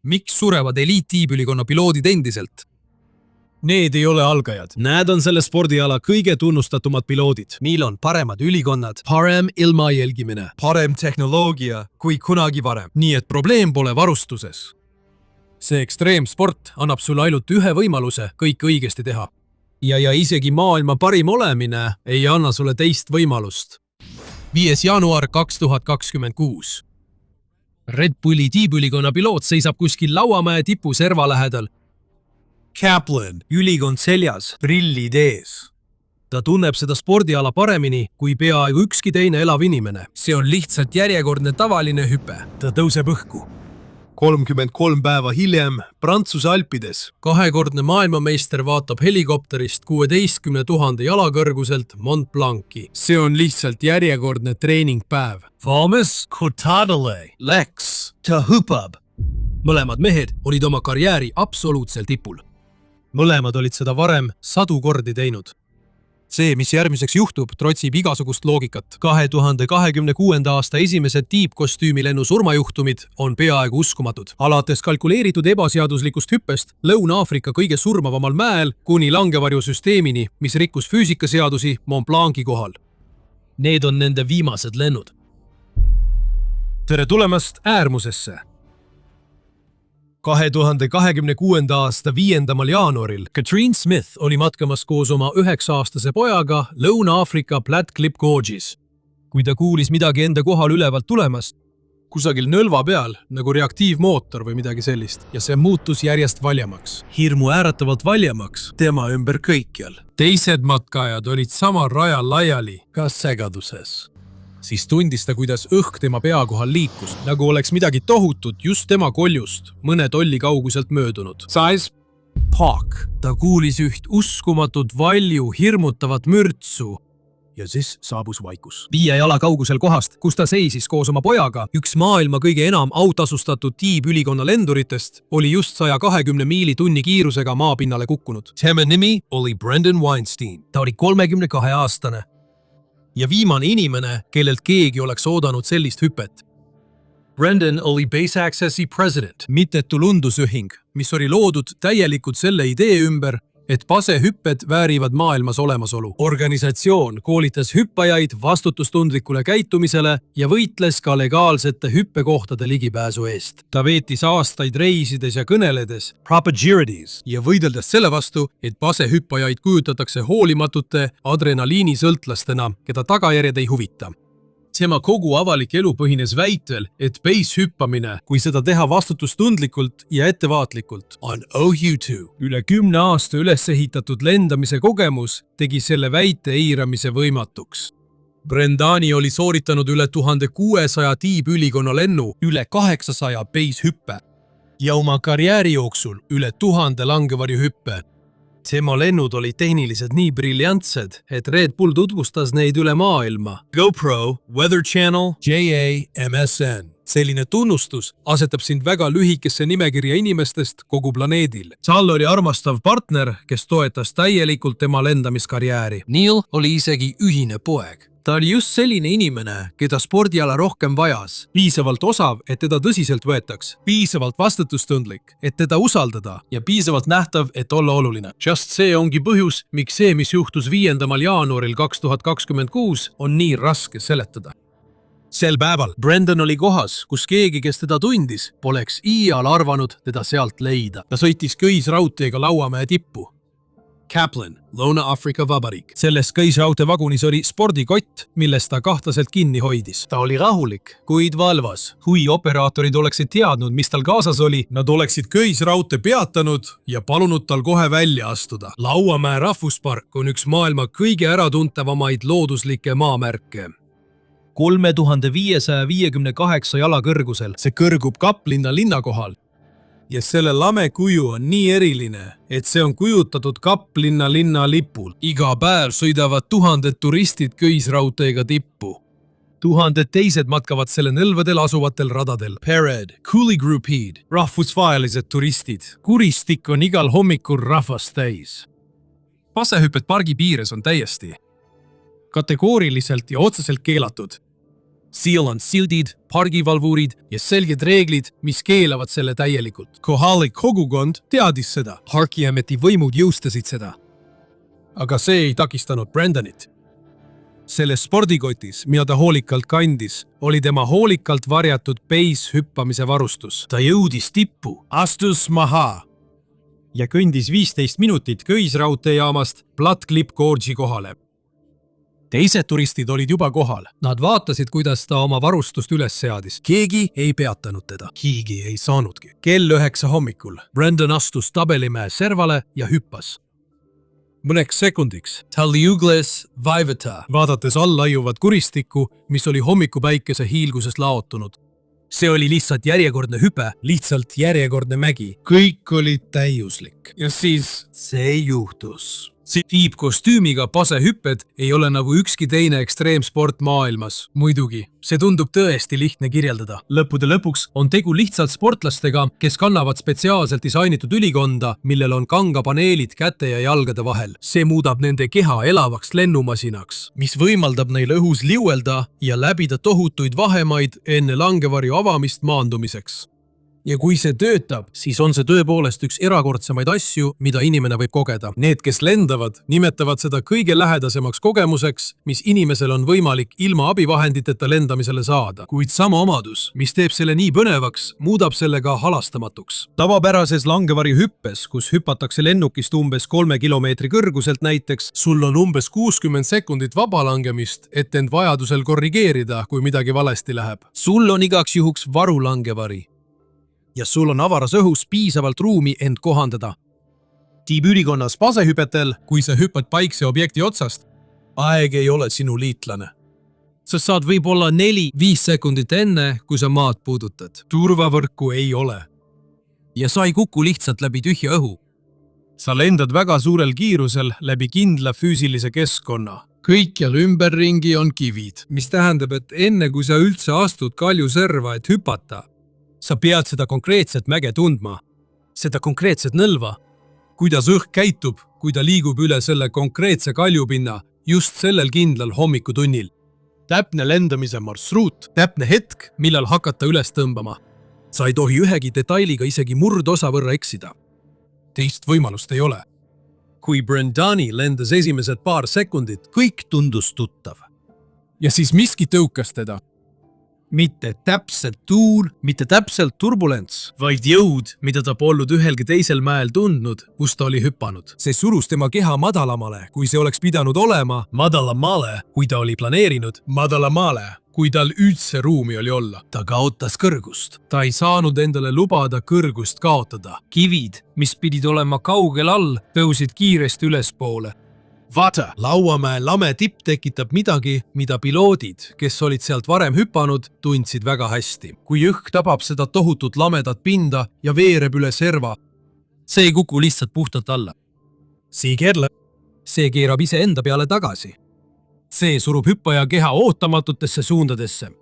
Miks surevad eliittiibülikonna piloodid endiselt? Need ei ole algajad. Need on selle spordiala kõige tunnustatumad piloodid. Neil on paremad ülikonnad, parem ilma jälgimine, Parem tehnoloogia kui kunagi varem. nii et probleem pole varustuses. See ekstreemsport annab sulle ainult ühe võimaluse kõik õigesti teha. Ja isegi maailma parim olemine ei anna sulle teist võimalust. 5. jaanuar 2026. Red Bulli tiibülikonna piloot seisab kuskil Lauamäe tipu serva lähedal. Kaplan, ülikond seljas, prillid ees. Ta tunneb seda spordiala paremini kui peaaegu ükski teine elav inimene. See on lihtsalt järjekordne tavaline hüpe. Ta tõuseb õhku. 33 päeva hiljem Prantsuse Alpides. 2-kordne maailmameister vaatab helikopterist 16 000 jala kõrguselt Mont Blanci. See on lihtsalt järjekordne treeningpäev. Thomas Cottadale läks. Ta hüppab. Mõlemad mehed olid oma karjääri absoluutselt tipul. Mõlemad olid seda varem 100 kordi teinud. See, mis järgmiseks juhtub, trotsib igasugust loogikat. 2026. aasta esimesed tiibkostüümilennu surmajuhtumid on peaaegu uskumatud. Alates kalkuleeritud ebaseaduslikust hüppest Lõuna-Aafrika kõige surmavamal mäel kuni langevarjusüsteemini, mis rikkus füüsikaseadusi Mont Blanci kohal. Need on nende viimased lennud. Tere tulemast äärmusesse! 2026. aasta 5. jaanuaril Katrine Smith oli matkamas koos oma 9-aastase pojaga Lõuna-Aafrika Platklip Gorge'is. Kui ta kuulis midagi enda kohal ülevalt tulemas, kusagil nõlva peal, nagu reaktiivmootor või midagi sellist, ja see muutus järjest valjemaks. Hirmu ääratavalt valjemaks tema ümber kõikjal. Teised matkajad olid samal rajal laiali, ka segaduses. Siis tundis ta, kuidas õhk tema pea kohal liikus, nagu oleks midagi tohutut just tema koljust mõne tolli kauguselt möödunud. Sais Pak. Ta kuulis üht uskumatut valju hirmutavat mürtsu. Ja siis saabus vaikus. 5 jala kaugusel kohast, kus ta seisis koos oma pojaga, üks maailma kõige enam autasustatud tiibülikonna lenduritest oli just 120 miili tunni kiirusega maapinnale kukkunud. Tema nimi oli Brendan Weinstein. Ta oli 32-aastane. Ja viimane inimene, kellelt keegi oleks oodanud sellist hüpet. Brendan oli Base Accessi president, mittetu lundusühing, mis oli loodud täielikult selle idee ümber, et pasehüpped väärivad maailmas olemasolu. Organisatsioon koolitas hüppajaid vastutustundlikule käitumisele ja võitles ka legaalsete hüppekohtade ligipääsu eest. Ta veetis aastaid reisides ja kõneledes ja võideldes selle vastu, et pasehüppajaid kujutatakse hoolimatute adrenaliinisõltlastena, keda tagajärjed ei huvita. Tema kogu avalik elu põhines väitel, et base hüppamine, kui seda teha vastutustundlikult ja ettevaatlikult, on OU2. Üle 10 aasta üles ehitatud lendamise kogemus tegi selle väite eiramise võimatuks. Brendani oli sooritanud üle 1600 tiibülikonna lennu, üle 800 base hüppe ja oma karjääri jooksul üle 1000 langevarjuhüppe. Tema lennud olid tehniliselt nii briljantsed, et Red Bull tutvustas neid üle maailma. GoPro, Weather Channel, JA, MSN. Selline tunnustus asetab sind väga lühikesse nimekirja inimestest kogu planeedil. Sal oli armastav partner, kes toetas täielikult tema lendamiskarjääri. Neil oli isegi ühine poeg. Ta oli just selline inimene, keda spordiala rohkem vajas. Piisavalt osav, et teda tõsiselt võetaks. Piisavalt vastutustundlik, et teda usaldada. Ja piisavalt nähtav, et olla oluline. Just see ongi põhjus, miks see, mis juhtus 5. jaanuaril 2026, on nii raske seletada. Sel päeval Brendan oli kohas, kus keegi, kes teda tundis, poleks iial arvanud teda sealt leida. Ta sõitis köisraudteega Lauamäe tippu. Kaplan, Lõuna-Aafrika Vabariik. Selles köisraudteevagunis oli spordikott, millest ta kahtlaselt kinni hoidis. Ta oli rahulik, kuid valvas. Kui operaatorid oleksid teadnud, mis tal kaasas oli, nad oleksid köisraudtee peatanud ja palunud tal kohe välja astuda. Lauamäe rahvuspark on üks maailma kõige äratuntavamaid looduslikke maamärke. 3558 jala kõrgusel. See kõrgub Kaplinna linna kohal. Ja selle lame kuju on nii eriline, et see on kujutatud Kaplinna linna lipul. Iga päev sõidavad 1000 turistid köisraudteega tippu. 1000 teised matkavad selle nõlvadel asuvatel radadel. Pered, Cooley-Groupid, rahvusvahelised turistid. Kuristik on igal hommikul rahvast täis. Pasehüpped pargi piires on täiesti kategooriliselt ja otseselt keelatud. seal on sildid, pargivalvurid ja selged reeglid, mis keelavad selle täielikult. kohalik kogukond teadis seda. Parkiameti võimud jõustasid seda. Aga see ei takistanud Brandonit. Selles spordikotis, mida ta hoolikalt kandis, oli tema hoolikalt varjatud peishüppamise varustus. Ta jõudis tippu, astus maha ja kõndis 15 minutit köisraudteejaamast Platclip Gorge'i kohale. Teised turistid olid juba kohal. Nad vaatasid, kuidas ta oma varustust üles seadis. Keegi ei peatanud teda. Keegi ei saanudki. Kell 9 hommikul Brandon astus Tabelimäe servale ja hüppas. Mõneks sekundiks ta liugles vaivata, vaadates allaiuvat kuristikku, mis oli hommikupäikese hiilguses laotunud. See oli lihtsalt järjekordne hüpe, lihtsalt järjekordne mägi. Kõik oli täiuslik. Ja siis see juhtus. Tiibkostüümiga pasehüpped ei ole nagu ükski teine ekstreemsport maailmas. Muidugi, see tundub tõesti lihtne kirjeldada. Lõppude lõpuks on tegu lihtsalt sportlastega, kes kannavad spetsiaalselt disainitud ülikonda, millel on kangapaneelid käte ja jalgade vahel. See muudab nende keha elavaks lennumasinaks, mis võimaldab neil õhus liuelda ja läbida tohutuid vahemaid enne langevarju avamist maandumiseks. Ja kui see töötab, siis on see tõepoolest üks erakordsemaid asju, mida inimene võib kogeda. Need, kes lendavad, nimetavad seda kõige lähedasemaks kogemuseks, mis inimesel on võimalik ilma abivahenditeta lendamisele saada. Kuid sama omadus, mis teeb selle nii põnevaks, muudab selle ka halastamatuks. Tavapärases langevarju hüppes, kus hüpatakse lennukist umbes 3 kilomeetri kõrguselt näiteks, sul on umbes 60 sekundit vabalangemist, et end vajadusel korrigeerida, kui midagi valesti läheb. Sul on igaks juhuks varulangevari. Ja sul on avaras õhus piisavalt ruumi end kohandada. Tiibülikonnas pasehüpetel, kui sa hüppad paikse objekti otsast, aeg ei ole sinu liitlane. Sa saad võib-olla 4-5 sekundit enne, kui sa maad puudutad. Turvavõrku ei ole. Ja sa ei kuku lihtsalt läbi tühja õhu. Sa lendad väga suurel kiirusel läbi kindla füüsilise keskkonna. Kõikjal ümberringi on kivid, mis tähendab, et enne kui sa üldse astud kaljuserva, et hüpata, sa pead seda konkreetset mäge tundma, seda konkreetset nõlva, kuidas õhk käitub, kui ta liigub üle selle konkreetse kaljupinna just sellel kindlal hommikutunnil. Täpne lendamise marsruut, täpne hetk, millal hakata üles tõmbama. Sa ei tohi ühegi detailiga isegi murdosa võrra eksida. Teist võimalust ei ole. Kui Brandoni lendas esimesed paar sekundit, kõik tundus tuttav. Ja siis miski tõukas teda. Mitte täpselt tuul, mitte täpselt turbulents, vaid jõud, mida ta polnud ühelgi teisel mäel tundnud, kus ta oli hüppanud. See surus tema keha madalamale, kui see oleks pidanud olema, madalamale, kui ta oli planeerinud, madalamale, kui tal üldse ruumi oli olla. Ta kaotas kõrgust. Ta ei saanud endale lubada kõrgust kaotada. Kivid, mis pidid olema kaugel all, tõusid kiiresti ülespoole. Vaata, Lauamäe lame tipp tekitab midagi, mida piloodid, kes olid sealt varem hüpanud, tundsid väga hästi. Kui õhk tabab seda tohutut lamedat pinda ja veereb üle serva, see ei kuku lihtsalt puhtalt alla. See keerab ise enda peale tagasi. See surub hüppaja keha ootamatutesse suundadesse.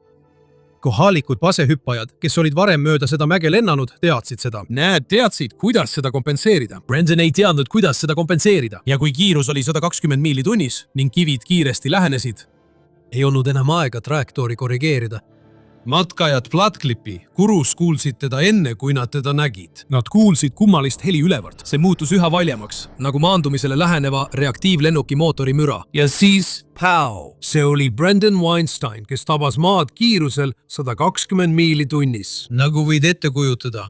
Kohalikud pasehüppajad, kes olid varem mööda seda mäge lennanud, teadsid seda. Näed, teadsid, kuidas seda kompenseerida. Brandon ei teadnud, kuidas seda kompenseerida. Ja kui kiirus oli 120 miili tunnis ning kivid kiiresti lähenesid, ei olnud enam aega trajektoori korrigeerida. Matkajad Platclipi kurus kuulsid teda enne, kui nad teda nägid. Nad kuulsid kummalist heli ülevalt. See muutus üha valjemaks, nagu maandumisele läheneva reaktiivlennuki mootori müra. Ja siis pow! See oli Brandon Weinstein, kes tabas maad kiirusel 120 miili tunnis. Nagu võid ette kujutada.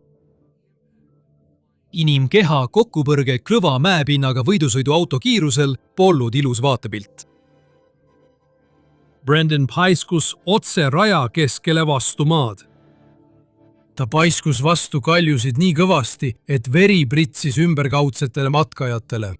Inimkeha kokkupõrge krõva mäepinnaga võidusõiduauto kiirusel polnud ilus vaatepilt. Brandon paiskus otse raja keskele vastu maad. Ta paiskus vastu kaljusid nii kõvasti, et veri pritsis ümberkaudsetele matkajatele.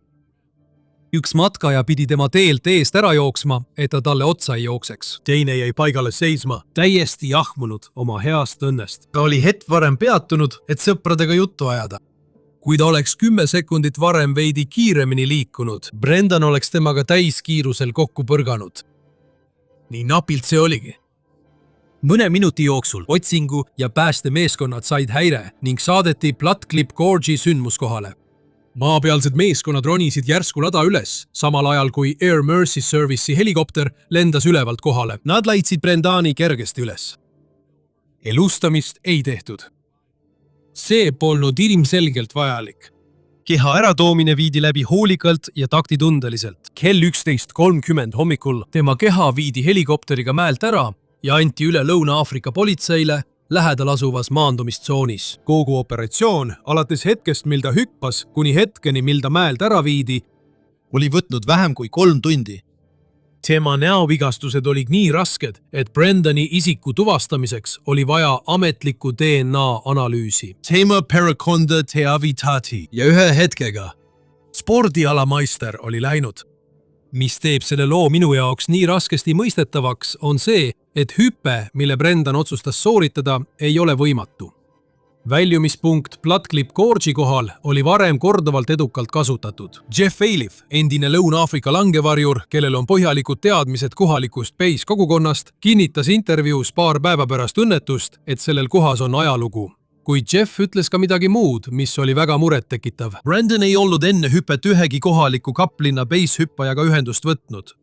Üks matkaja pidi tema teelt eest ära jooksma, et ta talle otsa ei jookseks. Teine jäi paigale seisma, täiesti jahmunud oma heast õnnest. Ta oli hetk varem peatunud, et sõpradega juttu ajada. Kui ta oleks 10 sekundit varem veidi kiiremini liikunud, Brandon oleks temaga täiskiirusel kokku põrganud. Nii napilt see oligi. Mõne minuti jooksul otsingu ja päästemeeskonnad said häire ning saadeti Platclip Gorge'i sündmuskohale. maapealsed meeskonnad ronisid järsku lada üles, samal ajal kui Air Mercy Service'i helikopter lendas ülevalt kohale. Nad laitsid Brendani kergesti üles. Elustamist ei tehtud. See polnud ilmselgelt vajalik. keha äratoomine viidi läbi hoolikalt ja taktitundeliselt. Kell 11:30 hommikul tema keha viidi helikopteriga mäelt ära ja anti üle Lõuna-Aafrika politseile lähedal asuvas maandumistsoonis. Kogu operatsioon, alates hetkest, mil ta hüppas, kuni hetkeni, mil ta mäelt ära viidi, oli võtnud vähem kui 3 tundi. Tema näovigastused olid nii rasked, et Brendani isiku tuvastamiseks oli vaja ametlikku DNA analüüsi. Tema Periconda teavitati. Ja ühe hetkega spordialamaister oli läinud. Mis teeb selle loo minu jaoks nii raskesti mõistetavaks, on see, et hüpe, mille Brendan otsustas sooritada, ei ole võimatu. Väljumispunkt Platclip Gorge'i kohal oli varem korduvalt edukalt kasutatud. Jeff Ailiff, endine Lõuna-Aafrika langevarjur, kellel on põhjalikud teadmised kohalikust Base kogukonnast, kinnitas intervjuus paar päeva pärast õnnetust, et sellel kohas on ajalugu. Kuid Jeff ütles ka midagi muud, mis oli väga murettekitav. Brandon ei olnud enne hüpet ühegi kohaliku Kaplinna Base-hüppajaga ühendust võtnud.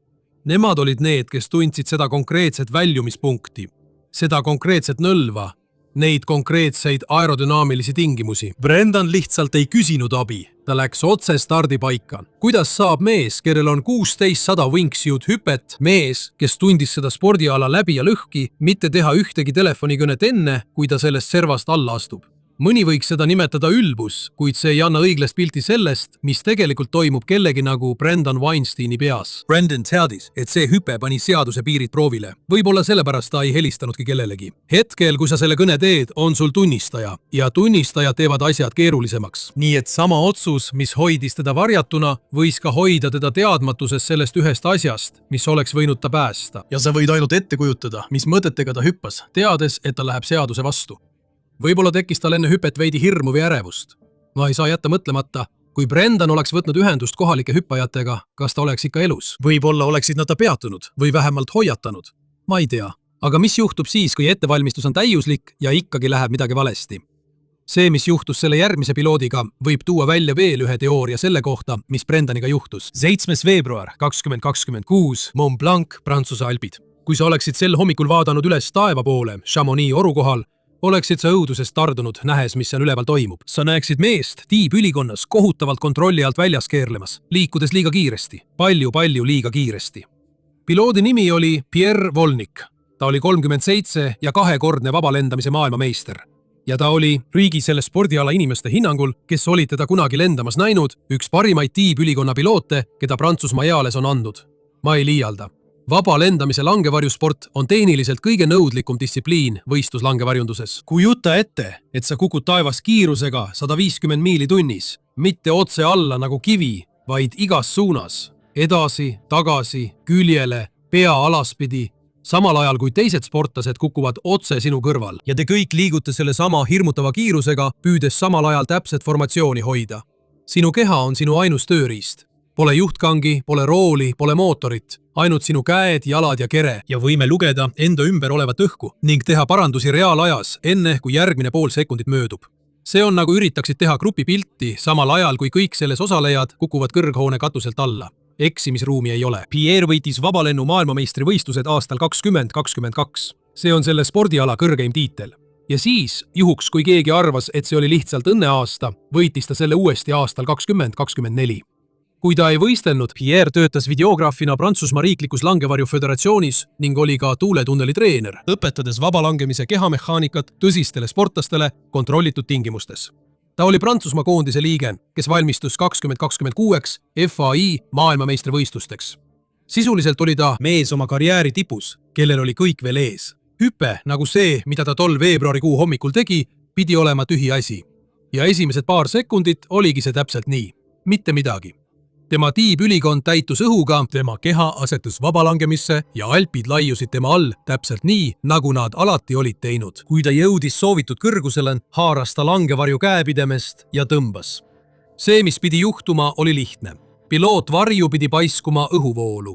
Nemad olid need, kes tundsid seda konkreetset väljumispunkti, seda konkreetset nõlva, neid konkreetseid aerodünaamilisi tingimusi. Brendan lihtsalt ei küsinud abi. Ta läks otse stardipaika. Kuidas saab mees, kellel on 1600 wingsuit hüpet, mees, kes tundis seda spordiala läbi ja lõhki, mitte teha ühtegi telefonikõnet enne, kui ta sellest servast alla astub? Mõni võiks seda nimetada ülbus, kuid see ei anna õiglast pilti sellest, mis tegelikult toimub kellegi nagu Brendan Weinsteini peas. Brandon teadis, et see hüpe pani seaduse piirid proovile. Võib-olla sellepärast ta ei helistanudki kellelegi. Hetkel, kui sa selle kõne teed, on sul tunnistaja ja tunnistajad teevad asjad keerulisemaks. Nii et sama otsus, mis hoidis teda varjatuna, võis ka hoida teda teadmatuses sellest ühest asjast, mis oleks võinud ta päästa. Ja sa võid ainult ette kujutada, mis mõtetega ta hüppas, teades, et ta läheb seaduse vastu. Võib-olla tekkis tal enne hüpet veidi hirmu või ärevust. Ma ei saa jätta mõtlemata, kui Brendan oleks võtnud ühendust kohalike hüppajatega, kas ta oleks ikka elus? Võib-olla oleksid nad ta peatunud või vähemalt hoiatanud. Ma ei tea. Aga mis juhtub siis, kui ettevalmistus on täiuslik ja ikkagi läheb midagi valesti? See, mis juhtus selle järgmise piloodiga, võib tuua välja veel ühe teooria selle kohta, mis Brendaniga juhtus. 7. veebruar 2026, Mont Blanc, Prantsuse Alpid. Kui sa oleksid sel hommikul vaadanud üles taeva poole Chamonix oru kohal, oleksid sa õudusest tardunud, nähes, mis seal üleval toimub. Sa näeksid meest tiibülikonnas kohutavalt kontrolli alt väljas keerlemas, liikudes liiga kiiresti, palju liiga kiiresti. Piloodi nimi oli Pierre Volnik. Ta oli 37 ja 2-kordne vabalendamise maailmameister. Ja ta oli riigi selle spordiala inimeste hinnangul, kes olid teda kunagi lendamas näinud, üks parimaid tiibülikonna piloote, keda Prantsusmaa eales on andnud. Ma ei liialda. Vaba lendamise langevarjusport on tehniliselt kõige nõudlikum distsipliin võistluslangevarjunduses. Kujuta ette, et sa kukud taevas kiirusega 150 miili tunnis, mitte otse alla nagu kivi, vaid igas suunas, edasi, tagasi, küljele, pea alaspidi, samal ajal kui teised sportlased kukuvad otse sinu kõrval. Ja te kõik liigute selle sama hirmutava kiirusega, püüdes samal ajal täpset formatsiooni hoida. Sinu keha on sinu ainus tööriist. Pole juhtkangi, pole rooli, pole mootorit, ainult sinu käed, jalad ja kere. Ja võime lugeda enda ümber olevat õhku ning teha parandusi reaalajas, enne kui järgmine pool sekundit möödub. See on nagu üritaksid teha grupipilti samal ajal, kui kõik selles osalejad kukuvad kõrghoone katuselt alla. Eksimisruumi ei ole. Pierre võitis vabalennu maailmameistrivõistlused aastal 2022. See on selle spordiala kõrgeim tiitel. Ja siis, juhuks kui keegi arvas, et see oli lihtsalt õnneaasta, võitis ta selle uuesti aastal 2024. Kui ta ei võistelnud, Pierre töötas videograafina Prantsusmaa riiklikus langevarju föderatsioonis ning oli ka tuuletunneli treener, õpetades vabalangemise kehamehaanikat tõsistele sportlastele kontrollitud tingimustes. Ta oli Prantsusmaa koondise liige, kes valmistus 2026 FAI maailmameistrivõistlusteks. Sisuliselt oli ta mees oma karjääri tipus, kellel oli kõik veel ees. Hüpe, nagu see, mida ta tol veebruarikuu hommikul tegi, pidi olema tühi asi. Ja esimesed paar sekundit oligi see täpselt nii. Mitte midagi. Tema tiibülikond täitus õhuga, tema keha asetus vabalangemisse ja alpid laiusid tema all täpselt nii, nagu nad alati olid teinud. Kui ta jõudis soovitud kõrgusele, haaras ta langevarju käepidemest ja tõmbas. See, mis pidi juhtuma, oli lihtne. Pilootvarju pidi paiskuma õhuvoolu.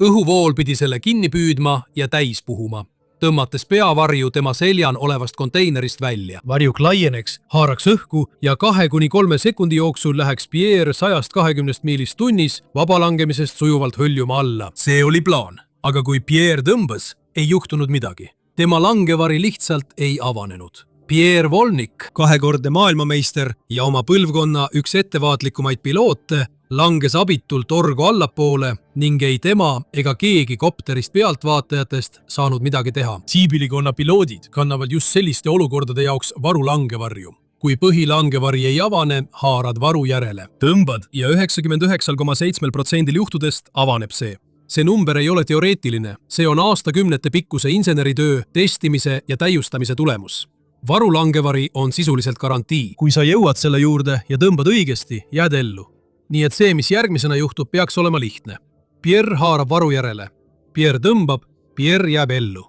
Õhuvool pidi selle kinni püüdma ja täis puhuma. tõmmates peavarju tema seljan olevast konteinerist välja. Varjuk laieneks, haaraks õhku ja 2–3 sekundi jooksul läheks Pierre 120 miilist tunnis vabalangemisest sujuvalt hõljuma alla. See oli plaan, aga kui Pierre tõmbas, ei juhtunud midagi. Tema langevari lihtsalt ei avanenud. Pierre Volnik, 2-kordne maailmameister ja oma põlvkonna üks ettevaatlikumaid piloote, langes abitult orgu allapoole ning ei tema ega keegi kopterist pealtvaatajatest saanud midagi teha. Tiibilikonna piloodid kannavad just selliste olukordade jaoks varulangevarju. Kui põhilangevari ei avane, haarad varu järele. Tõmbad ja 99,7% juhtudest avaneb see. See number ei ole teoreetiline, see on aastakümnete pikkuse inseneritöö, testimise ja täiustamise tulemus. Varulangevari on sisuliselt garantii. Kui sa jõuad selle juurde ja tõmbad õigesti, jääd ellu. Nii et see, mis järgmisena juhtub, peaks olema lihtne. Pierre haarab varu järele. Pierre tõmbab, Pierre jääb ellu.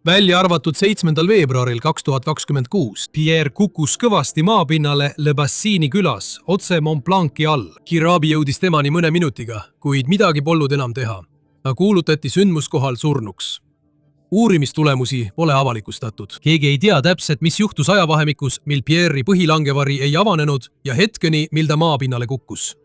Välja arvatud 7. veebruaril 2026. Pierre kukkus kõvasti maapinnale Le Bassini külas, otse Mont Blanc'i all. Kiraabi jõudis temani mõne minutiga, kuid midagi polnud enam teha. Ta kuulutati sündmuskohal surnuks. Uurimistulemusi pole avalikustatud. Keegi ei tea täpselt, mis juhtus ajavahemikus, mil Pierre'i põhilangevari ei avanenud ja hetkeni, mil ta maapinnale kukkus.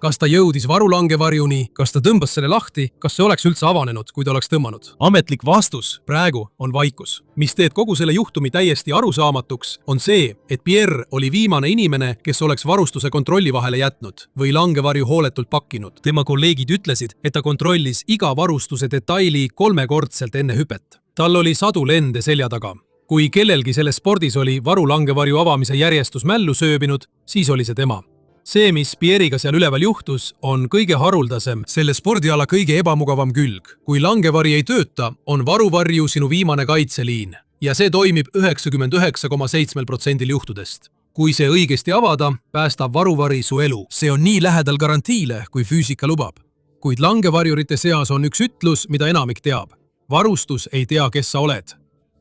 Kas ta jõudis varulangevarjuni, kas ta tõmbas selle lahti, kas see oleks üldse avanenud, kui ta oleks tõmmanud? Ametlik vastus praegu on vaikus. Mis teed kogu selle juhtumi täiesti arusaamatuks, on see, et Pierre oli viimane inimene, kes oleks varustuse kontrolli vahele jätnud või langevarju hooletult pakkinud. Tema kolleegid ütlesid, et ta kontrollis iga varustuse detaili 3-kordselt enne hüpet. Tal oli sadu lende selja taga. Kui kellelgi selles spordis oli varulangevarju avamise järjestus mällu sööbinud, siis oli see tema. See, mis Pierre'iga seal üleval juhtus, on kõige haruldasem, selle spordiala kõige ebamugavam külg. Kui langevari ei tööta, on varuvarju sinu viimane kaitseliin ja see toimib 99,7% juhtudest. Kui see õigesti avada, päästab varuvari su elu. See on nii lähedal garantiile, kui füüsika lubab. Kuid langevarjurite seas on üks ütlus, mida enamik teab. Varustus ei tea, kes sa oled.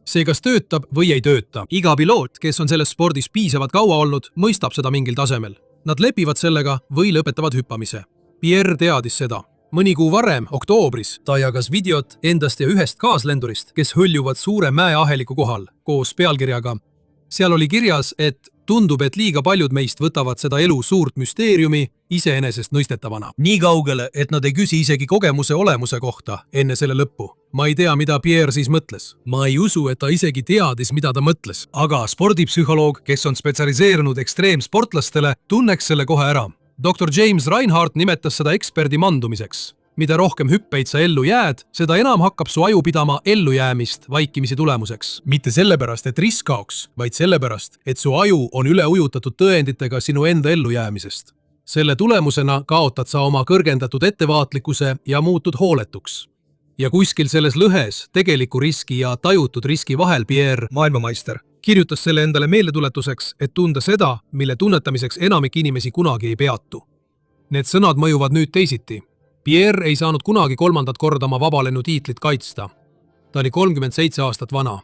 See kas töötab või ei tööta. Iga piloot, kes on selles spordis piisavalt kaua olnud, mõistab seda mingil tasemel. Nad lepivad sellega või lõpetavad hüppamise. Pierre teadis seda. Mõni kuu varem, oktoobris, ta jagas videot endast ja ühest kaaslendurist, kes hõljuvad suure mäeaheliku kohal, koos pealkirjaga. Seal oli kirjas, et tundub, et liiga paljud meist võtavad seda elu suurt müsteeriumi iseenesest nõistetavana. Nii kaugele, et nad ei küsi isegi kogemuse olemuse kohta enne selle lõppu. Ma ei tea, mida Pierre siis mõtles. Ma ei usu, et ta isegi teadis, mida ta mõtles. Aga spordipsühholoog, kes on spetsialiseerunud ekstreemsportlastele, tunneks selle kohe ära. Dr. James Reinhardt nimetas seda eksperdi mandumiseks. Mida rohkem hüppeid sa ellu jääd, seda enam hakkab su aju pidama ellujäämist vaikimisi tulemuseks. Mitte sellepärast, et risk kaoks, vaid sellepärast, et su aju on üle ujutatud tõenditega sinu enda ellujäämisest. Selle tulemusena kaotad sa oma kõrgendatud ettevaatlikkuse ja muutud hooletuks. Ja kuskil selles lõhes tegeliku riski ja tajutud riski vahel Pierre, maailmameister, kirjutas selle endale meeldetuletuseks, et tunda seda, mille tunnetamiseks enamik inimesi kunagi ei peatu. Need sõnad mõjuvad nüüd teisiti. Pierre ei saanud kunagi 3. korda oma vabalennu tiitlit kaitsta. Ta oli 37 aastat vana.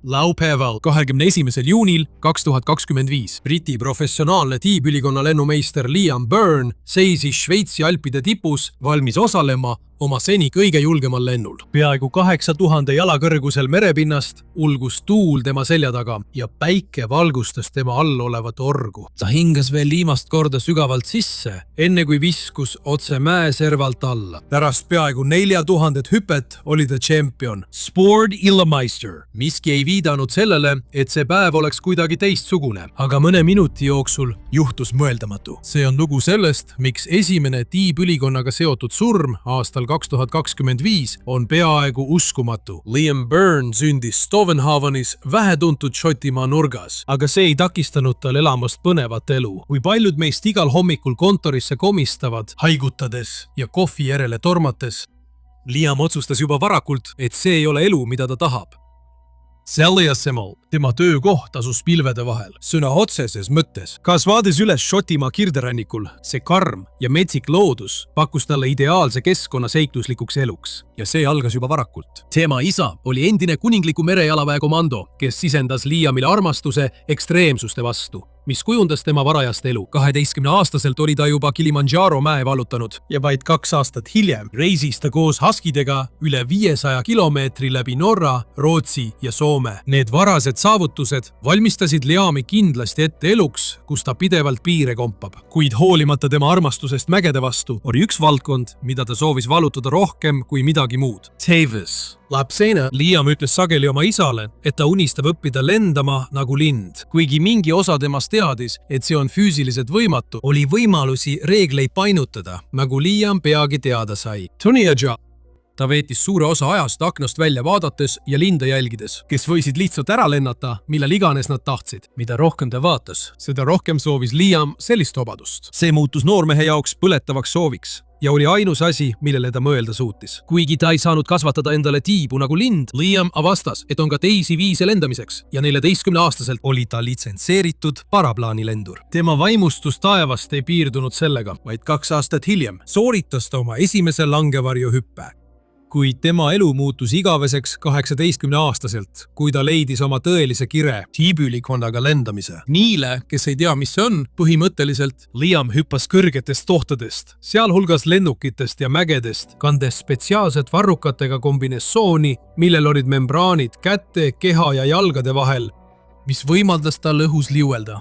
Laupäeval 21. juunil 2025 Briti professionaalne tiibülikonna lennumeister Liam Byrne seisis Šveitsi Alpide tipus valmis osalema oma seni kõige julgemal lennul. Peaaegu 8000 jala kõrgusel merepinnast ulgus tuul tema selja taga ja päike valgustas tema all olevat orgu. Ta hingas veel viimast korda sügavalt sisse, enne kui viskus otse mäeservalt alla. Pärast peaaegu 4000 hüpet oli ta tšempion, Sport-Illameister. Miski ei viidanud sellele, et see päev oleks kuidagi teistsugune, aga mõne minuti jooksul juhtus mõeldamatu. See on lugu sellest, miks esimene tiibülikonnaga seotud surm aastal 2025 on peaaegu uskumatu. Liam Byrne sündis Stovenhavenis vähetuntud Šotimaa nurgas, aga see ei takistanud tal elamast põnevat elu. Kui paljud meist igal hommikul kontorisse komistavad, haigutades ja kohvi järele tormates, Liam otsustas juba varakult, et see ei ole elu, mida ta tahab. Selle asemel tema töökoht asus pilvede vahel, sõna otseses mõttes. Kasvades üles Šotimaa kirderannikul, see karm ja metsik loodus pakkus talle ideaalse keskkonna seikluslikuks eluks ja see algas juba varakult. Tema isa oli endine kuningliku merejalaväe komando, kes sisendas Liamile armastuse ekstreemsuste vastu, mis kujundas tema varajast elu. 12-aastaselt oli ta juba Kilimanjaro mäe vallutanud ja vaid 2 aastat hiljem reisis ta koos Huskidega üle 500 kilomeetri läbi Norra, Rootsi ja Soome. Need varased saavutused valmistasid Liami kindlasti ette eluks, kus ta pidevalt piire kompab. Kuid hoolimata tema armastusest mägede vastu oli üks valdkond, mida ta soovis vallutada rohkem kui midagi muud. Tavis. Lapsena Liam ütles sageli oma isale, et ta unistab õppida lendama nagu lind. Kuigi mingi osa temast teadis, et see on füüsiliselt võimatu, oli võimalusi reegleid painutada, nagu Liam peagi teada sai. Tunija. Ta veetis suure osa ajast aknast välja vaadates ja linde jälgides, kes võisid lihtsalt ära lennata, millal iganes nad tahtsid. Mida rohkem ta vaatas, seda rohkem soovis Liam sellist obadust. See muutus noormehe jaoks põletavaks sooviks ja oli ainus asi, millele ta mõelda suutis. Kuigi ta ei saanud kasvatada endale tiibu nagu lind, Liam avastas, et on ka teisi viise lendamiseks ja 14-aastaselt oli ta litsentseeritud paraplaanilendur. Tema vaimustus taevast ei piirdunud sellega, vaid 2 aastat hiljem sooritas ta oma esimese langevarjuhüppe. Kuid tema elu muutus igaveseks 18-aastaselt, kui ta leidis oma tõelise kire tiibülikonnaga lendamise. Niile, kes ei tea, mis see on, põhimõtteliselt Liam hüppas kõrgetest tohtadest, sealhulgas lennukitest ja mägedest, kandes spetsiaalset varrukatega kombinesooni, millel olid membraanid käte, keha ja jalgade vahel, mis võimaldas tal õhus liuelda.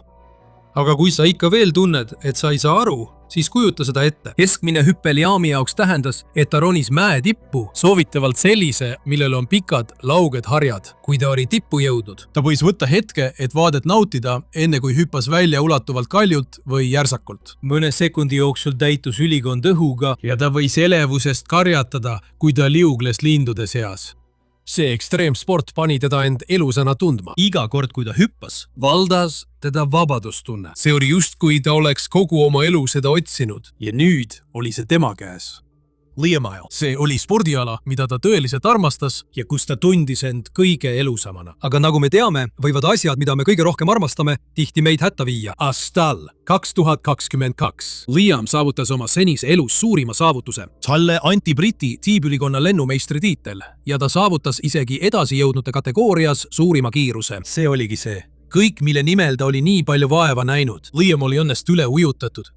Aga kui sa ikka veel tunned, et sa ei saa aru, siis kujuta seda ette. Keskmine hüppe Liami jaoks tähendas, et ta ronis mäe tippu, soovitavalt sellise, millel on pikad lauged harjad. Kui ta oli tippu jõudnud, ta võis võtta hetke, et vaadet nautida, enne kui hüppas välja ulatuvalt kaljult või järsakult. Mõne sekundi jooksul täitus ülikond õhuga ja ta võis elevusest karjatada, kui ta liugles lindude seas. See ekstreemsport pani teda end elusana tundma. Iga kord, kui ta hüppas, valdas teda vabadustunne. See oli just, kui ta oleks kogu oma elu seda otsinud ja nüüd oli see tema käes. Liamile. See oli spordiala, mida ta tõeliselt armastas ja kus ta tundis end kõige elusamana. Aga nagu me teame, võivad asjad, mida me kõige rohkem armastame, tihti meid hätta viia. Aastal 2022 Liam saavutas oma senise elus suurima saavutuse. Talle anti Briti tiibülikonna lennumeistri tiitel ja ta saavutas isegi edasijõudnute kategoorias suurima kiiruse. See oligi see. Kõik, mille nimel ta oli nii palju vaeva näinud. Liam oli õnnest üle ujutatud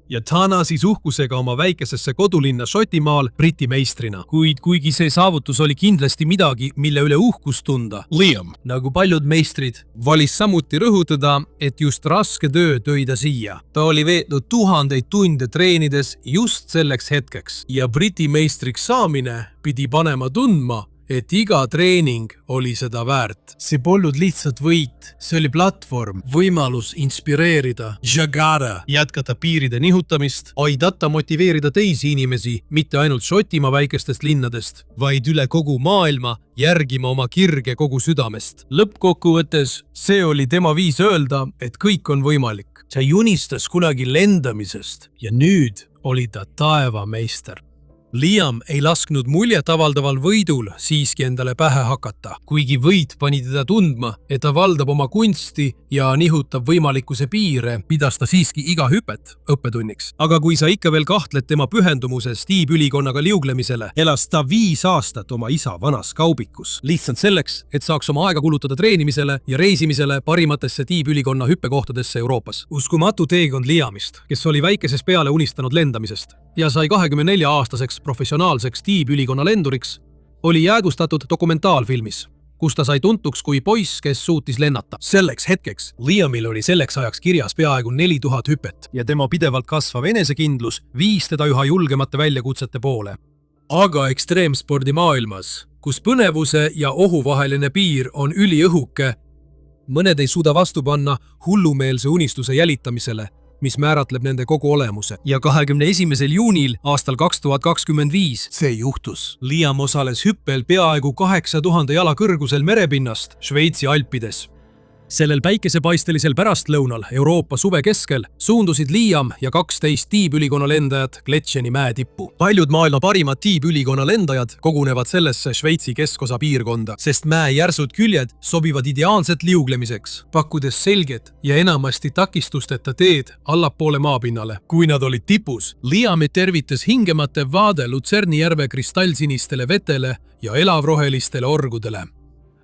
ja ta nasis uhkusega oma väikesesse kodulinna Šotimaal Briti meistrina. Kuid kuigi see saavutus oli kindlasti midagi, mille üle uhkust tunda, Liam, nagu paljud meistrid, valis samuti rõhutada, et just raske töö tõi ta siia. Ta oli veetnud 1000 tunde treenides just selleks hetkeks ja Briti meistriks saamine pidi panema tundma, et iga treening oli seda väärt. See polnud lihtsalt võit, see oli platvorm, võimalus inspireerida, jätkata piiride nihutamist, aidata motiveerida teisi inimesi, mitte ainult Šotimaa väikestest linnadest, vaid üle kogu maailma järgima oma kirge kogu südamest. Lõppkokkuvõttes see oli tema viis öelda, et kõik on võimalik. Ta unistas kunagi lendamisest ja nüüd oli ta taevameister. Liam ei lasknud muljet avaldaval võidul siiski endale pähe hakata, kuigi võit pani teda tundma, et ta valdab oma kunsti ja nihutab võimalikkuse piire, pidas ta siiski iga hüpet õppetunniks. Aga kui sa ikka veel kahtled tema pühendumuses tiibülikonnaga liuglemisele, elas ta 5 aastat oma isa vanas kaubikus. Lihtsalt selleks, et saaks oma aega kulutada treenimisele ja reisimisele parimatesse tiibülikonna hüppekohtadesse Euroopas. Uskumatu teekond Liamist, kes oli väikesest peale unistanud lendamisest ja sai 24-aastaseks professionaalseks tiibülikonna lenduriks, oli jäägustatud dokumentaalfilmis, kus ta sai tuntuks kui poiss, kes suutis lennata. Selleks hetkeks Liamil oli selleks ajaks kirjas peaaegu 4000 hüpet ja tema pidevalt kasvav enesekindlus viis teda üha julgemate väljakutsete poole. Aga ekstreemspordi maailmas, kus põnevuse ja ohu vaheline piir on üliõhuke, mõned ei suuda vastu panna hullumeelse unistuse jälitamisele, mis määratleb nende kogu olemuse. Ja 21. juunil aastal 2025 see juhtus. Liam osales hüppel peaaegu 8000 jala kõrgusel merepinnast Šveitsi Alpides. Sellel päikesepaistelisel pärastlõunal Euroopa suve keskel suundusid Liam ja 12 tiibülikonna lendajat Gletšeni mäe tippu. Paljud maailma parimad tiibülikonna lendajad kogunevad sellesse Šveitsi keskosa piirkonda, sest mäe järsud küljed sobivad ideaalselt liuglemiseks, pakkudes selget ja enamasti takistusteta teed allapoole maapinnale. Kui nad olid tipus, Liamit tervitas hingematev vaade Lutserni järve kristallsinistele vetele ja elavrohelistele orgudele.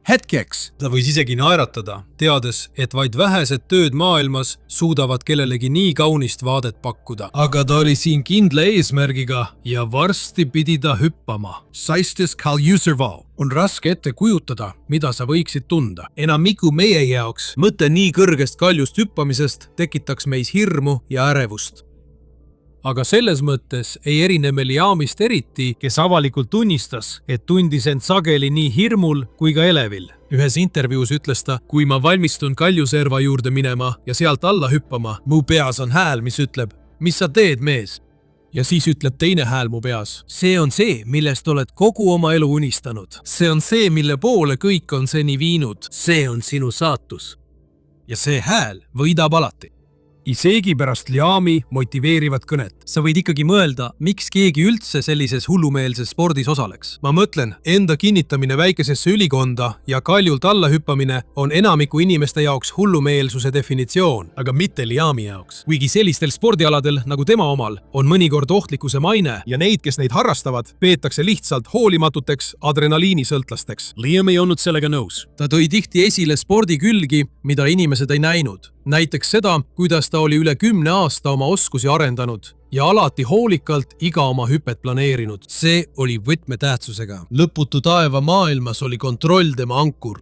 Hetkeks ta võis isegi naeratada, teades, et vaid vähesed tööd maailmas suudavad kellelegi nii kaunist vaadet pakkuda. Aga ta oli siin kindla eesmärgiga ja varsti pidi ta hüppama. Saistis Kaljuserval. On raske ette kujutada, mida sa võiksid tunda. Enamiku meie jaoks mõte nii kõrgest kaljust hüppamisest tekitaks meis hirmu ja ärevust. Aga selles mõttes ei erine me Liamist eriti, kes avalikult tunnistas, et tundis end sageli nii hirmul kui ka elevil. Ühes intervjuus ütles ta, kui ma valmistun kaljuserva juurde minema ja sealt alla hüppama, mu peas on hääl, mis ütleb, mis sa teed, mees? Ja siis ütleb teine hääl mu peas. See on see, millest oled kogu oma elu unistanud. See on see, mille poole kõik on seni viinud. See on sinu saatus. Ja see hääl võidab alati. Isegi pärast Liami motiveerivat kõnet. Sa võid ikkagi mõelda, miks keegi üldse sellises hullumeelses spordis osaleks. Ma mõtlen, enda kinnitamine väikesesse ülikonda ja kaljult alla hüppamine on enamiku inimeste jaoks hullumeelsuse definitsioon, aga mitte Liami jaoks. Kuigi sellistel spordialadel, nagu tema omal, on mõnikord ohtlikkuse maine ja neid, kes neid harrastavad, peetakse lihtsalt hoolimatuteks adrenaliinisõltlasteks. Liam ei olnud sellega nõus. Ta tõi tihti esile spordi külgi, mida inimesed ei näinud. Näiteks seda, kuidas ta oli üle 10 aasta oma oskusi arendanud ja alati hoolikalt iga oma hüpet planeerinud. See oli võtmetähtsusega. Lõputu taeva maailmas oli kontroll tema ankur.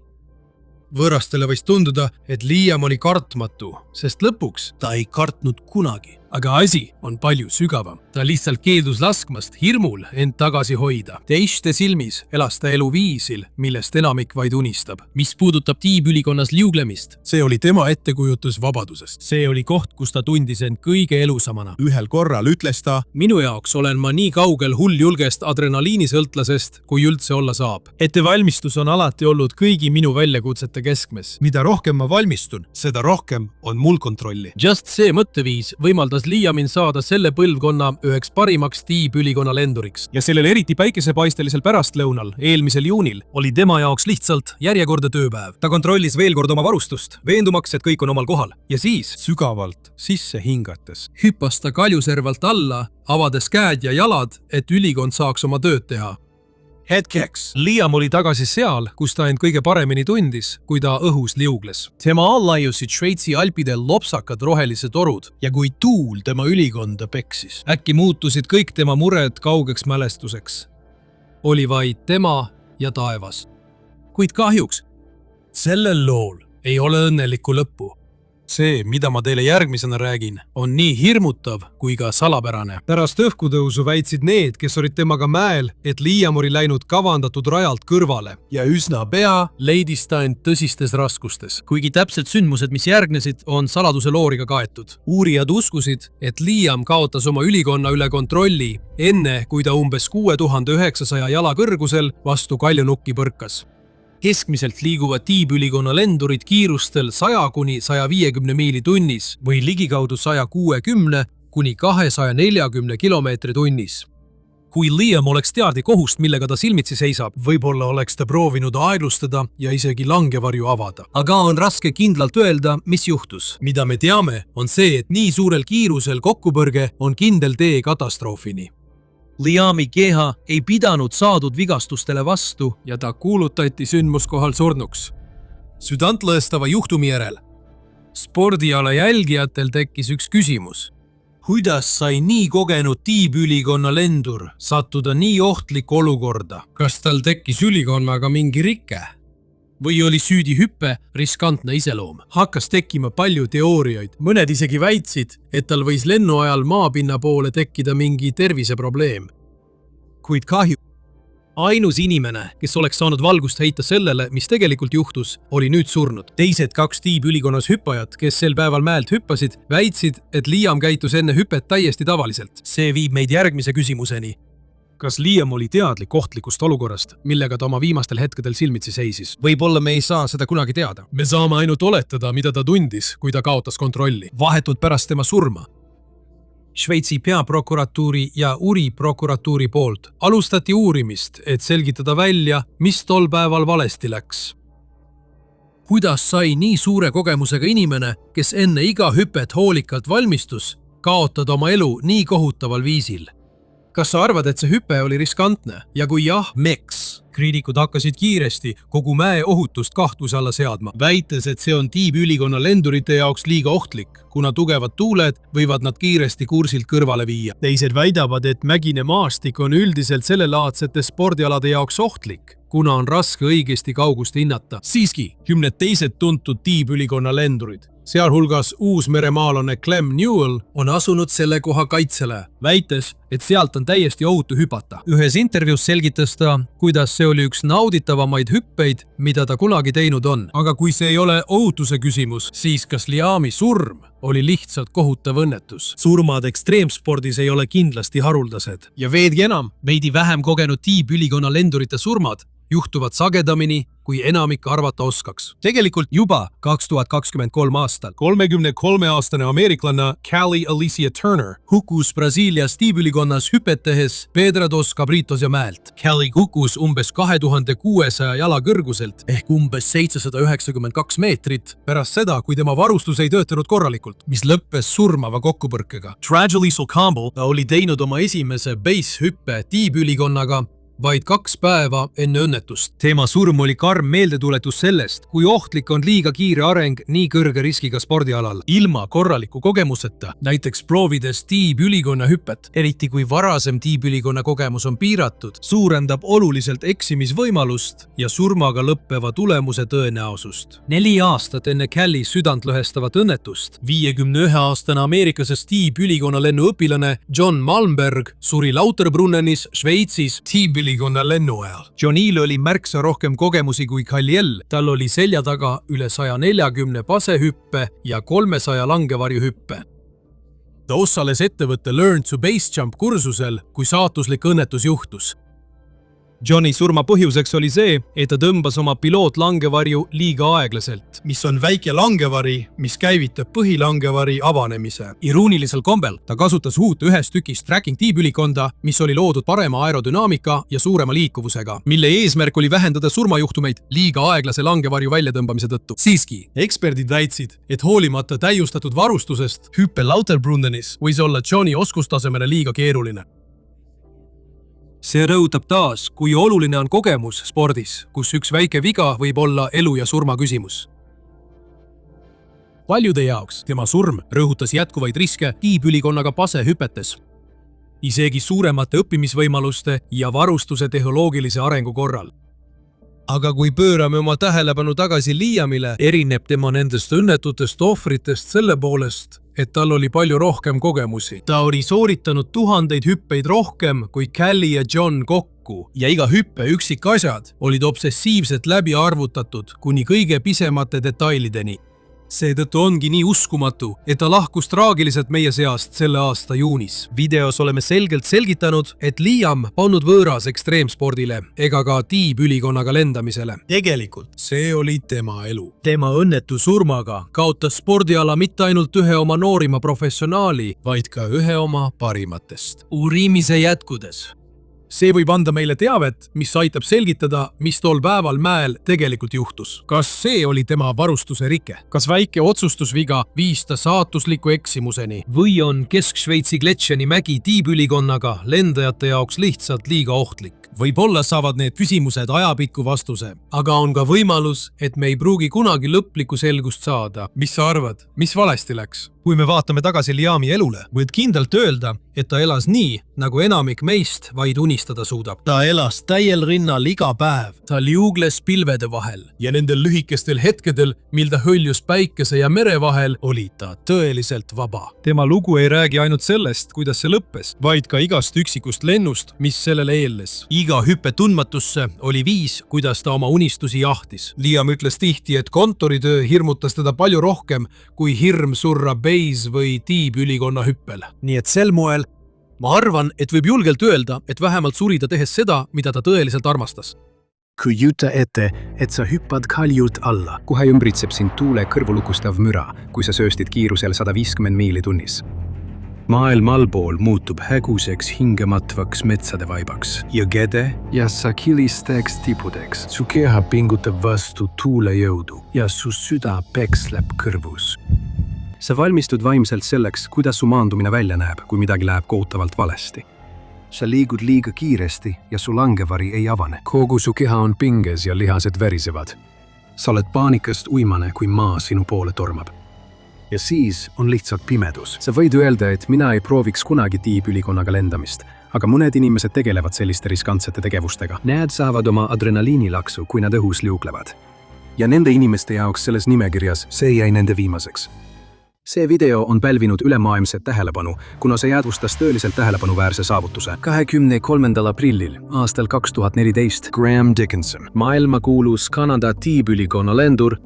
Võõrastele võis tunduda, et Liam oli kartmatu, sest lõpuks ta ei kartnud kunagi. Aga asi on palju sügavam. Ta lihtsalt keeldus laskmast hirmul end tagasi hoida. Teiste silmis elas ta elu viisil, millest enamik vaid unistab. Mis puudutab tiibülikonnas liuglemist, see oli tema ettekujutus vabadusest. See oli koht, kus ta tundis end kõige elusamana. Ühel korral ütles ta, minu jaoks olen ma nii kaugel hulljulgest adrenaliinisõltlasest, kui üldse olla saab. Ettevalmistus on alati olnud kõigi minu väljakutsete keskmes. Mida rohkem ma valmistun, seda rohkem on mul kontrolli. Just see mõtteviis võimaldas Liamin saada selle põlvkonna üheks parimaks tiibülikonna lenduriks. Ja sellel eriti päikesepaistelisel pärastlõunal, eelmisel juunil, oli tema jaoks lihtsalt järjekordne tööpäev. Ta kontrollis veel kord oma varustust, veendumaks, et kõik on omal kohal. Ja siis, sügavalt sisse hingates, hüppas ta kaljuservalt alla, avades käed ja jalad, et ülikond saaks oma tööd teha. Hetkeks Liam oli tagasi seal, kus ta end kõige paremini tundis, kui ta õhus liugles. Tema all laiusid Šveitsi alpidel lopsakad rohelised torud ja kui tuul tema ülikonda peksis. Äkki muutusid kõik tema mured kaugeks mälestuseks. Oli vaid tema ja taevas. Kuid kahjuks sellel lool ei ole õnnelikku lõppu. See, mida ma teile järgmisena räägin, on nii hirmutav kui ka salapärane. Pärast õhkutõusu väitsid need, kes olid temaga mäel, et Liam oli läinud kavandatud rajalt kõrvale ja üsna pea leidis ta end tõsistes raskustes. Kuigi täpselt sündmused, mis järgnesid, on saladuse looriga kaetud. Uurijad uskusid, et Liam kaotas oma ülikonna üle kontrolli enne, kui ta umbes 6900 jala kõrgusel vastu kaljunukki põrkas. Keskmiselt liiguvad tiibülikonna lendurid kiirustel 100 kuni 150 miili tunnis või ligikaudu 160 kuni 240 kilomeetri tunnis. Kui Liam oleks teadlik ohust, millega ta silmitsi seisab, võib-olla oleks ta proovinud aeglustada ja isegi langevarju avada. Aga on raske kindlalt öelda, mis juhtus. Mida me teame, on see, et nii suurel kiirusel kokkupõrge on kindel tee katastroofini. Liami keha ei pidanud saadud vigastustele vastu ja ta kuulutati sündmuskohal surnuks. Südantlõõstava juhtumi järel spordiala jälgijatel tekkis üks küsimus. Kuidas sai nii kogenud tiibülikonna lendur sattuda nii ohtlikku olukorda? Kas tal tekkis ülikonnaga mingi rike? Või oli süüdi hüppe riskantne iseloom? Hakkas tekkima palju teooriaid. Mõned isegi väitsid, et tal võis lennu ajal maapinna poole tekkida mingi terviseprobleem. Kuid kahju. Ainus inimene, kes oleks saanud valgust heita sellele, mis tegelikult juhtus, oli nüüd surnud. Teised 2 tiibülikonnas hüppajat, kes sel päeval mäelt hüppasid, väitsid, et Liam käitus enne hüpet täiesti tavaliselt. See viib meid järgmise küsimuseni. Kas Liam oli teadlik ohtlikust olukorrast, millega ta oma viimastel hetkedel silmitsi seisis? Võib-olla me ei saa seda kunagi teada. Me saame ainult oletada, mida ta tundis, kui ta kaotas kontrolli. Vahetult pärast tema surma. Šveitsi peaprokuratuuri ja Uri prokuratuuri poolt alustati uurimist, et selgitada välja, mis tol päeval valesti läks. Kuidas sai nii suure kogemusega inimene, kes enne iga hüpet hoolikalt valmistus, kaotada oma elu nii kohutaval viisil? kas sa arvad, et see hüpe oli riskantne ja kui jah, miks? kriitikud hakkasid kiiresti kogu mäe ohutust kahtluse alla seadma. Väites, et see on tiibülikonna lendurite jaoks liiga ohtlik, kuna tugevad tuuled võivad nad kiiresti kursilt kõrvale viia. Teised väidavad, et mägine maastik on üldiselt sellelaadsete spordialade jaoks ohtlik, kuna on raske õigesti kaugust hinnata. Siiski, kümned teised tuntud tiibülikonna lendurid, sealhulgas uusmeremaalane Clem Newell, on asunud selle koha kaitsele, väites, et sealt on täiesti ohutu hüpata. Ühes intervjuus selgitas ta, kuidas see oli üks nauditavamaid hüppeid, mida ta kunagi teinud on. Aga kui see ei ole ohutuse küsimus, siis kas Liami surm oli lihtsalt kohutav õnnetus? Surmad ekstreemspordis ei ole kindlasti haruldased. Ja veelgi enam, veidi vähem kogenud tiibülikonna lendurite surmad juhtuvad sagedamini, kui enamik arvata oskaks. Tegelikult juba 2023 aastal 33-aastane ameeriklane Callie Alicia Turner hukkus Brasiilias tiibülikonnas hüpet tehes Pedra dos Cabritos ja mäelt. Callie hukkus umbes 2600 jala kõrguselt ehk umbes 792 meetrit pärast seda, kui tema varustus ei töötanud korralikult, mis lõppes surmava kokkupõrkega. Tragically Campbell oli teinud oma esimese base-hüppe tiibülikonnaga vaid 2 päeva enne õnnetust. Tema surm oli karm meeldetuletus sellest, kui ohtlik on liiga kiire areng nii kõrge riskiga spordialal. Ilma korraliku kogemuseta, näiteks proovides tiibülikonna hüpet, eriti kui varasem tiibülikonna kogemus on piiratud, suurendab oluliselt eksimisvõimalust ja surmaga lõppeva tulemuse tõenäosust. 4 aastat enne Callie südantlõhestavat õnnetust 51-aastane ameeriklasest tiibülikonna lennuõpilane John Malmberg suri Lauterbrunnennis, Šveitsis tiibülikonna lennu ajal. Johnil oli märksa rohkem kogemusi kui Calliel. Tal oli selja taga üle 140 pasehüppe ja 300 langevarjuhüppe. Ta osales ettevõtte Learn to Base Jump kursusel, kui saatuslik õnnetus juhtus. Johni surma põhjuseks oli see, et ta tõmbas oma pilootlangevarju liiga aeglaselt, mis on väike langevari, mis käivitab põhilangevari avanemise. Iroonilisel kombel ta kasutas uut ühest tükist tracking tiibülikonda, mis oli loodud parema aerodünaamika ja suurema liikuvusega, mille eesmärk oli vähendada surmajuhtumeid liiga aeglase langevarju väljatõmbamise tõttu. Siiski, eksperdid väitsid, et hoolimata täiustatud varustusest hüppe Lauterbrunnenis võis olla Johni oskustasemele liiga keeruline. See rõhutab taas, kui oluline on kogemus spordis, kus üks väike viga võib olla elu ja surma küsimus. Paljude jaoks tema surm rõhutas jätkuvaid riske tiibülikonnaga pasehüpetes. Isegi suuremate õppimisvõimaluste ja varustuse tehnoloogilise arengu korral. Aga kui pöörame oma tähelepanu tagasi Liamile, erineb tema nendest õnnetutest ohvritest selle poolest, et tal oli palju rohkem kogemusi. Ta oli sooritanud tuhandeid hüppeid rohkem kui Callie ja John kokku ja iga hüppe üksikasjad olid obsessiivselt läbi arvutatud kuni kõige pisemate detailideni. Seetõttu ongi nii uskumatu, et ta lahkus traagiliselt meie seast selle aasta juunis. Videos oleme selgelt selgitanud, et Liam polnud võõras ekstreemspordile ega ka tiibülikonnaga lendamisele. Tegelikult see oli tema elu. Tema õnnetu surmaga kaotas spordiala mitte ainult ühe oma noorima professionaali, vaid ka ühe oma parimatest. Uurimise jätkudes. See võib anda meile teavet, mis aitab selgitada, mis tol päeval mäel tegelikult juhtus. Kas see oli tema varustuse rike? Kas väike otsustusviga viis ta saatusliku eksimuseni? Või on Kesk-Šveitsi Gletšeni mägi tiibülikonnaga lendajate jaoks lihtsalt liiga ohtlik? Võib-olla saavad need küsimused ajapikku vastuse, aga on ka võimalus, et me ei pruugi kunagi lõplikku selgust saada. Mis sa arvad? Mis valesti läks? Kui me vaatame tagasi Liami elule, võid kindlalt öelda, et ta elas nii, nagu enamik meist vaid unistada suudab. Ta elas täiel rinnal iga päev. Ta liugles pilvede vahel ja nendel lühikestel hetkedel, mil ta hõljus päikese ja mere vahel, oli ta tõeliselt vaba. Tema lugu ei räägi ainult sellest, kuidas see lõppes, vaid ka igast üksikust lennust, mis sellele eelnes. Iga hüpe tundmatusse oli viis, kuidas ta oma unistusi jahtis. Liam ütles tihti, et kontoritöö hirmutas teda palju rohkem kui hirm surra base- või tiibülikonna hüppel. Nii et sel moel ma arvan, et võib julgelt öelda, et vähemalt suri ta tehes seda, mida ta tõeliselt armastas. Kujuta ette, et sa hüppad kaljult alla. Kohe ümbritseb sind tuule kõrvulukustav müra, kui sa sööstid kiirusel 150 miili tunnis. Maailm allpool muutub häguseks hingematvaks metsade vaibaks. Jõgede ja sa kilisteks tipudeks. Su keha pingutab vastu tuule jõudu ja su süda peksleb kõrvus. Sa valmistud vaimselt selleks, kuidas su maandumine välja näeb, kui midagi läheb kohutavalt valesti. Sa liigud liiga kiiresti ja su langevari ei avane. Kogu su keha on pinges ja lihased verisevad. Sa oled paanikast uimane, kui maa sinu poole tormab. Ja siis on lihtsalt pimedus. Sa võid öelda, et mina ei prooviks kunagi tiibülikonnaga lendamist, aga mõned inimesed tegelevad selliste riskantsete tegevustega. Need saavad oma adrenaliinilaksu, kui nad õhus liuglevad. Ja nende inimeste jaoks selles nimekirjas see jäi nende viimaseks. See video on pälvinud ülemaailmset tähelepanu, kuna see jäädvustas tõeliselt tähelepanuväärse saavutuse. 23. aprillil aastal 2014 Graham Dickinson, maailmakuulus Kanada tiibülikonna lendur,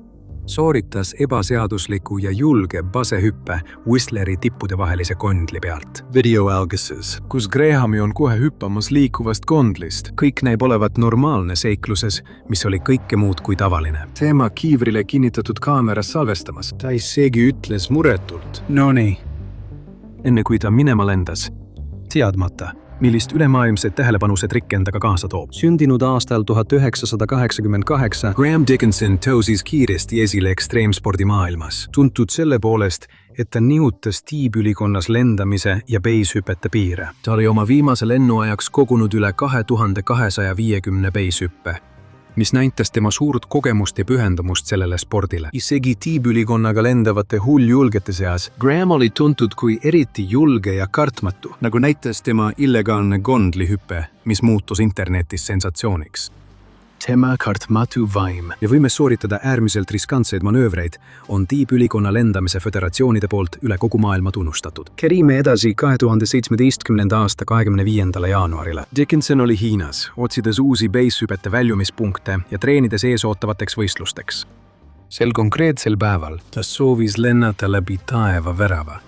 sooritas ebaseadusliku ja julge basehüppe Whistleri tippude vahelise kondli pealt. Video algases, kus Grahami on kohe hüppamas liikuvast kondlist. Kõik näib olevat normaalne seikluses, mis oli kõike muud kui tavaline. Tema kiivrile kinnitatud kaameras salvestamas. Ta isegi ütles muretult. No nii. Enne kui ta minema lendas, teadmata, millist ülemaailmset tähelepanu see trikk endaga kaasa toob. Sündinud aastal 1988, Graham Dickinson tõusis kiiresti esile ekstreemspordi maailmas. Tuntud selle poolest, et ta nihutas tiibülikonnas lendamise ja beishüpete piire. Ta oli oma viimase lennuajaks kogunud üle 2250 beishüppe, mis näitas tema suurt kogemust ja pühendumust sellele spordile. Isegi tiibülikonnaga lendavate hulljulgete seas Graham oli tuntud kui eriti julge ja kartmatu, nagu näitas tema illegaalne gondlihüpe, mis muutus internetis sensatsiooniks. Tema kartmatu vaim. Ja võime sooritada äärmiselt riskantseid manöövreid, on tiibülikonna lendamise föderatsioonide poolt üle kogu maailma tunnustatud. Kerime edasi 2017. aasta 25. jaanuarile. Dickinson oli Hiinas, otsides uusi beishüpete väljumispunkte ja treenides eesootavateks võistlusteks. Sel konkreetsel päeval ta soovis lennata läbi taeva värava.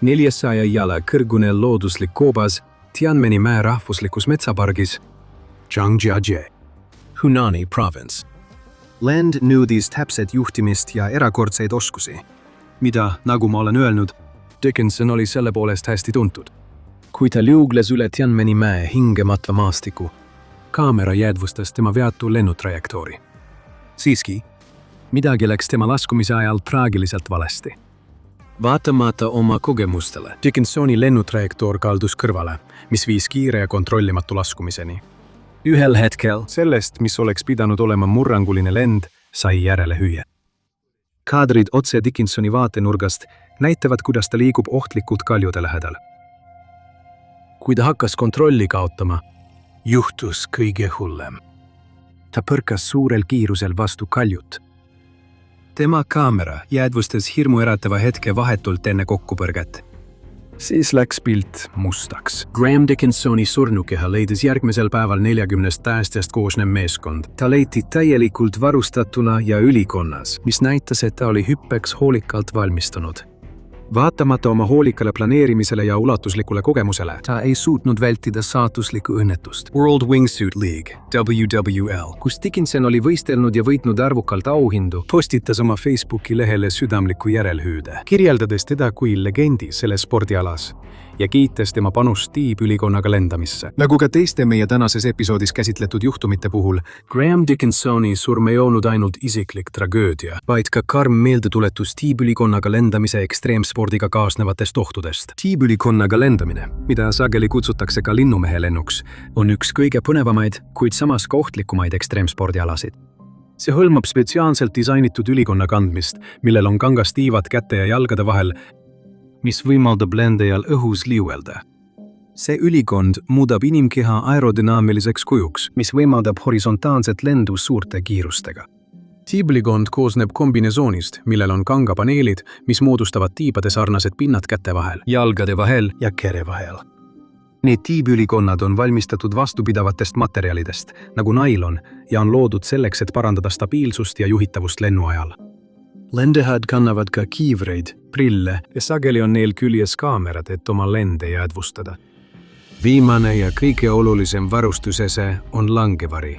400 jala kõrgune looduslik koobas Tianmeni mäe rahvuslikus metsapargis Zhangjiajie, Hunani province. Lend nõudis täpset juhtimist ja erakordseid oskusi, mida, nagu ma olen öelnud, Dickinson oli selle poolest hästi tuntud. Kui ta liugles üle Tianmeni mäe hingematva maastiku, kaamera jäädvustas tema veatu lennutrajektoori. Siiski, midagi läks tema laskumise ajal traagiliselt valesti. Vaatamata oma kogemustele, Dickinsoni lennutrajektoor kaldus kõrvale, mis viis kiire ja kontrollimatu laskumiseni. Ühel hetkel sellest, mis oleks pidanud olema murranguline lend, sai järele hüüe. Kaadrid otse Dickinsoni vaatenurgast näitavad, kuidas ta liigub ohtlikult kaljude lähedal. Kui ta hakkas kontrolli kaotama, juhtus kõige hullem. Ta põrkas suurel kiirusel vastu kaljut. Tema kaamera jäädvustas hirmuäratava hetke vahetult enne kokkupõrget. Siis läks pilt mustaks. Graham Dickinsoni surnukeha leidis järgmisel päeval 40 päästjast koosnev meeskond. Ta leiti täielikult varustatuna ja ülikonnas, mis näitas, et ta oli hüppeks hoolikalt valmistunud. Vaatamata oma hoolikale planeerimisele ja ulatuslikule kogemusele, ta ei suutnud vältida saatuslikku õnnetust. World Wingsuit League, WWL, kus Dickinson oli võistelnud ja võitnud arvukalt auhindu, postitas oma Facebooki lehele südamliku järelhüüde, kirjeldades teda kui legendi selles spordialas ja kiites tema panust tiibülikonnaga lendamisse. Nagu ka teiste meie tänases episoodis käsitletud juhtumite puhul, Graham Dickinsoni surm ei olnud ainult isiklik tragöödia, vaid ka karm meeldetuletus tiibülikonnaga lendamise ekstreemspordiga kaasnevatest ohtudest. Tiibülikonnaga lendamine, mida sageli kutsutakse ka linnumehelennuks, on üks kõige põnevamaid, kuid samas ka ohtlikumaid ekstreemspordialasid. See hõlmab spetsiaalselt disainitud ülikonna kandmist, millel on kangas tiivad käte ja jalgade vahel, mis võimaldab lendajal õhus liuelda. See ülikond muudab inimkeha aerodünaamiliseks kujuks, mis võimaldab horisontaalset lendu suurte kiirustega. Tiibülikond koosneb kombinesoonist, millel on kangapaneelid, mis moodustavad tiibade sarnased pinnad käte vahel, jalgade vahel ja kere vahel. Need tiibülikonnad on valmistatud vastupidavatest materjalidest, nagu nailon, ja on loodud selleks, et parandada stabiilsust ja juhitavust lennuajal. Lendajad kannavad ka kiivreid, prille ja sageli on neil küljes kaamerad, et oma lende jäädvustada. Viimane ja kõige olulisem varustusese on langevari.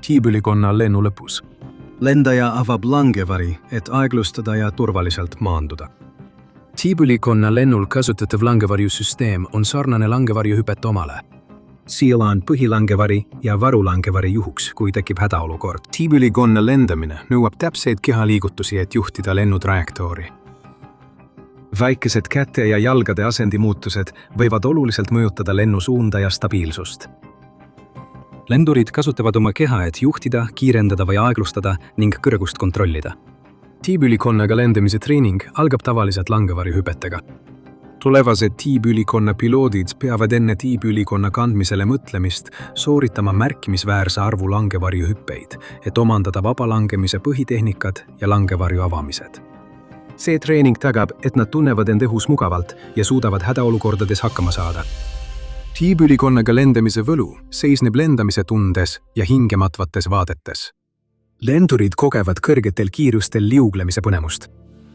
Tiibülikonna lennu lõpus. Lendaja avab langevari, et aeglustada ja turvaliselt maanduda. Tiibülikonna lennul kasutatav langevarjusüsteem on sarnane langevarjuhüpete omale. Seal on põhilangevari ja varulangevari juhuks, kui tekib hädaolukord. Tiibülikonna lendamine nõuab täpseid kehaliigutusi, et juhtida lennutrajektoori. Väikesed käte ja jalgade asendimuutused võivad oluliselt mõjutada lennu suunda ja stabiilsust. Lendurid kasutavad oma keha, et juhtida, kiirendada või aeglustada ning kõrgust kontrollida. Tiibülikonnaga lendamise treening algab tavaliselt langevarjuhüpetega. Tulevased tiibülikonna piloodid peavad enne tiibülikonna kandmisele mõtlemist sooritama märkimisväärse arvu langevarjuhüppeid, et omandada vabalangemise põhitehnikad ja langevarju avamised. See treening tagab, et nad tunnevad end õhus mugavalt ja suudavad hädaolukordades hakkama saada. Tiibülikonnaga lendamise võlu seisneb lendamise tundes ja hingematvates vaadetes. Lendurid kogevad kõrgetel kiirustel liuglemise põnemust.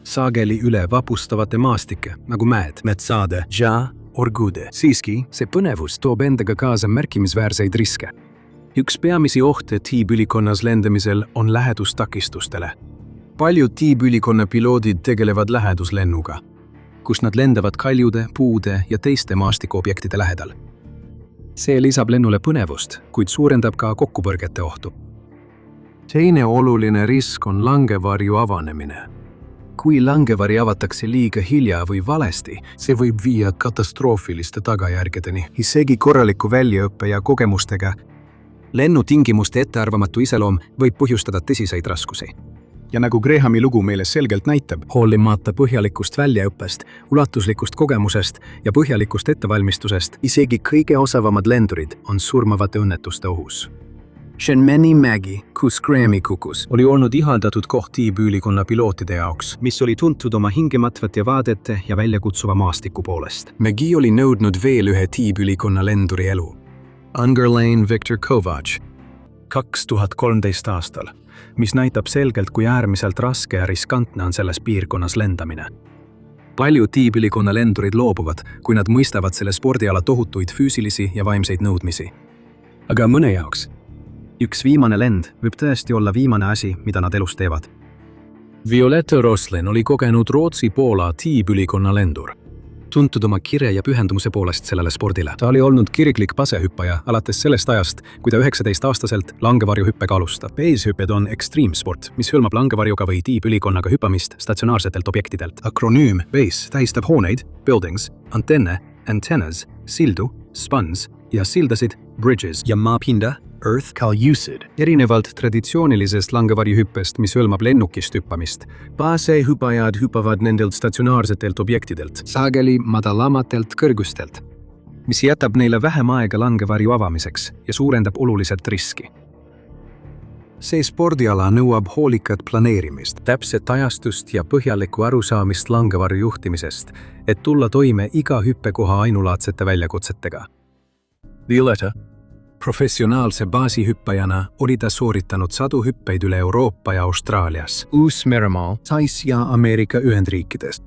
Sageli üle vapustavate maastike, nagu mäed, metsade, ja orgude. Siiski, see põnevus toob endaga kaasa märkimisväärseid riske. Üks peamisi ohte tiibülikonnas lendamisel on lähedus takistustele. Paljud tiibülikonna piloodid tegelevad läheduslennuga, kus nad lendavad kaljude, puude ja teiste maastikuobjektide lähedal. See lisab lennule põnevust, kuid suurendab ka kokkupõrgete ohtu. Teine oluline risk on langevarju avanemine. Kui langevari avatakse liiga hilja või valesti, see võib viia katastroofiliste tagajärgedeni. Isegi korraliku väljaõppe ja kogemustega lennutingimuste ettearvamatu iseloom võib põhjustada tõsiseid raskusi. Ja nagu Grahami lugu meile selgelt näitab, hoolimata põhjalikust väljaõppest, ulatuslikust kogemusest ja põhjalikust ettevalmistusest, isegi kõige osavamad lendurid on surmavate õnnetuste ohus. Shenmeni mägi, kus Grahami kukkus, oli olnud ihaldatud koht tiibülikonna pilootide jaoks, mis oli tuntud oma hingematvate vaadete ja väljakutsuva maastiku poolest. Mägi oli nõudnud veel ühe tiibülikonna lenduri elu. Ungerleider Viktor Kovač 2013 aastal, mis näitab selgelt, kui äärmiselt raske ja riskantne on selles piirkonnas lendamine. Paljud tiibülikonna lendurid loobuvad, kui nad mõistavad selle spordiala tohutuid füüsilisi ja vaimseid nõudmisi. Aga mõne jaoks üks viimane lend võib tõesti olla viimane asi, mida nad elus teevad. Violetta Roslin oli kogenud Rootsi-Poola tiibülikonna lendur, tuntud oma kire ja pühendumuse poolest sellele spordile. Ta oli olnud kirglik pasehüppaja alates sellest ajast, kui ta 19-aastaselt langevarjuhüppega alustab. Basehüpped on ekstriimsport, mis hõlmab langevarjuga või tiibülikonnaga hüppamist statsionaarsetelt objektidelt. Akronüüm base tähistab hooneid, buildings, antenne, antennas, sildu, spans ja sildasid, bridges ja maapinda, earth, kaljusid. Erinevalt traditsioonilisest langevarjuhüppest, mis hõlmab lennukist hüppamist, basehüppajad hüppavad nendelt statsionaarsetelt objektidelt, sageli madalamatelt kõrgustelt, mis jätab neile vähem aega langevarju avamiseks ja suurendab oluliselt riski. See spordiala nõuab hoolikat planeerimist, täpset ajastust ja põhjalikku arusaamist langevarju juhtimisest, et tulla toime iga hüppekoha ainulaadsete väljakutsetega. Violetta professionaalse baasihüppajana oli ta sooritanud sadu hüppeid üle Euroopa ja Austraalias, Uus-Meremaal, Tais ja Ameerika Ühendriikides.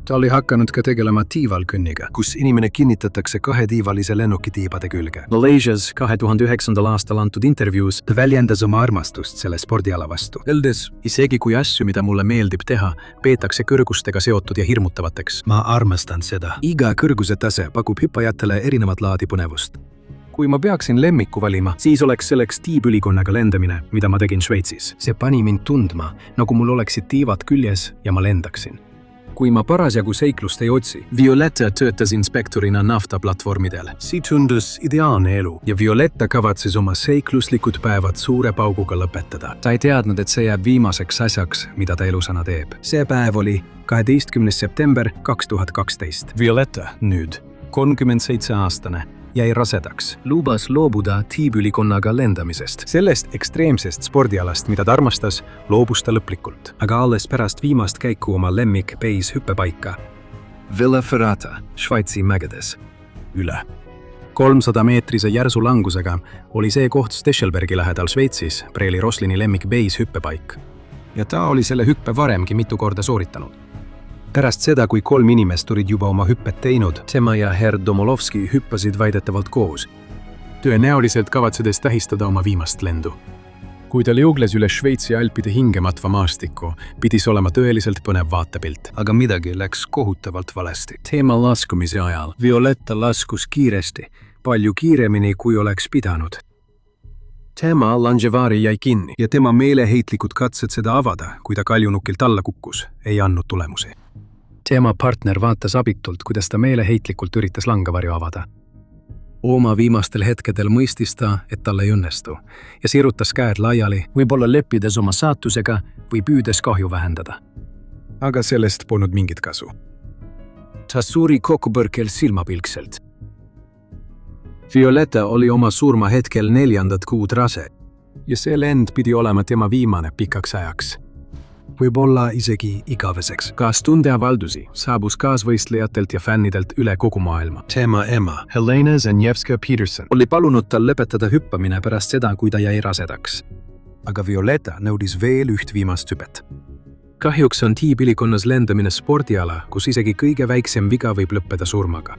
Ta oli hakanud ka tegelema tiivalkõnniga, kus inimene kinnitatakse kahetiivalise lennukitiibade külge. Malaysias 2009. aastal antud intervjuus ta väljendas oma armastust selle spordiala vastu. Öeldes, isegi kui asju, mida mulle meeldib teha, peetakse kõrgustega seotud ja hirmutavateks. Ma armastan seda. Iga kõrguse tase pakub hüppajatele erinevat laadi põnevust. Kui ma peaksin lemmiku valima, siis oleks selleks tiibülikonnaga lendamine, mida ma tegin Šveitsis. See pani mind tundma, nagu mul oleksid tiivad küljes ja ma lendaksin. Kui ma parasjagu seiklust ei otsi, Violetta töötas inspektorina naftaplatvormidel. See tundus ideaalne elu ja Violetta kavatses oma seikluslikud päevad suure pauguga lõpetada. Ta ei teadnud, et see jääb viimaseks asjaks, mida ta elusana teeb. See päev oli 12. september 2012. Violetta, nüüd 37-aastane, jäi rasedaks, lubas loobuda tiibülikonnaga lendamisest. Sellest ekstreemsest spordialast, mida ta armastas, loobus ta lõplikult. Aga alles pärast viimast käiku oma lemmik base hüppepaika Villa Ferrata, Šveitsi mägedes. Üle 300-meetrise järsu langusega oli see koht Stechelbergi lähedal Šveitsis Preili Roslini lemmik base hüppepaik. Ja ta oli selle hüppe varemgi mitu korda sooritanud. Pärast seda, kui 3 inimest olid juba oma hüppet teinud, tema ja herr Domolovski hüppasid väidetavalt koos, tõenäoliselt kavatsedes tähistada oma viimast lendu. Kui ta liugles üle Šveitsi alpide hingematva maastikku, pidis olema tõeliselt põnev vaatepilt, aga midagi läks kohutavalt valesti. Teema laskumise ajal Violetta laskus kiiresti, palju kiiremini, kui oleks pidanud. Tema langevari jäi kinni ja tema meeleheitlikud katsed seda avada, kui ta kaljunukilt alla kukkus, ei andnud tulemusi. Tema partner vaatas abitult, kuidas ta meeleheitlikult üritas langevarju avada. Oma viimastel hetkedel mõistis ta, et talle ei õnnestu ja sirutas käed laiali, võib-olla leppides oma saatusega või püüdes kahju vähendada. Aga sellest polnud mingit kasu. Ta suri kokkupõrkel silmapilkselt. Violetta oli oma surma hetkel 4. kuud rase ja see lend pidi olema tema viimane pikaks ajaks. Võib-olla isegi igaveseks. Kaastundeavaldusi saabus kaasvõistlejatelt ja fännidelt üle kogu maailma. Tema ema, Helena Zanjevska-Peterson, oli palunud tal lõpetada hüppamine pärast seda, kui ta jäi rasedaks. aga Violetta nõudis veel üht viimast hüpet. Kahjuks on tiibilikonnas lendamine spordiala, kus isegi kõige väiksem viga võib lõppeda surmaga.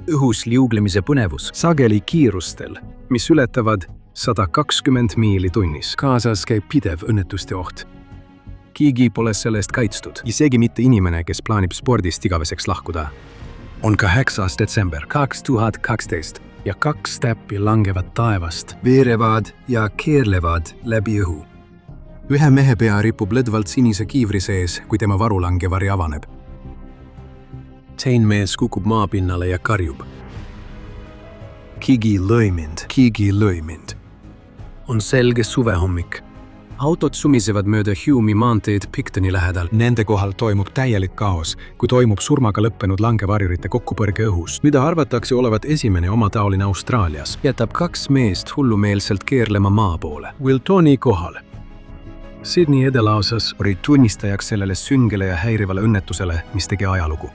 Õhus liuglemise põnevus, sageli kiirustel, mis ületavad 120 miili tunnis. Kaasas käib pidev õnnetuste oht. Keegi pole sellest kaitstud, isegi mitte inimene, kes plaanib spordist igaveseks lahkuda. On 8. detsember 2012 ja 2 täppi langevad taevast, veerevad ja keerlevad läbi õhu. Ühe mehe pea ripub lõdvalt sinise kiivri sees, kui tema varulangevari avaneb. Teine mees kukub maapinnale ja karjub. Keegi lõi mind. On selge suvehommik. Autod sumisevad mööda Hume'i maanteed Pictoni lähedal. Nende kohal toimub täielik kaos, kui toimub surmaga lõppenud langevarjurite kokkupõrge õhus, mida arvatakse olevat esimene omataoline Austraalias. Jätab 2 meest hullumeelselt keerlema maa poole. Wiltoni kohal Sydney edelaosas oli tunnistajaks sellele süngele ja häirivale õnnetusele, mis tegi ajalugu.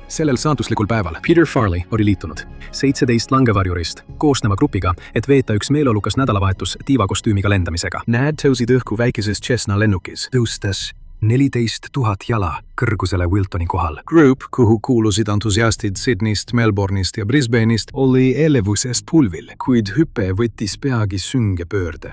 sellel saatuslikul päeval Peter Farley oli liitunud 17 langevarjurist koosneva grupiga, et veeta üks meeleolukas nädalavahetus tiivakostüümiga lendamisega. Nad tõusid õhku väikeses Cessna lennukis, tõustes 14 000 jala kõrgusele Wiltoni kohal. Grupp, kuhu kuulusid entusiastid Sydneyst, Melbourneist ja Brisbaneist, oli elevuses pulvil, kuid hüpe võttis peagi sünge pöörde.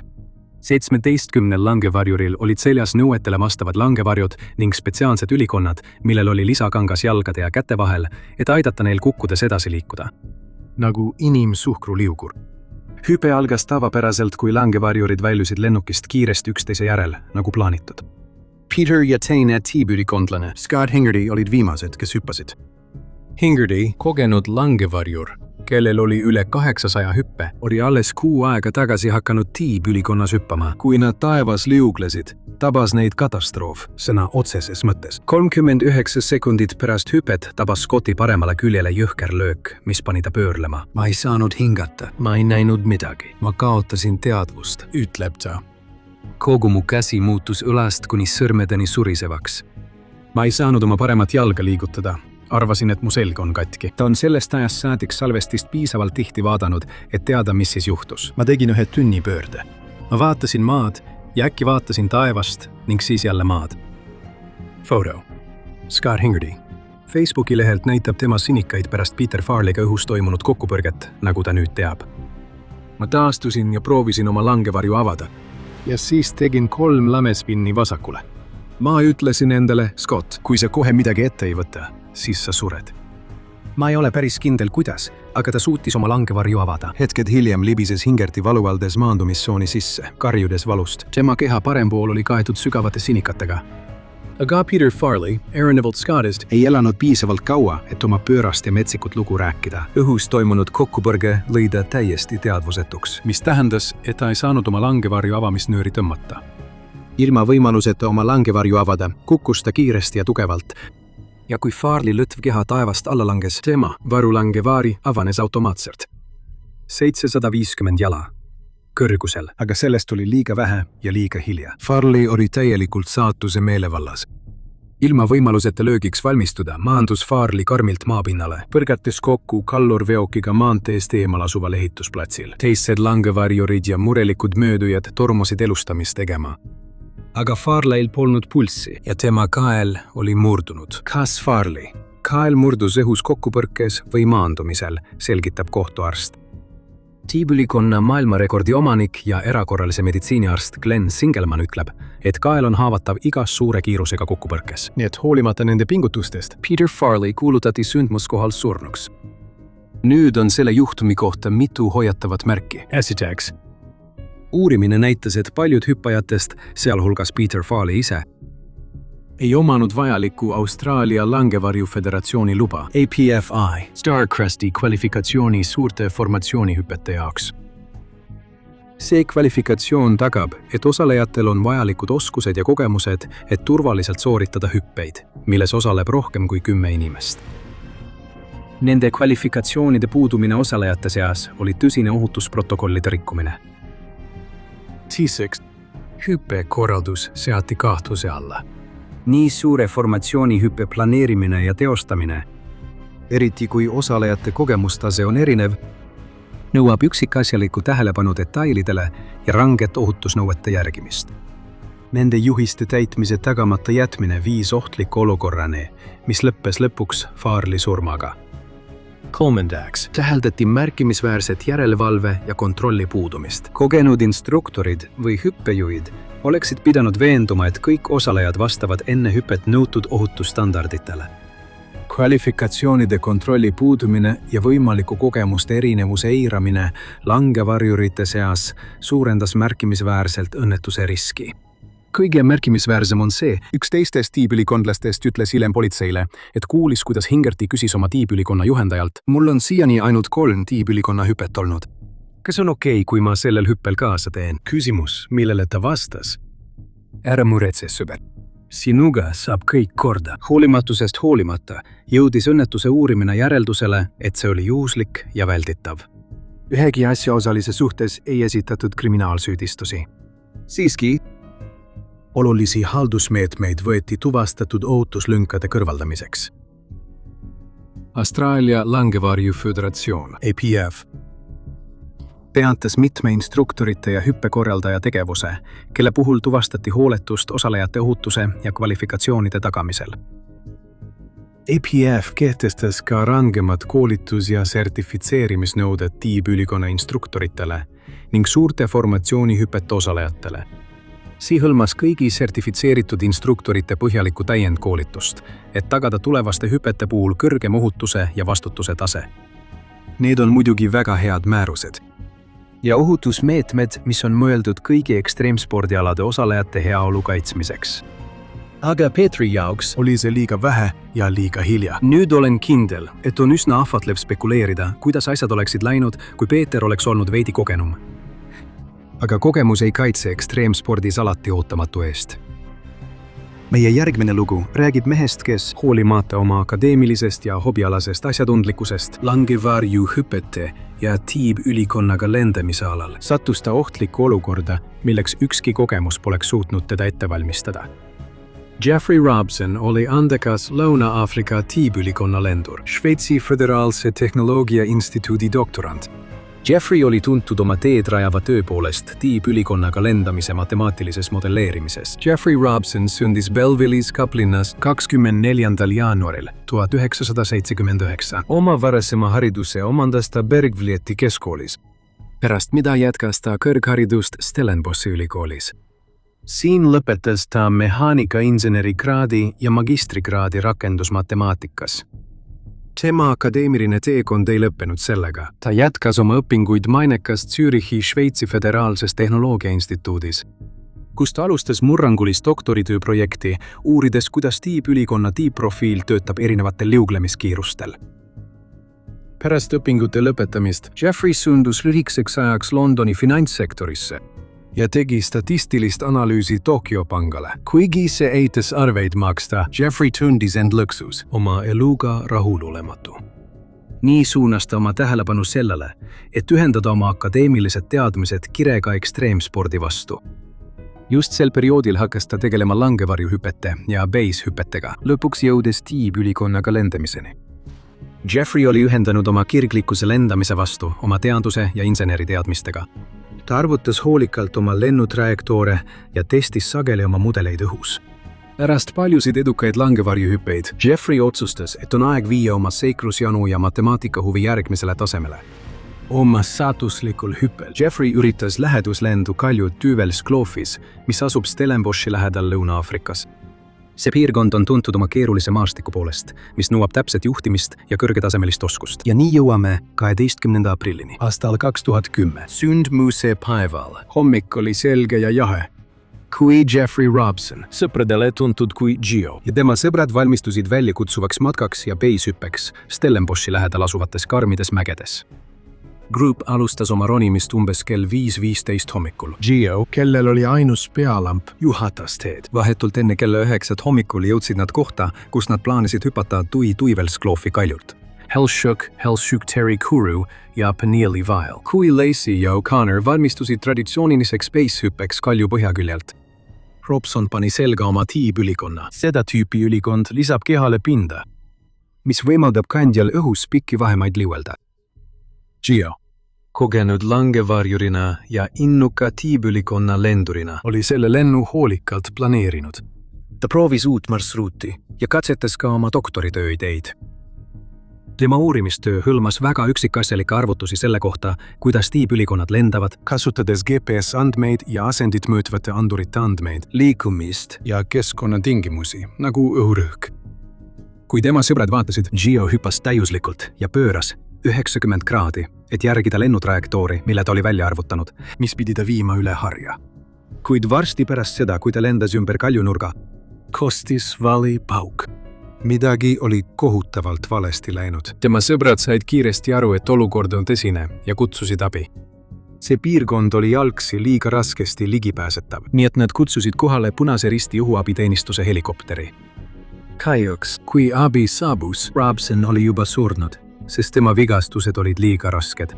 17 langevarjuril olid seljas nõuetele vastavad langevarjud ning spetsiaalsed ülikonnad, millel oli lisakangas jalgade ja käte vahel, et aidata neil kukkudes edasi liikuda. Nagu inimsuhkruliugur. Hüpe algas tavapäraselt, kui langevarjurid väljusid lennukist kiiresti üksteise järel, nagu plaanitud. Peter ja teine tiibülikondlane Scott Hingardy olid viimased, kes hüppasid. Hingardy, kogenud langevarjur, kellel oli üle 800 hüppe, oli alles 6 aega tagasi hakanud tiibülikonnas hüppama. Kui nad taevas liuglesid, tabas neid katastroof, sõna otseses mõttes. 39 sekundit pärast hüpet tabas Scotti paremale küljele jõhker löök, mis pani ta pöörlema. Ma ei saanud hingata, ma ei näinud midagi. Ma kaotasin teadvust, ütleb ta. Kogu mu käsi muutus õlast kuni sõrmedeni surisevaks. Ma ei saanud oma paremat jalga liigutada. Arvasin, et mu selg on katki. Ta on sellest ajast saadik salvestist piisavalt tihti vaadanud, et teada, mis siis juhtus. Ma tegin ühe tünnipöörde. Ma vaatasin maad ja äkki vaatasin taevast ning siis jälle maad. Foto. Scott Hingardy. Facebooki lehelt näitab tema sinikaid pärast Peter Farleyga õhus toimunud kokkupõrget, nagu ta nüüd teab. Ma taastusin ja proovisin oma langevarju avada. Ja siis tegin 3 lamespinni vasakule. Ma ütlesin endale, Scott, kui sa kohe midagi ette ei võta, siis sa sured. Ma ei ole päris kindel, kuidas, aga ta suutis oma langevarju avada. Hetked hiljem libises Hingardy valuvaldes maandumissooni sisse, karjudes valust. Tema keha parem pool oli kaetud sügavate sinikatega. Aga Peter Farley, erinevalt Scottist, ei elanud piisavalt kaua, et oma pöörast ja metsikut lugu rääkida. Õhus toimunud kokkupõrge lõi ta täiesti teadvusetuks, mis tähendas, et ta ei saanud oma langevarju avamisnööri tõmmata. Ilma võimaluseta oma langevarju avada, kukkus ta kiiresti ja tugevalt. Ja kui Farley lõtv keha taevast alla langes, tema varulangevari avanes automaatselt. 750 jala kõrgusel. Aga sellest oli liiga vähe ja liiga hilja. Farley oli täielikult saatuse meelevallas. Ilma võimaluseta löögiks valmistuda, maandus Farley karmilt maapinnale, põrgates kokku kallurveokiga maanteest eemal asuval ehitusplatsil. Teised langevarjurid ja murelikud möödujad tormusid elustamist tegema. Aga Farleyl polnud pulssi ja tema kael oli murdunud. Kas Farley? Kael murdus õhus kokkupõrkes või maandumisel, selgitab kohtuarst. Tiibülikonna maailmarekordi omanik ja erakorralise meditsiiniarst Glenn Singelman ütleb, et kael on haavatav igas suure kiirusega kokkupõrkes. Nii et hoolimata nende pingutustest, Peter Farley kuulutati sündmuskohal surnuks. Nüüd on selle juhtumi kohta mitu hoiatavat märki. Esiteks. Uurimine näitas, et paljud hüppajatest, sealhulgas Peter Farley ise, ei omanud vajalikku Austraalia Langevarju Föderatsiooni luba APFI Starcresti kvalifikatsiooni suurte formatsioonihüpete jaoks. See kvalifikatsioon tagab, et osalejatel on vajalikud oskused ja kogemused, et turvaliselt sooritada hüppeid, milles osaleb rohkem kui 10 inimest. Nende kvalifikatsioonide puudumine osalejate seas oli tõsine ohutusprotokollide rikkumine. Teiseks, hüppekorraldus seati kahtluse alla. Nii suure formatsioonihüppe planeerimine ja teostamine, eriti kui osalejate kogemustase on erinev, nõuab üksikasjalikku tähelepanu detailidele ja ranget ohutusnõuete järgimist. Nende juhiste täitmise tagamata jätmine viis ohtliku olukorrani, mis lõppes lõpuks Farley surmaga. Kolmandaks, täheldati märkimisväärset järelevalve ja kontrolli puudumist. Kogenud instruktorid või hüppejuhid oleksid pidanud veenduma, et kõik osalejad vastavad enne hüpet nõutud ohutusstandarditele. Kvalifikatsioonide kontrolli puudumine ja võimaliku kogemuste erinevuse eiramine langevarjurite seas suurendas märkimisväärselt õnnetuse riski. Kõige märkimisväärsem on see, üks teistest tiibülikondlastest ütles hiljem politseile, et kuulis, kuidas Hingerti küsis oma tiibülikonna juhendajalt: "Mul on siiani ainult 3 tiibülikonna hüpet olnud. Kas on okei, kui ma sellel hüppel kaasa teen?" Küsimus, millele ta vastas: "Ära muretse, sõber. Sinuga saab kõik korda." Hoolimatusest hoolimata jõudis õnnetuse uurimine järeldusele, et see oli juhuslik ja välditav. Ühegi asjaosalise suhtes ei esitatud kriminaalsüüdistusi. Siiski, olulisi haldusmeetmeid võeti tuvastatud ohutuslünkade kõrvaldamiseks. Austraalia Langevarju Föderatsioon APF peatas mitme instruktorite ja hüppekorraldaja tegevuse, kelle puhul tuvastati hooletust osalejate ohutuse ja kvalifikatsioonide tagamisel. APF kehtestas ka rangemad koolitus- ja sertifitseerimisnõuded tiibülikonna instruktoritele ning suurte formatsioonihüpete osalejatele. See hõlmas kõigi sertifitseeritud instruktorite põhjalikku täiendkoolitust, et tagada tulevaste hüpete puhul kõrgem ohutuse ja vastutuse tase. Need on muidugi väga head määrused ja ohutusmeetmed, mis on mõeldud kõigi ekstreemspordialade osalejate heaolu kaitsmiseks. Aga Petri jaoks oli see liiga vähe ja liiga hilja. Nüüd olen kindel, et on üsna ahvatlev spekuleerida, kuidas asjad oleksid läinud, kui Peeter oleks olnud veidi kogenum. Aga kogemus ei kaitse ekstreemspordis alati ootamatu eest. Meie järgmine lugu räägib mehest, kes hoolimata oma akadeemilisest ja hobialasest asjatundlikkusest Langevarju hüpete ja tiibülikonnaga lendamise alal sattus ta ohtlikku olukorda, milleks ükski kogemus poleks suutnud teda ette valmistada. Jeffrey Robson oli andekas Lõuna-Aafrika tiibülikonna lendur, Šveitsi Föderaalse Tehnoloogia Instituudi doktorant. Jeffrey oli tuntud oma teed rajava töö poolest tiibülikonnaga lendamise matemaatilises modelleerimises. Jeffrey Robson sündis Belleville'is Kaplinnas 24. jaanuaril 1979. Oma varasema hariduse omandas ta Bergvlieti keskkoolis, pärast mida jätkas ta kõrgharidust Stellenbossi ülikoolis. Siin lõpetas ta mehaanikainseneri kraadi ja magistrikraadi rakendusmatemaatikas. Tema akadeemiline teekond ei lõppenud sellega. Ta jätkas oma õpinguid mainekast Zürichi Šveitsi Föderaalses Tehnoloogiainstituudis, kus ta alustas murrangulist doktoritööprojekti, uurides, kuidas tiibülikonna tiibprofiil töötab erinevatel liuglemiskiirustel. Pärast õpingute lõpetamist Jeffrey suundus lühikeseks ajaks Londoni finantssektorisse ja tegi statistilist analüüsi Tokyo pangale. Kuigi see eitas arveid maksta, Jeffrey tundis end lõksus, oma eluga rahulolematu. Nii suunas ta oma tähelepanu sellele, et ühendada oma akadeemilised teadmised kirega ekstreemspordi vastu. Just sel perioodil hakkas ta tegelema langevarjuhüpete ja base-hüpetega, lõpuks jõudes tiibülikonnaga lendamiseni. Jeffrey oli ühendanud oma kirglikkuse lendamise vastu oma teaduse ja inseneriteadmistega. Ta arvutas hoolikalt oma lennutrajektoore ja testis sageli oma mudeleid õhus. Pärast paljusid edukaid langevarjuhüppeid, Jeffrey otsustas, et on aeg viia oma seiklusjanu ja matemaatikahuvi järgmisele tasemele. Oma saatuslikul hüppel Jeffrey üritas läheduslendu Kaljut Tüvel-Skloofis, mis asub Stellenboshi lähedal Lõuna-Aafrikas. See piirkond on tuntud oma keerulise maastiku poolest, mis nõuab täpset juhtimist ja kõrgetasemelist oskust. Ja nii jõuame 12. aprillini. Aastal 2010. Sündmuse päeval. Hommik oli selge ja jahe. kui Jeffrey Robson sõpradele tuntud kui Gio, ja tema sõbrad valmistusid väljakutsuvaks matkaks ja basehüppeks Stellenboshi lähedal asuvates karmides mägedes. Grupp alustas oma ronimist umbes kell 5:15 hommikul. Gio, kellel oli ainus pealamp, juhatas teed. Vahetult enne kella 9 hommikul jõudsid nad kohta, kus nad plaanisid hüpata Tuivelskloofi kaljult. Hellshook Terry Kuru ja Penieli Vile. Kui Lacey ja O'Connor valmistusid traditsiooniliseks basehüppeks kalju põhjaküljelt. Robson pani selga oma tiibülikonna. Seda tüüpi ülikond lisab kehale pinda, mis võimaldab kandjal õhus pikki vahemaid liuelda. Gio Kogenud langevarjurina ja innuka tiibülikonna lendurina oli selle lennu hoolikalt planeerinud. ta proovis uut marsruuti ja katsetas ka oma doktoritöö ideid. Tema uurimistöö hõlmas väga üksikasjalikke arvutusi selle kohta, kuidas tiibülikonnad lendavad, kasutades GPS-andmeid ja asendit mõõtvate andurite andmeid, liikumist ja keskkonnatingimusi, nagu õhurõhk. Kui tema sõbrad vaatasid, Gio hüppas täiuslikult ja pööras 90 kraadi, et järgida lennutrajektoori, mille ta oli välja arvutanud, mis pidi ta viima üle harja. Kuid varsti pärast seda, kui ta lendas ümber kaljunurga, kostis vali pauk. Midagi oli kohutavalt valesti läinud. Tema sõbrad said kiiresti aru, et olukord on tõsine ja kutsusid abi. See piirkond oli jalgsi liiga raskesti ligipääsetav, nii et nad kutsusid kohale Punase Risti õhuabiteenistuse helikopteri. Kahjuks, kui abi saabus, Robson oli juba surnud, sest tema vigastused olid liiga rasked.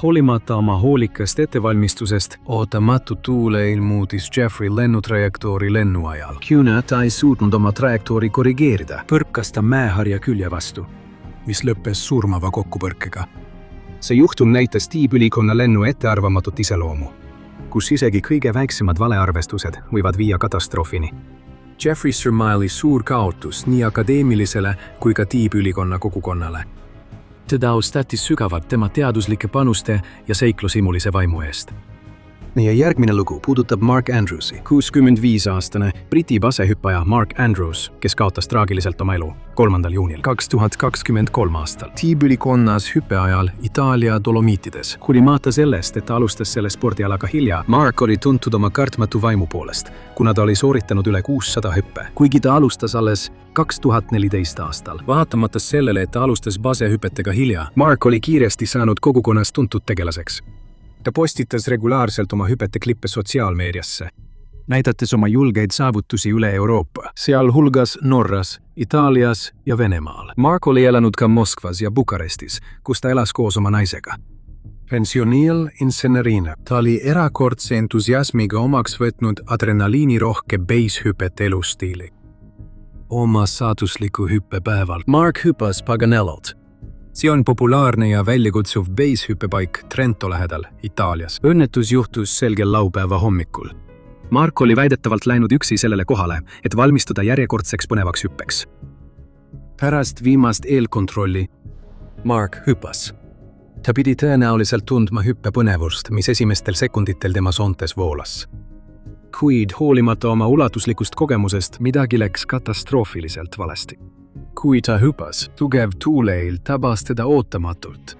Hoolimata oma hoolikast ettevalmistusest, ootamatu tuuleilm muutis Jeffrey lennutrajektoori lennu ajal. Kuna ta ei suutnud oma trajektoori korrigeerida, põrkas ta mäeharja külje vastu, mis lõppes surmava kokkupõrkega. See juhtum näitas tiibülikonna lennu ettearvamatut iseloomu, kus isegi kõige väiksemad valearvestused võivad viia katastroofini. Jeffrey surmailis suur kaotus nii akadeemilisele kui ka tiibülikonna kogukonnale. Teda austati sügavalt tema teaduslike panuste ja seiklusimulise vaimu eest. Ja järgmine lugu puudutab Mark Andrewsi, 65-aastane Briti basehüppaja Mark Andrews, kes kaotas traagiliselt oma elu 3. juunil 2023 aastal tiibülikonnas hüppe ajal Itaalia Dolomiitides. Hoolimata sellest, et ta alustas selle spordialaga hilja, Mark oli tuntud oma kartmatu vaimu poolest, kuna ta oli sooritanud üle 600 hüppe, kuigi ta alustas alles 2014 aastal. Vaatamata sellele, et ta alustas basehüpetega hilja, Mark oli kiiresti saanud kogukonnas tuntud tegelaseks. Ta postitas regulaarselt oma hüpete klippe sotsiaalmeediasse, näidates oma julgeid saavutusi üle Euroopa, sealhulgas Norras, Itaalias ja Venemaal. Mark oli elanud ka Moskvas ja Bukarestis, kus ta elas koos oma naisega. Pensioniil insenerina. Ta oli erakordse entusiasmiga omaks võtnud adrenaliinirohke basehüpet elustiili. Oma saatusliku hüppepäeval Mark hüppas Paganellot. See on populaarne ja väljakutsuv basehüppepaik Trento lähedal, Itaalias. Õnnetus juhtus selgel laupäeva hommikul. Mark oli väidetavalt läinud üksi sellele kohale, et valmistuda järjekordseks põnevaks hüppeks. Pärast viimast eelkontrolli Mark hüppas. Ta pidi tõenäoliselt tundma hüppepõnevust, mis esimestel sekunditel tema soontes voolas. Kuid hoolimata oma ulatuslikust kogemusest, midagi läks katastroofiliselt valesti. Kui ta hüpas, tugev tuuleil tabas teda ootamatult,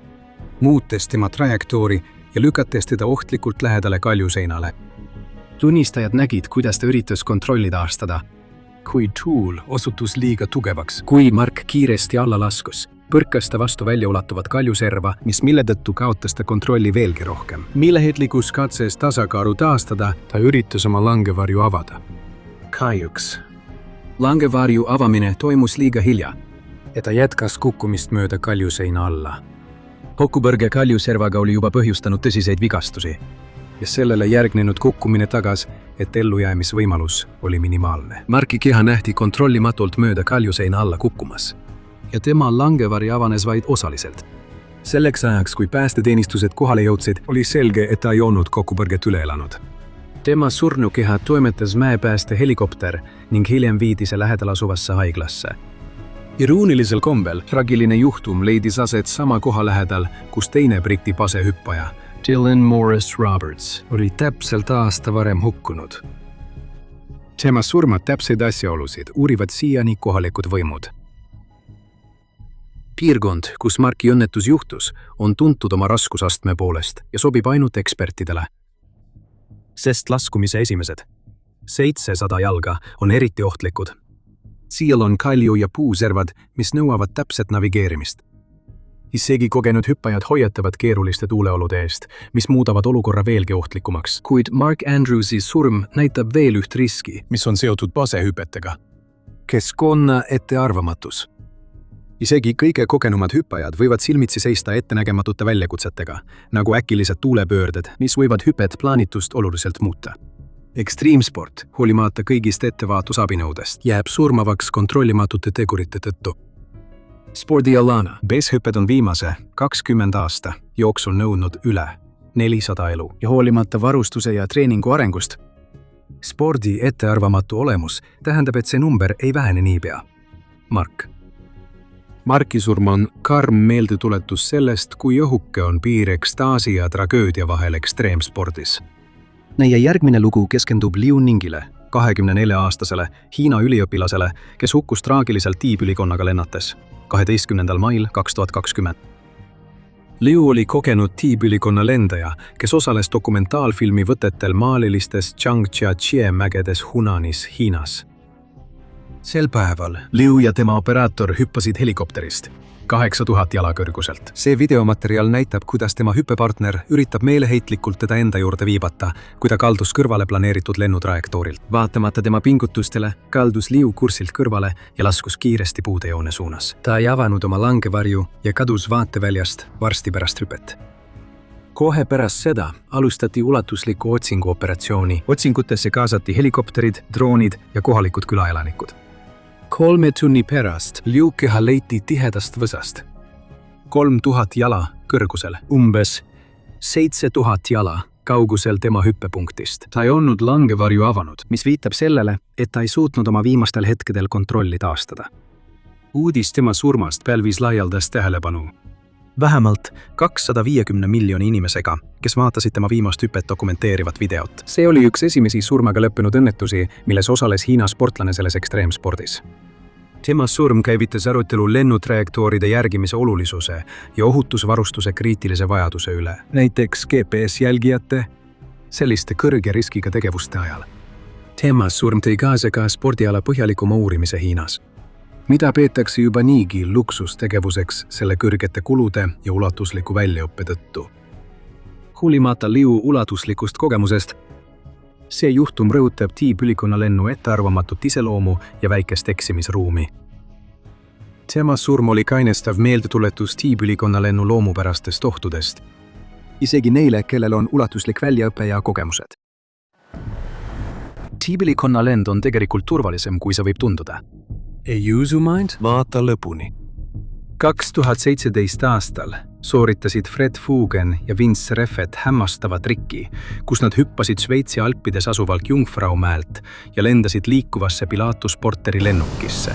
muutes tema trajektoori ja lükates teda ohtlikult lähedale kaljuseinale. Tunnistajad nägid, kuidas ta üritas kontrolli taastada, kuid tuul osutus liiga tugevaks. Kui Mark kiiresti alla laskus, põrkas ta vastu väljaulatuvat kaljuserva, mis mille tõttu kaotas ta kontrolli veelgi rohkem. Meeleheitlikus katses tasakaalu taastada, ta üritas oma langevarju avada. Kahjuks langevarju avamine toimus liiga hilja ja ta jätkas kukkumist mööda kaljuseina alla. Kokkupõrge kaljuservaga oli juba põhjustanud tõsiseid vigastusi ja sellele järgnenud kukkumine tagas, et ellujäämisvõimalus oli minimaalne. Marki keha nähti kontrollimatult mööda kaljuseina alla kukkumas ja tema langevari avanes vaid osaliselt. Selleks ajaks, kui päästeteenistused kohale jõudsid, oli selge, et ta ei olnud kokkupõrget üle elanud. Tema surnukeha toimetas mäepääste helikopter ning hiljem viidi see lähedal asuvasse haiglasse. Iroonilisel kombel traagiline juhtum leidis aset sama koha lähedal, kus teine Briti basehüppaja, Dylan Morris Roberts, oli täpselt aasta varem hukkunud. Tema surma täpseid asjaolusid uurivad siiani kohalikud võimud. Piirkond, kus Marki õnnetus juhtus, on tuntud oma raskusastme poolest ja sobib ainult ekspertidele. sest laskumise esimesed 700 jalga on eriti ohtlikud. Seal on kalju- ja puuservad, mis nõuavad täpset navigeerimist. Isegi kogenud hüppajad hoiatavad keeruliste tuuleolude eest, mis muudavad olukorra veelgi ohtlikumaks. Kuid Mark Andrewsi surm näitab veel üht riski, mis on seotud basehüpetega. Keskkonna ettearvamatus. Isegi kõige kogenumad hüppajad võivad silmitsi seista ettenägematute väljakutsetega, nagu äkilised tuulepöörded, mis võivad hüpet plaanitust oluliselt muuta. Ekstriimsport, hoolimata kõigist ettevaatusabinõudest, jääb surmavaks kontrollimatute tegurite tõttu. Spordialana. Basehüpped on viimase 20 aasta jooksul nõudnud üle 400 elu ja hoolimata varustuse ja treeningu arengust. Spordi ettearvamatu olemus tähendab, et see number ei vähene niipea. Marki surm on karm meeldetuletus sellest, kui õhuke on piir ekstaasi ja tragöödia vahel ekstreemspordis. Meie järgmine lugu keskendub Liu Ningile, 24-aastasele Hiina üliõpilasele, kes hukkus traagiliselt tiibülikonnaga lennates 12. mail 2020. Liu oli kogenud tiibülikonna lendaja, kes osales dokumentaalfilmi võtetel maalilistes Zhangjiajie mägedes Hunanis, Hiinas. Sel päeval Liu ja tema operaator hüppasid helikopterist 8000 jala kõrguselt. See videomaterjal näitab, kuidas tema hüppepartner üritab meeleheitlikult teda enda juurde viibata, kui ta kaldus kõrvale planeeritud lennutrajektoorilt. Vaatamata tema pingutustele kaldus Liu kursilt kõrvale ja laskus kiiresti puudejoone suunas. Ta ei avanud oma langevarju ja kadus vaateväljast varsti pärast hüpet. Kohe pärast seda alustati ulatuslikku otsinguoperatsiooni. Otsingutesse kaasati helikopterid, droonid ja kohalikud külaelanikud. 3 tunni pärast Liu keha leiti tihedast võsast. 3000 jala kõrgusel, umbes 7000 jala kaugusel tema hüppepunktist. Ta ei olnud langevarju avanud, mis viitab sellele, et ta ei suutnud oma viimastel hetkedel kontrolli taastada. Uudis tema surmast pälvis laialdast tähelepanu. Vähemalt 250 miljoni inimesega, kes vaatasid tema viimast hüpet dokumenteerivat videot. See oli üks esimesi surmaga lõppenud õnnetusi, milles osales Hiina sportlane selles ekstreemspordis. Tema surm käivitas arutelu lennutrajektooride järgimise olulisuse ja ohutusvarustuse kriitilise vajaduse üle. Näiteks GPS-jälgijate selliste kõrge riskiga tegevuste ajal. Tema surm tõi kaasa ka spordiala põhjalikuma uurimise Hiinas, mida peetakse juba niigi luksustegevuseks selle kõrgete kulude ja ulatusliku väljaõppe tõttu. Hoolimata Liu ulatuslikust kogemusest, see juhtum rõhutab tiibülikonna lennu ettearvamatut iseloomu ja väikest eksimisruumi. Tema surm oli kainestav meeldetuletus tiibülikonna lennu loomupärastest ohtudest, isegi neile, kellel on ulatuslik väljaõpe ja kogemused. Tiibülikonna lend on tegelikult turvalisem, kui see võib tunduda. Ei usu mind? Vaata lõpuni. 2017 aastal sooritasid Fred Fugen ja Vince Reffet hämmastava triki, kus nad hüppasid Šveitsi alpides asuvalt Jungfraumäelt ja lendasid liikuvasse Pilatus Porteri lennukisse.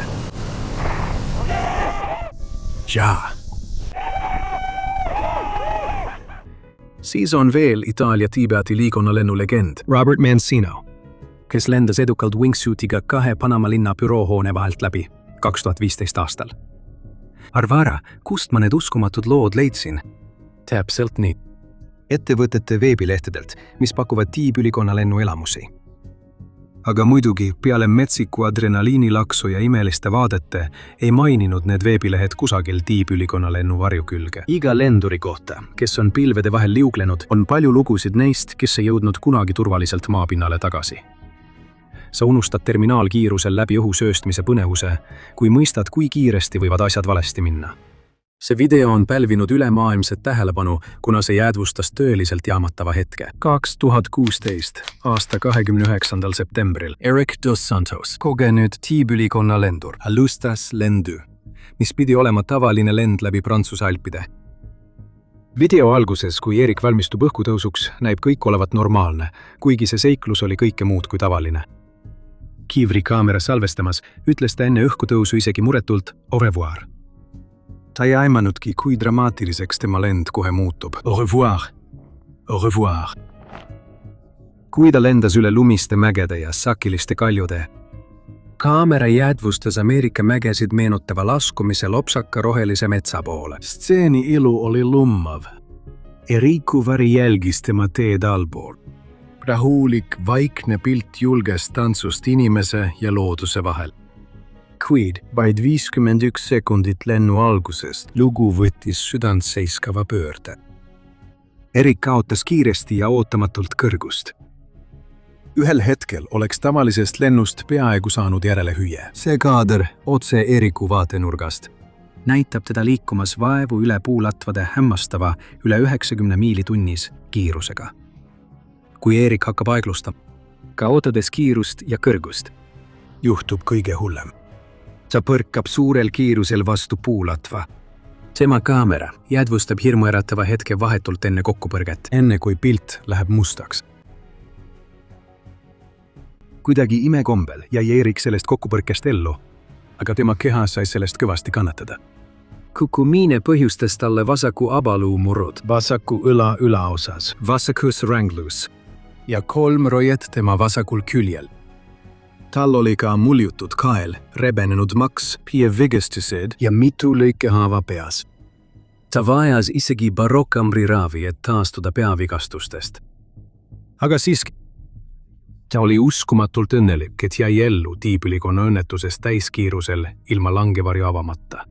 Jaa. Siis on veel Itaalia Tiibeti liikonna lennulegend Robert Mancino, kes lendas edukalt wingsuitiga 2 Panama linna büroohoone vahelt läbi 2015 aastal. Arva ära, kust ma need uskumatud lood leidsin? Täpselt nii. Ettevõtete veebilehtedelt, mis pakuvad tiibülikonna lennuelamusi. Aga muidugi peale metsiku adrenaliinilaksu ja imeliste vaadete ei maininud need veebilehed kusagil tiibülikonna lennu varjukülge. Iga lenduri kohta, kes on pilvede vahel liuglenud, on palju lugusid neist, kes ei jõudnud kunagi turvaliselt maapinnale tagasi. Sa unustad terminaalkiirusel läbi õhu sööstmise põnevuse, kui mõistad, kui kiiresti võivad asjad valesti minna. See video on pälvinud ülemaailmset tähelepanu, kuna see jäädvustas tõeliselt jaamatava hetke. 2016. aasta 29. septembril Eric Dos Santos, kogenud tiibülikonna lendur, alustas lendu, mis pidi olema tavaline lend läbi Prantsuse alpide. Video alguses, kui Erik valmistub õhkutõusuks, näib kõik olevat normaalne, kuigi see seiklus oli kõike muud kui tavaline. Kiivri kaamera salvestamas ütles ta enne õhkutõusu isegi muretult au revoir. Ta ei aimanudki, kui dramaatiliseks tema lend kohe muutub. Au revoir. Au revoir. Kui ta lendas üle lumiste mägede ja sakiliste kaljude, kaamera jäädvustas Ameerika mägesid meenutava laskumise lopsaka rohelise metsa poole. Stseeni ilu oli lummav. Eriku vari jälgis tema teed allpool. rahulik, vaikne pilt julgest tantsust inimese ja looduse vahel. Kuid vaid 51 sekundit lennu algusest lugu võttis südantseiskava pöörde. Erik kaotas kiiresti ja ootamatult kõrgust. Ühel hetkel oleks tavalisest lennust peaaegu saanud järele hüüe. See kaader otse Eriku vaatenurgast näitab teda liikumas vaevu üle puulatvade hämmastava üle 90 miili tunnis kiirusega. Kui Erik hakkab aeglustama, kaotades kiirust ja kõrgust, juhtub kõige hullem. Ta põrkab suurel kiirusel vastu puulatva. Tema kaamera jäädvustab hirmuäratava hetke vahetult enne kokkupõrget, enne kui pilt läheb mustaks. Kuidagi imekombel jäi Erik sellest kokkupõrkest ellu, aga tema keha sai sellest kõvasti kannatada. Kukkumine põhjustas talle vasaku abaluu murrud, vasaku õla ülaosas, vasakus ranglus ja 3 roiet tema vasakul küljel. Tal oli ka muljutud kael, rebenenud maks, vigastused ja mitu lõikehaava peas. Ta vajas isegi barokkambriraavi, et taastuda peavigastustest. Aga siiski, ta oli uskumatult õnnelik, et jäi ellu tiibülikonna õnnetusest täiskiirusel ilma langevarju avamata.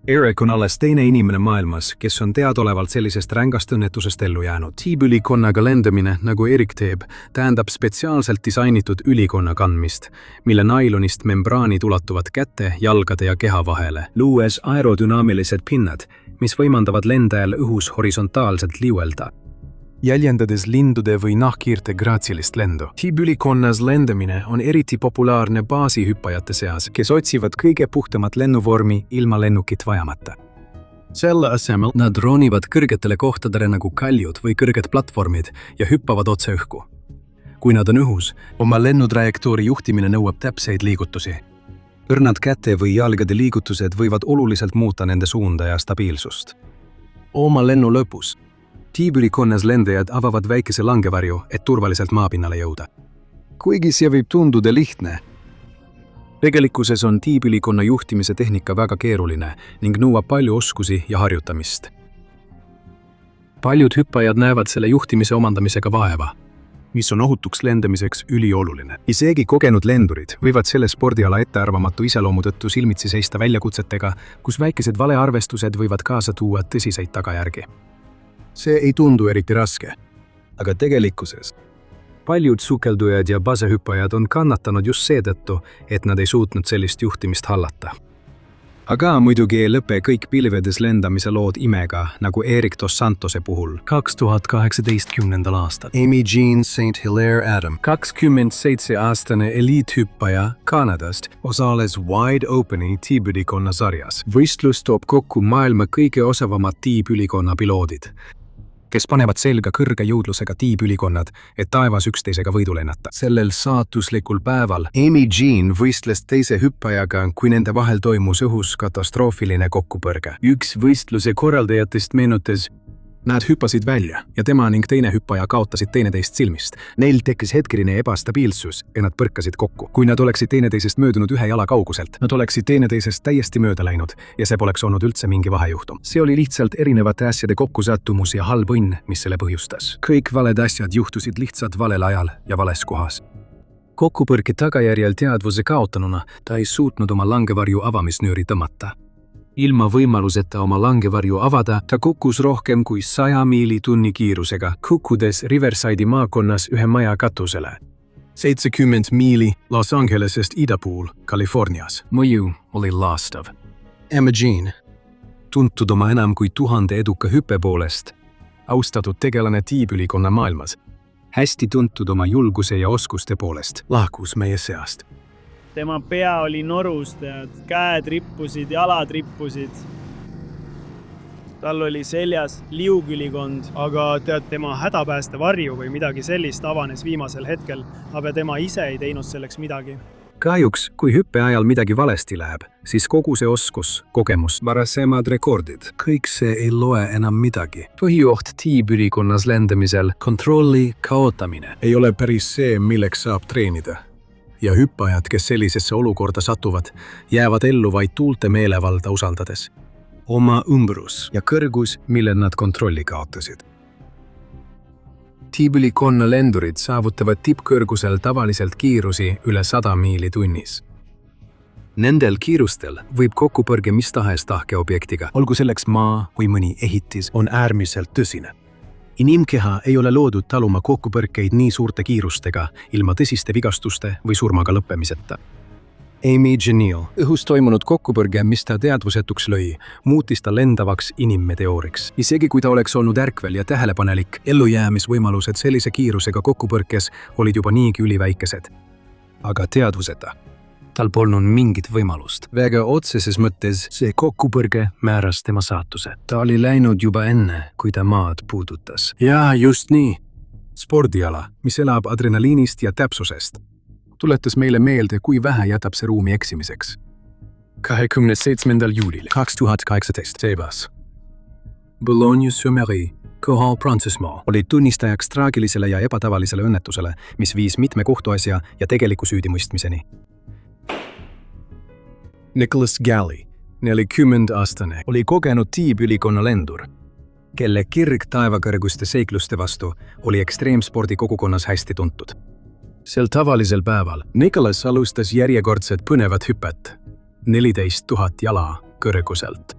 Erik on alles teine inimene maailmas, kes on teadolevalt sellisest rängast õnnetusest ellu jäänud. Tiibülikonnaga lendamine, nagu Erik teeb, tähendab spetsiaalselt disainitud ülikonna kandmist, mille nailonist membraanid ulatuvad käte, jalgade ja keha vahele, luues aerodünaamilised pinnad, mis võimandavad lendajal õhus horisontaalselt liuelda, jäljendades lindude või nahkhiirte graatsilist lendu. Tiibülikonnas lendamine on eriti populaarne baasihüppajate seas, kes otsivad kõige puhtamat lennuvormi ilma lennukit vajamata. Selle asemel nad ronivad kõrgetele kohtadele nagu kaljud või kõrged platvormid ja hüppavad otse õhku. Kui nad on õhus, oma lennutrajektoori juhtimine nõuab täpseid liigutusi. Õrnad käte või jalgade liigutused võivad oluliselt muuta nende suunda ja stabiilsust. Oma lennu lõpus tiibülikonnas lendajad avavad väikese langevarju, et turvaliselt maapinnale jõuda. Kuigi see võib tunduda lihtne, tegelikkuses on tiibülikonna juhtimise tehnika väga keeruline ning nõuab palju oskusi ja harjutamist. Paljud hüppajad näevad selle juhtimise omandamisega vaeva, mis on ohutuks lendamiseks ülioluline. Isegi kogenud lendurid võivad selle spordiala ettearvamatu iseloomu tõttu silmitsi seista väljakutsetega, kus väikesed valearvestused võivad kaasa tuua tõsiseid tagajärgi. See ei tundu eriti raske, aga tegelikkuses paljud sukeldujad ja basehüppajad on kannatanud just seetõttu, et nad ei suutnud sellist juhtimist hallata. Aga muidugi ei lõpe kõik pilvedes lendamise lood imega, nagu Erik dos Santose puhul 2018. aastal. Amy Jean St. Hilaire Adam, 27-aastane eliithüppaja Kanadast, osales Wide Openi tiibülikonna sarjas. Võistlus toob kokku maailma kõige osavamad tiibülikonna piloodid, kes panevad selga kõrge jõudlusega tiibülikonnad, et taevas üksteisega võidu lennata. Sellel saatuslikul päeval Amy Jean võistles teise hüppajaga, kui nende vahel toimus õhus katastroofiline kokkupõrge. Üks võistluse korraldajatest meenutas: nad hüppasid välja ja tema ning teine hüppaja kaotasid teineteist silmist. Neil tekkis hetkeline ebastabiilsus ja nad põrkasid kokku. Kui nad oleksid teineteisest möödunud 1 jala kauguselt, nad oleksid teineteisest täiesti mööda läinud ja see poleks olnud üldse mingi vahejuhtum. See oli lihtsalt erinevate asjade kokkusattumus ja halb õnn, mis selle põhjustas. Kõik valed asjad juhtusid lihtsalt valel ajal ja vales kohas. Kokkupõrke tagajärjel teadvuse kaotanuna ta ei suutnud oma langevarju avamisnööri tõmmata. Ilma võimaluseta oma langevarju avada, ta kukkus rohkem kui 100 miili tunni kiirusega, kukkudes Riverside'i maakonnas ühe maja katusele. 70 miili Los Angelesest ida pool, Californias. Mõju oli laastav. Emma Jean, tuntud oma enam kui 1000 eduka hüppe poolest, austatud tegelane tiibülikonna maailmas, hästi tuntud oma julguse ja oskuste poolest, lahkus meie seast. Tema pea oli norus, käed rippusid, jalad rippusid. Tal oli seljas liugülikond, aga tema hädapääste varju või midagi sellist avanes viimasel hetkel, aga tema ise ei teinud selleks midagi. Kahjuks, kui hüppe ajal midagi valesti läheb, siis kogu see oskus, kogemus, varasemad rekordid, kõik see ei loe enam midagi. Põhioht tiibülikonnas lendamisel, kontrolli kaotamine, ei ole päris see, milleks saab treenida. Ja hüppajad, kes sellisesse olukorda satuvad, jäävad ellu vaid tuulte meelevalda usaldades. Oma ümbrus ja kõrgus, mille nad kontrolli kaotasid. Tiibilikonna lendurid saavutavad tippkõrgusel tavaliselt kiirusi üle 100 miili tunnis. Nendel kiirustel võib kokkupõrge mis tahes tahkeobjektiga, olgu selleks maa või mõni ehitis, on äärmiselt tõsine. Inimkeha ei ole loodud taluma kokkupõrkeid nii suurte kiirustega, ilma tõsiste vigastuste või surmaga lõppemiseta. Amy Genial, õhus toimunud kokkupõrge, mis ta teadvusetuks lõi, muutis ta lendavaks inimmeteooriks. Isegi kui ta oleks olnud ärkvel ja tähelepanelik, ellujäämisvõimalused sellise kiirusega kokkupõrkes olid juba niigi üliväikesed. Aga teadvuseta. Tal polnud mingit võimalust. Väga otseses mõttes see kokkupõrge määras tema saatuse. Ta oli läinud juba enne, kui ta maad puudutas. Jaa, just nii. Spordiala, mis elab adrenaliinist ja täpsusest, tuletas meile meelde, kui vähe jätab see ruumi eksimiseks. 27. juulil 2018 Sebas. Boulogne-sur-Mer, kohal Prantsusmaa, oli tunnistajaks traagilisele ja ebatavalisele õnnetusele, mis viis mitme kohtuasja ja tegeliku süüdimõistmiseni. Nicholas Galley, 40-aastane, oli kogenud tiibülikonna lendur, kelle kirg taevakõrguste seikluste vastu oli ekstreemspordi kogukonnas hästi tuntud. Sel tavalisel päeval Nicholas alustas järjekordset põnevat hüpet, 14 000 jala kõrguselt.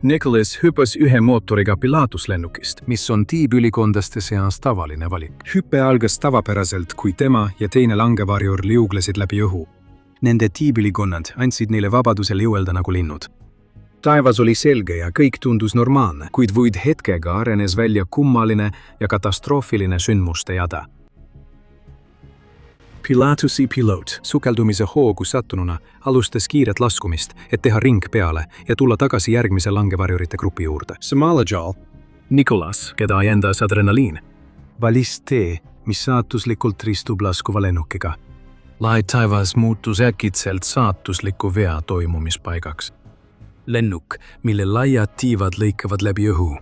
Nicholas hüppas ühe mootoriga Pilatus-lennukist, mis on tiibülikondaste seas tavaline valik. Hüpe algas tavapäraselt, kui tema ja teine langevarjur liuglesid läbi õhu. Nende tiibülikonnad andsid neile vabadusel jõuelda nagu linnud. Taevas oli selge ja kõik tundus normaalne, kuid võid hetkega arenes välja kummaline ja katastroofiline sündmuste jada. Pilatusi piloot, sukeldumise hoogu sattununa, alustas kiiret laskumist, et teha ring peale ja tulla tagasi järgmise langevarjurite grupi juurde. Samalajal, Nicholas, keda ajendas adrenaliin, valis tee, mis saatuslikult ristub laskuva lennukiga. Lai taevas muutus äkitselt saatusliku vea toimumispaigaks. Lennuk, mille laiad tiivad lõikavad läbi õhu,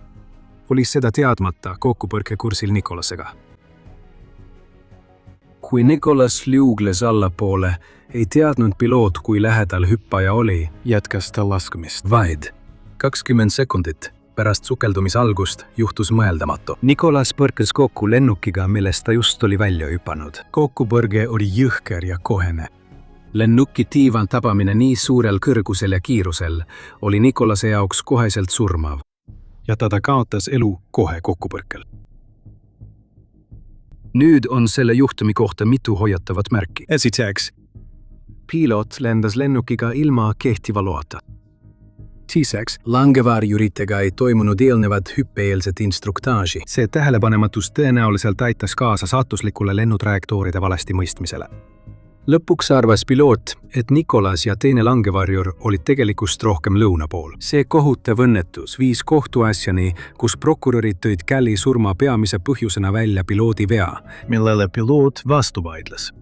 oli seda teadmata kokkupõrkekursil Nicholasega. Kui Nicholas liugles allapoole, ei teadnud piloot, kui lähedal hüppaja oli, jätkas ta laskumist. Vaid 20 sekundit pärast sukeldumise algust juhtus mõeldamatu. Nicholas põrkas kokku lennukiga, millest ta just oli välja hüpanud. Kokkupõrge oli jõhker ja kohene. Lennuki tiiva tabamine nii suurel kõrgusel ja kiirusel oli Nicholase jaoks koheselt surmav ja ta kaotas elu kohe kokkupõrkel. Nüüd on selle juhtumi kohta mitu hoiatavat märki. Esiteks, piloot lendas lennukiga ilma kehtiva loata. Teiseks, langevarjuritega ei toimunud eelnevat hüppeeelset instruktaaži. See tähelepanematus tõenäoliselt aitas kaasa saatuslikule lennutrajektooride valesti mõistmisele. Lõpuks arvas piloot, et Nicholas ja teine langevarjur olid tegelikust rohkem lõuna pool. See kohutav õnnetus viis kohtuasjani, kus prokurörid tõid Galli surma peamise põhjusena välja piloodi vea, millele piloot vastu vaidles.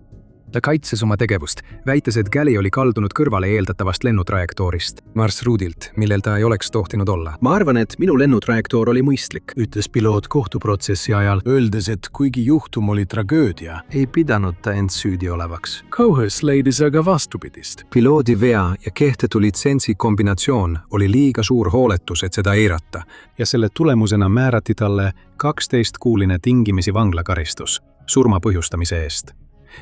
Ta kaitses oma tegevust, väites, et Galli oli kaldunud kõrvale eeldatavast lennutrajektoorist, marsruudilt, millel ta ei oleks tohtinud olla. Ma arvan, et minu lennutrajektoor oli mõistlik, ütles piloot kohtuprotsessi ajal, öeldes, et kuigi juhtum oli tragöödia, ei pidanud ta end süüdi olevaks. Kohus leidis aga vastupidist. Piloodi vea ja kehtetu litsentsi kombinatsioon oli liiga suur hooletus, et seda eirata, ja selle tulemusena määrati talle 12-kuuline tingimisi vanglakaristus surma põhjustamise eest.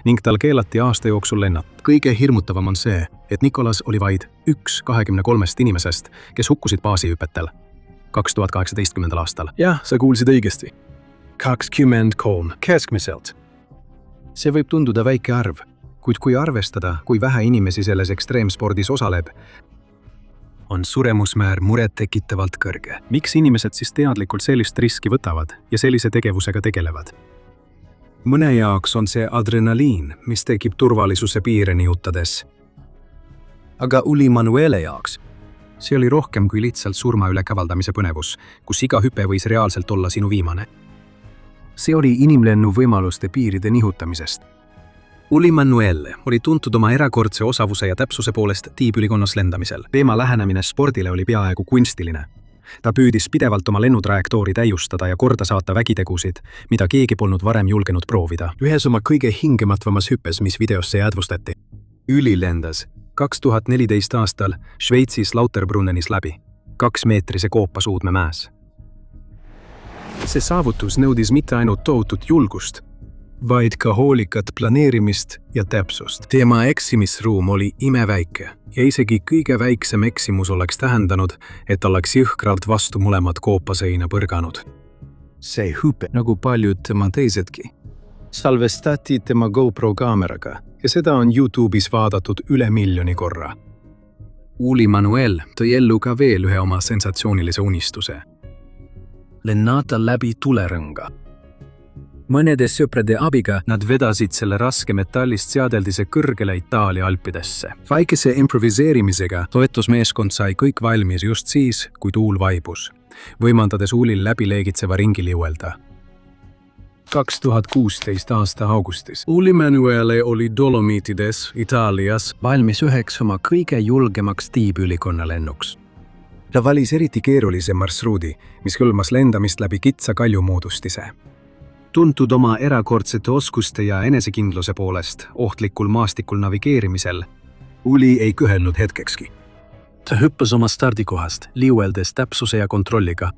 Ning tal keelati aasta jooksul lennata. Kõige hirmutavam on see, et Nicholas oli vaid 23 inimesest, kes hukkusid baasihüpetel 2018. aastal. Jah, sa kuulsid õigesti. 23 keskmiselt. See võib tunduda väike arv, kuid kui arvestada, kui vähe inimesi selles ekstreemspordis osaleb, on suremusmäär murettekitavalt kõrge. Miks inimesed siis teadlikult sellist riski võtavad ja sellise tegevusega tegelevad? Mõne jaoks on see adrenaliin, mis tekib turvalisuse piire nihutades. Aga Uli Manuele jaoks see oli rohkem kui lihtsalt surma üle kavaldamise põnevus, kus iga hüpe võis reaalselt olla sinu viimane. See oli inimlennu võimaluste piiride nihutamisest. Uli Manuele oli tuntud oma erakordse osavuse ja täpsuse poolest tiibülikonnas lendamisel. Tema lähenemine spordile oli peaaegu kunstiline. Ta püüdis pidevalt oma lennutrajektoori täiustada ja korda saata vägitegusid, mida keegi polnud varem julgenud proovida. Ühes oma kõige hingematvamas hüppes, mis videosse jäädvustati. Üli lendas 2014 aastal Šveitsis Lauterbrunnenis läbi 2-meetrise koopasuudme mäes. See saavutus nõudis mitte ainult tohutut julgust, vaid ka hoolikat planeerimist ja täpsust. Tema eksimisruum oli imeväike ja isegi kõige väiksem eksimus oleks tähendanud, et oleks jõhkralt vastu mõlemad koopaseina põrganud. See hüpe, nagu paljud tema teisedki, salvestati tema GoPro kaameraga ja seda on YouTube'is vaadatud üle 1 miljoni korra. Uli Manuel tõi ellu ka veel ühe oma sensatsioonilise unistuse. Lennata läbi tulerõnga. Mõnede sõprade abiga nad vedasid selle raske metallist seadeldise kõrgele Itaalia alpidesse. Väikese improviseerimisega toetusmeeskond sai kõik valmis just siis, kui tuul vaibus, võimaldades Ulil läbi leegitseva ringi liuelda. 2016 aasta augustis Uli Manuele oli Dolomiitides, Itaalias, valmis üheks oma kõige julgemaks tiibülikonna lennuks. Ta valis eriti keerulise marsruudi, mis hõlmas lendamist läbi kitsa kaljumoodustise. Tuntud oma erakordsete oskuste ja enesekindluse poolest ohtlikul maastikul navigeerimisel, Uli ei kõhelnud hetkekski. Ta hüppas oma stardikohast, liueldes täpsuse ja kontrolliga,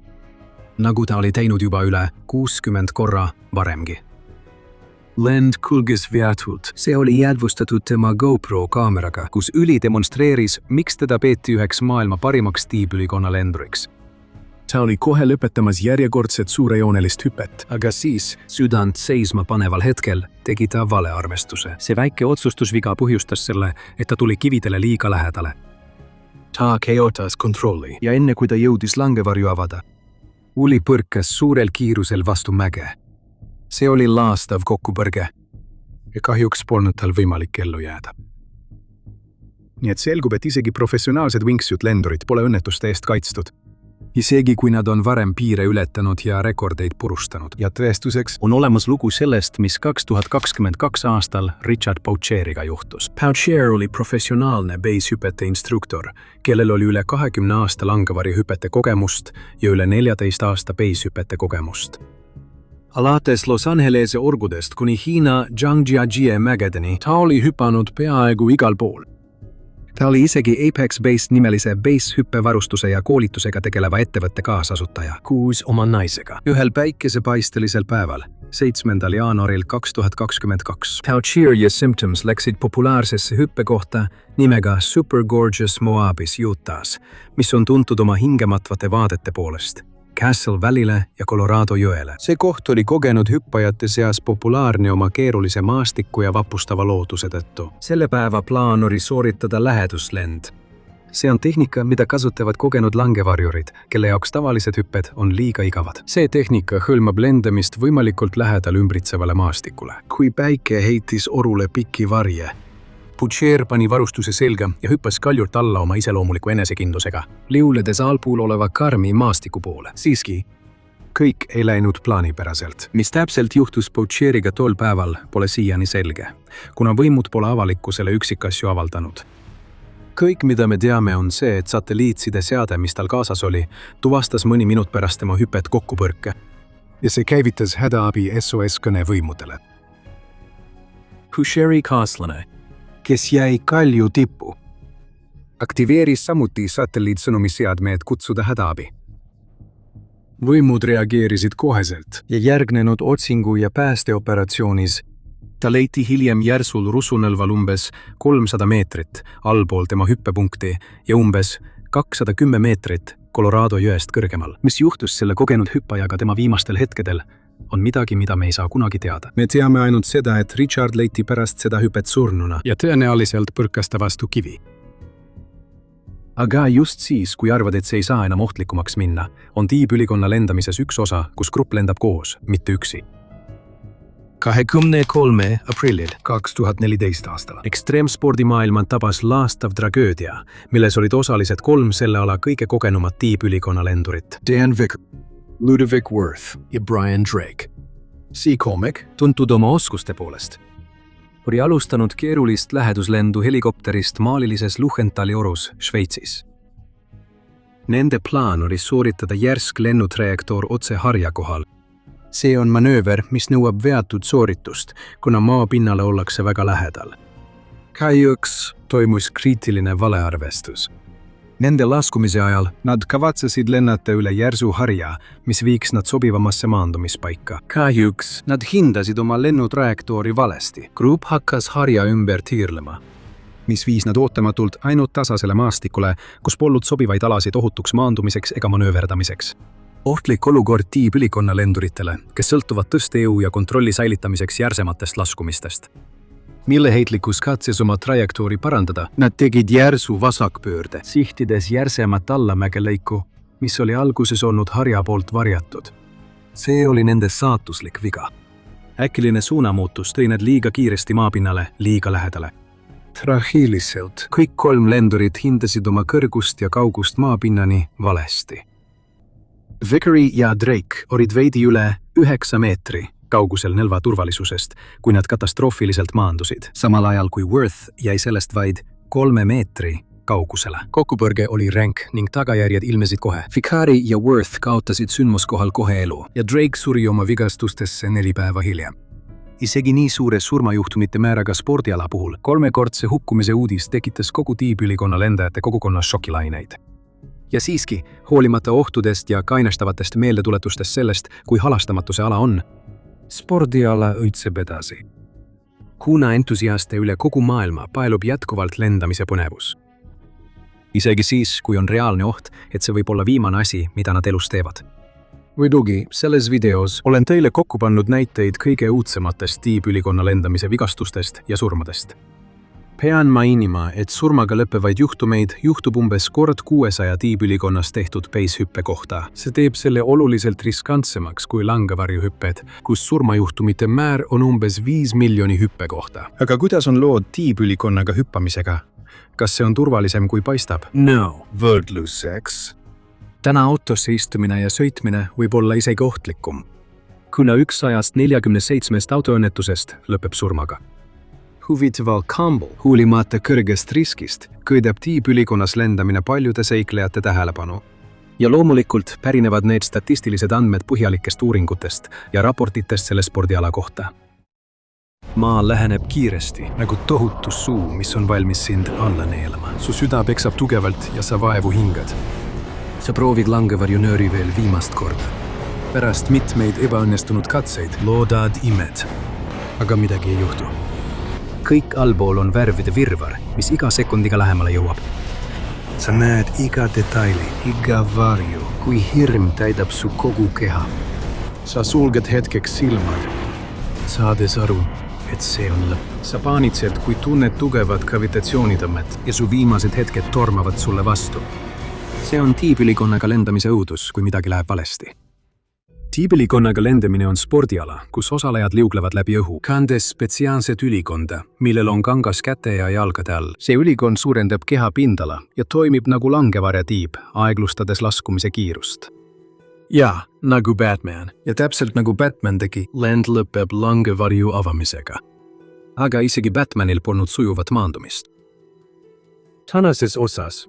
nagu ta oli teinud juba üle 60 korra varemgi. Lend kulges veatult. See oli jäädvustatud tema GoPro kaameraga, kus Uli demonstreeris, miks teda peeti üheks maailma parimaks tiibülikonna lenduriks. Ta oli kohe lõpetamas järjekordset suurejoonelist hüpet, aga siis südant seisma paneval hetkel tegi ta valearvestuse. See väike otsustusviga põhjustas selle, et ta tuli kividele liiga lähedale. Ta keotas kontrolli ja enne kui ta jõudis langevarju avada, Uli põrkas suurel kiirusel vastu mäge. See oli laastav kokkupõrge ja kahjuks polnud tal võimalik ellu jääda. Nii et selgub, et isegi professionaalsed wingsuit lendurid pole õnnetuste eest kaitstud. Isegi kui nad on varem piire ületanud ja rekordeid purustanud. Ja tõestuseks on olemas lugu sellest, mis 2022 aastal Richard Boucheriga juhtus. Boucher oli professionaalne basehüpete instruktor, kellel oli üle 20 aasta langevarjuhüpete kogemust ja üle 14 aasta basehüpete kogemust. Alates Los Angelese orgudest kuni Hiina Zhangjiajie mägedeni ta oli hüpanud peaaegu igal pool. Ta oli isegi Apex Base nimelise base-hüppevarustuse ja koolitusega tegeleva ettevõtte kaasasutaja koos oma naisega. Ühel päikesepaistelisel päeval, 7. jaanuaril 2022, Boucher ja Symptoms läksid populaarsesse hüppekohta nimega Super Gorgeous Moabis, Utahs, mis on tuntud oma hingematvate vaadete poolest, Castle Valley'le ja Colorado jõele. See koht oli kogenud hüppajate seas populaarne oma keerulise maastiku ja vapustava looduse tõttu. Selle päeva plaan oli sooritada läheduslend. See on tehnika, mida kasutavad kogenud langevarjurid, kelle jaoks tavalised hüpped on liiga igavad. See tehnika hõlmab lendamist võimalikult lähedal ümbritsevale maastikule. Kui päike heitis orule pikki varje, Boucher pani varustuse selga ja hüppas kaljult alla oma iseloomuliku enesekindlusega, liuledes allpool oleva karmi maastiku poole. Siiski, kõik ei läinud plaanipäraselt. Mis täpselt juhtus Boucheriga tol päeval, pole siiani selge, kuna võimud pole avalikkusele üksikasju avaldanud. Kõik, mida me teame, on see, et satelliitside seade, mis tal kaasas oli, tuvastas mõni minut pärast tema hüpet kokkupõrke. Ja see käivitas hädaabi SOS-kõne võimudele. Boucheri kaaslane, kes jäi kalju tippu, aktiveeris samuti satelliitsõnumiseadme, et kutsuda hädaabi. Võimud reageerisid koheselt ja järgnenud otsingu- ja päästeoperatsioonis ta leiti hiljem järsul rusunõlval umbes 300 meetrit allpool tema hüppepunkti ja umbes 210 meetrit Colorado jõest kõrgemal. Mis juhtus selle kogenud hüppajaga tema viimastel hetkedel, on midagi, mida me ei saa kunagi teada. Me teame ainult seda, et Richard leiti pärast seda hüpet surnuna ja tõenäoliselt põrkas ta vastu kivi. Aga just siis, kui arvad, et see ei saa enam ohtlikumaks minna, on tiibülikonna lendamises üks osa, kus grupp lendab koos, mitte üksi. 23. aprillil 2014 aastal ekstreemspordimaailma tabas laastav tragöödia, milles olid osalised 3 selle ala kõige kogenumad tiibülikonna lendurit. Dan Vicker, Ludovic Worth ja Brian Drake. Seacomic, tuntud oma oskuste poolest, oli alustanud keerulist läheduslendu helikopterist maalilises Luchentali orus Šveitsis. Nende plaan oli sooritada järsk lennutrajektoor otse harja kohal. See on manööver, mis nõuab veatud sooritust, kuna maapinnale ollakse väga lähedal. Kahjuks toimus kriitiline valearvestus. Nende laskumise ajal nad kavatsesid lennata üle järsu harja, mis viiks nad sobivamasse maandumispaika. Kahjuks nad hindasid oma lennutrajektoori valesti. Grupp hakkas harja ümber tiirlema, mis viis nad ootamatult ainult tasasele maastikule, kus polnud sobivaid alasid ohutuks maandumiseks ega manööverdamiseks. Ohtlik olukord tiibülikonna lenduritele, kes sõltuvad tõstejõu ja kontrolli säilitamiseks järsematest laskumistest. Meeleheitlikkus katses oma trajektoori parandada. Nad tegid järsu vasakpöörde, sihtides järsemat allamägelõiku, mis oli alguses olnud harja poolt varjatud. See oli nende saatuslik viga. Äkiline suunamuutus tõi nad liiga kiiresti maapinnale, liiga lähedale. Traagiliselt kõik 3 lendurit hindasid oma kõrgust ja kaugust maapinnani valesti. Vickery ja Drake olid veidi üle 9 meetri kaugusel nelva turvalisusest, kui nad katastroofiliselt maandusid, samal ajal kui Worth jäi sellest vaid 3 meetri kaugusele. Kokkupõrge oli ränk ning tagajärjed ilmesid kohe. Vickery ja Worth kaotasid sündmuskohal kohe elu ja Drake suri oma vigastustesse 4 päeva hiljem. Isegi nii suure surmajuhtumite määraga spordiala puhul 3-kordse hukkumise uudis tekitas kogu tiibülikonna lendajate kogukonnas šokilaineid. Ja siiski, hoolimata ohtudest ja kainestavatest meeldetuletustest sellest, kui halastamatuse ala on, spordiala õitseb edasi. Kuna entusiaste üle kogu maailma paelub jätkuvalt lendamise põnevus. Isegi siis, kui on reaalne oht, et see võib olla viimane asi, mida nad elus teevad. Muidugi, selles videos olen teile kokku pannud näiteid kõige uudsematest tiibülikonna lendamise vigastustest ja surmadest. Pean mainima, et surmaga lõppevaid juhtumeid juhtub umbes kord 600 tiibülikonnas tehtud basehüppe kohta. See teeb selle oluliselt riskantsemaks kui langevarjuhüpped, kus surmajuhtumite määr on umbes 5 miljoni hüppe kohta. Aga kuidas on lood tiibülikonnaga hüppamisega? Kas see on turvalisem kui paistab? No, võrdluseks. Täna autosse istumine ja sõitmine võib olla isegi ohtlikum, kuna 147 autoõnnetusest lõpeb surmaga. Huvitaval kombel, hoolimata kõrgest riskist, köidab tiibülikonnas lendamine paljude seiklejate tähelepanu. Ja loomulikult pärinevad need statistilised andmed põhjalikest uuringutest ja raportitest selle spordiala kohta. Maa läheneb kiiresti, nagu tohutu suu, mis on valmis sind alla neelama. Su süda peksab tugevalt ja sa vaevu hingad. Sa proovid langevarjunööri veel viimast korda. Pärast mitmeid ebaõnnestunud katseid loodad imed, aga midagi ei juhtu. Kõik allpool on värvide virvar, mis iga sekundiga lähemale jõuab. Sa näed iga detaili, iga varju, kui hirm täidab su kogu keha. Sa sulged hetkeks silmad, saades aru, et see on lõpp. Sa paanitsed, kui tunned tugevat gravitatsioonitõmmet ja su viimased hetked tormavad sulle vastu. See on tiibülikonnaga lendamise õudus, kui midagi läheb valesti. Tiibülikonnaga lendamine on spordiala, kus osalejad liuglevad läbi õhu, kandes spetsiaalset ülikonda, millel on kangas käte ja jalgade all. See ülikond suurendab keha pindala ja toimib nagu langevarjatiib, aeglustades laskumise kiirust. Ja, nagu Batman. Ja täpselt nagu Batman tegi, lend lõpeb langevarju avamisega. Aga isegi Batmanil polnud sujuvat maandumist. Tänases osas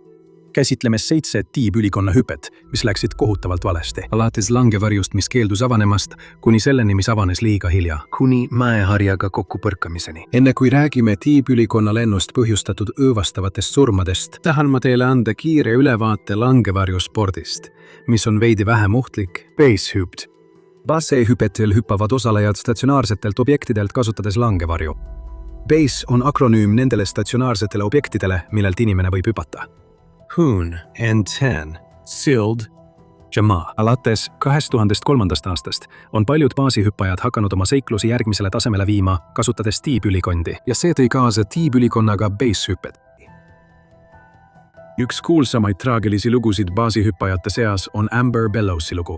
käsitleme 7 tiibülikonna hüpet, mis läksid kohutavalt valesti. Alates langevarjust, mis keeldus avanemast, kuni selleni, mis avanes liiga hilja. Kuni mäeharjaga kokkupõrkamiseni. Enne kui räägime tiibülikonna lennust põhjustatud õõvastavatest surmadest, tahan ma teile anda kiire ülevaate langevarjuspordist, mis on veidi vähem ohtlik, basehüpt. Basehüpetel hüppavad osalejad statsionaarsetelt objektidelt kasutades langevarju. Base on akronüüm nendele statsionaarsetele objektidele, millelt inimene võib hüpata. Hoon, N10, Sild, Jama. Alates 2003. aastast on paljud baasihüppajad hakanud oma seiklusi järgmisele tasemele viima, kasutades tiibülikondi, ja see tõi kaasa tiibülikonnaga basehüpped. Üks kuulsamaid traagilisi lugusid baasihüppajate seas on Amber Bellowsi lugu.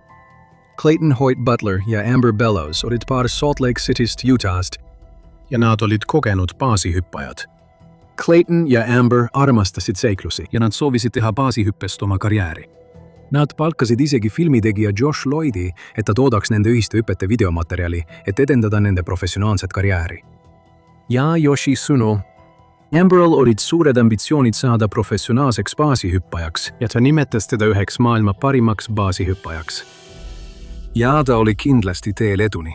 Clayton Hoyt Butler ja Amber Bellows olid paar Salt Lake Cityst, Utah'st ja nad olid kogenud baasihüppajad. Clayton ja Amber armastasid seiklusi ja nad soovisid teha baasihüppest oma karjääri. Nad palkasid isegi filmitegija Josh Lloydi, et ta toodaks nende ühiste hüpete videomaterjali, et edendada nende professionaalset karjääri. Ja Yoshi sõnu, Amberil olid suured ambitsioonid saada professionaalseks baasihüppajaks ja ta nimetas teda üheks maailma parimaks baasihüppajaks. Ja ta oli kindlasti teel eduni,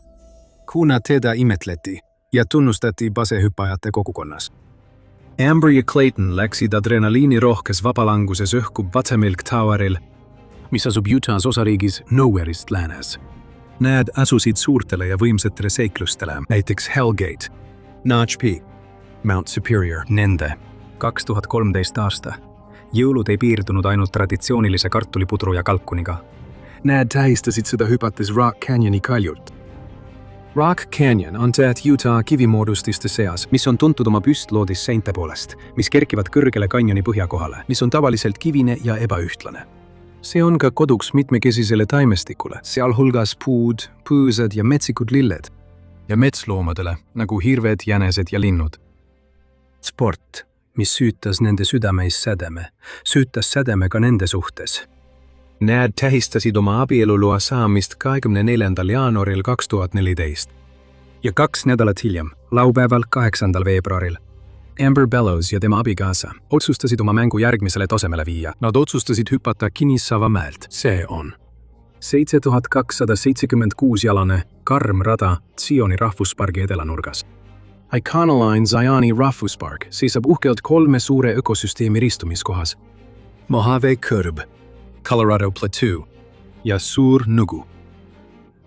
kuna teda imetleti ja tunnustati basehüppajate kogukonnas. Amber ja Clayton läksid adrenaliinirohkes vabalanguses õhku Buttermilk Toweril, mis asub Utah's osariigis Nowhere'ist läänes. Nad asusid suurtele ja võimsatele seiklustele, näiteks Hellgate, Notch Peak, Mount Superior. Nende 2013 aasta jõulud ei piirdunud ainult traditsioonilise kartulipudru ja kalkuniga. Nad tähistasid seda hüpates Rock Canyoni kaljult. Rock Canyon on tead Utah kivimoodustiste seas, mis on tuntud oma püstloodis seinte poolest, mis kerkivad kõrgele kanjoni põhjakohale, mis on tavaliselt kivine ja ebaühtlane. See on ka koduks mitmekesisele taimestikule, sealhulgas puud, põõsad ja metsikud lilled ja metsloomadele, nagu hirved, jänesed ja linnud. Sport, mis süütas nende südameis sädeme, süütas sädeme ka nende suhtes. Nad tähistasid oma abielulua saamist 24. jaanuaril 2014. Ja 2 nädalat hiljem, laupäeval 8. veebruaril, Amber Bellows ja tema abikaasa otsustasid oma mängu järgmisele tasemele viia. Nad otsustasid hüpata Kinissava mäelt. See on 7276-jalane karm rada Zioni rahvuspargi edelanurgas. Iconoline Zioni rahvuspark seisab uhkelt 3 suure ökosüsteemi ristumiskohas. Mojave kõrb, Colorado Plateau ja Suur Nugu.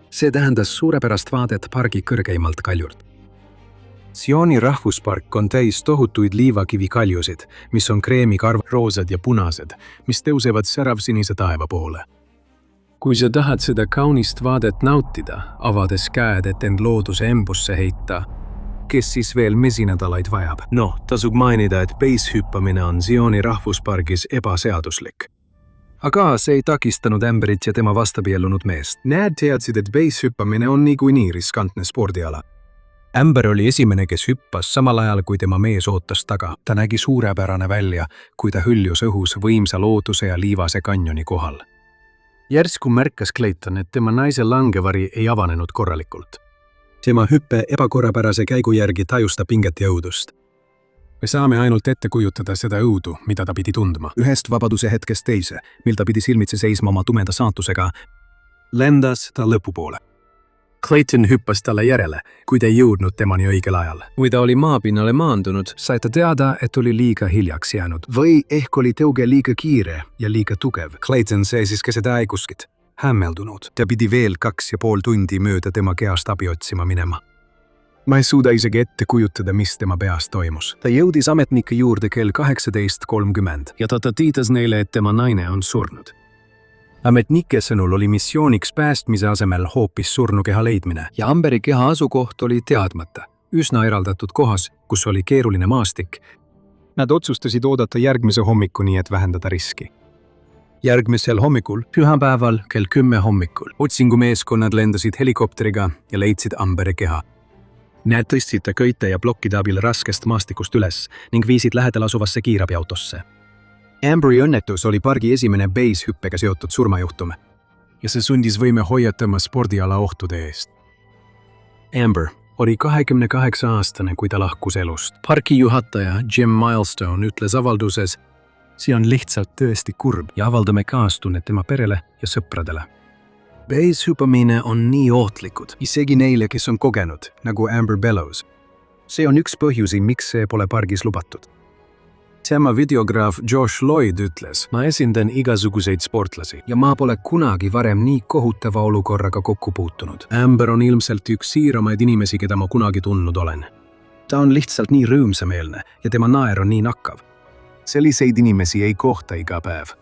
See tähendas suurepärast vaadet pargi kõrgeimalt kaljurt. Zioni rahvuspark on täis tohutuid liivakivikaljusid, mis on kreemikarv, roosad ja punased, mis tõusevad säravsinise taeva poole. Kui sa tahad seda kaunist vaadet nautida, avades käed, et end looduse embusse heita, kes siis veel mesinädalaid vajab? Tasub mainida, et beishüppamine on Zioni rahvuspargis ebaseaduslik. Aga see ei takistanud Amberit ja tema vastabiellunud meest. Nad teadsid, et beishüppamine on niikuinii riskantne spordiala. Amber oli esimene, kes hüppas samal ajal, kui tema mees ootas taga. Ta nägi suurepärane välja, kui ta hüljus õhus võimsa looduse ja liivase kanjoni kohal. Järsku märkas Clayton, et tema naise langevari ei avanenud korralikult. Tema hüppe ebakorrapärase käigu järgi tajus ta pinget ja õudust. Me saame ainult ette kujutada seda õudu, mida ta pidi tundma. Ühest vabaduse hetkest teise, mil ta pidi silmitsi seisma oma tumeda saatusega, lendas ta lõpupoole. Clayton hüppas talle järele, kuid ei jõudnud temani õigel ajal. Kui ta oli maapinnale maandunud, sai ta teada, et oli liiga hiljaks jäänud. Või ehk oli tõuge liiga kiire ja liiga tugev. Clayton seisis keset äiguskit, hämmeldunud. Ta pidi veel 2,5 tundi mööda tema kehast abi otsima minema. Ma ei suuda isegi ette kujutada, mis tema peas toimus. Ta jõudis ametnike juurde kell 18:30 ja ta tiitas neile, et tema naine on surnud. Ametnike sõnul oli missiooniks päästmise asemel hoopis surnukeha leidmine ja Amberi keha asukoht oli teadmata, üsna eraldatud kohas, kus oli keeruline maastik. Nad otsustasid oodata järgmise hommikuni, et vähendada riski. Järgmisel hommikul, pühapäeval kell 10 hommikul, otsingumeeskonnad lendasid helikopteriga ja leidsid Amberi keha. Nad tõstsid ta köite ja plokkide abil raskest maastikust üles ning viisid lähedal asuvasse kiirabiautosse. Amberi õnnetus oli pargi esimene beishüppega seotud surmajuhtum ja see sundis võime hoiatama spordiala ohtude eest. Amber oli 28-aastane, kui ta lahkus elust. Pargi juhataja Jim Milestone ütles avalduses, see on lihtsalt tõesti kurb ja avaldame kaastunnet tema perele ja sõpradele. Beishüppamine on nii ohtlikud, isegi neile, kes on kogenud, nagu Amber Bellows. See on üks põhjusi, miks see pole pargis lubatud. Tema videograaf Josh Lloyd ütles, ma esindan igasuguseid sportlasi ja ma pole kunagi varem nii kohutava olukorraga kokku puutunud. Amber on ilmselt üks siiramaid inimesi, keda ma kunagi tundnud olen. Ta on lihtsalt nii rõõmsameelne ja tema naer on nii nakkav. Selliseid inimesi ei kohta iga päev.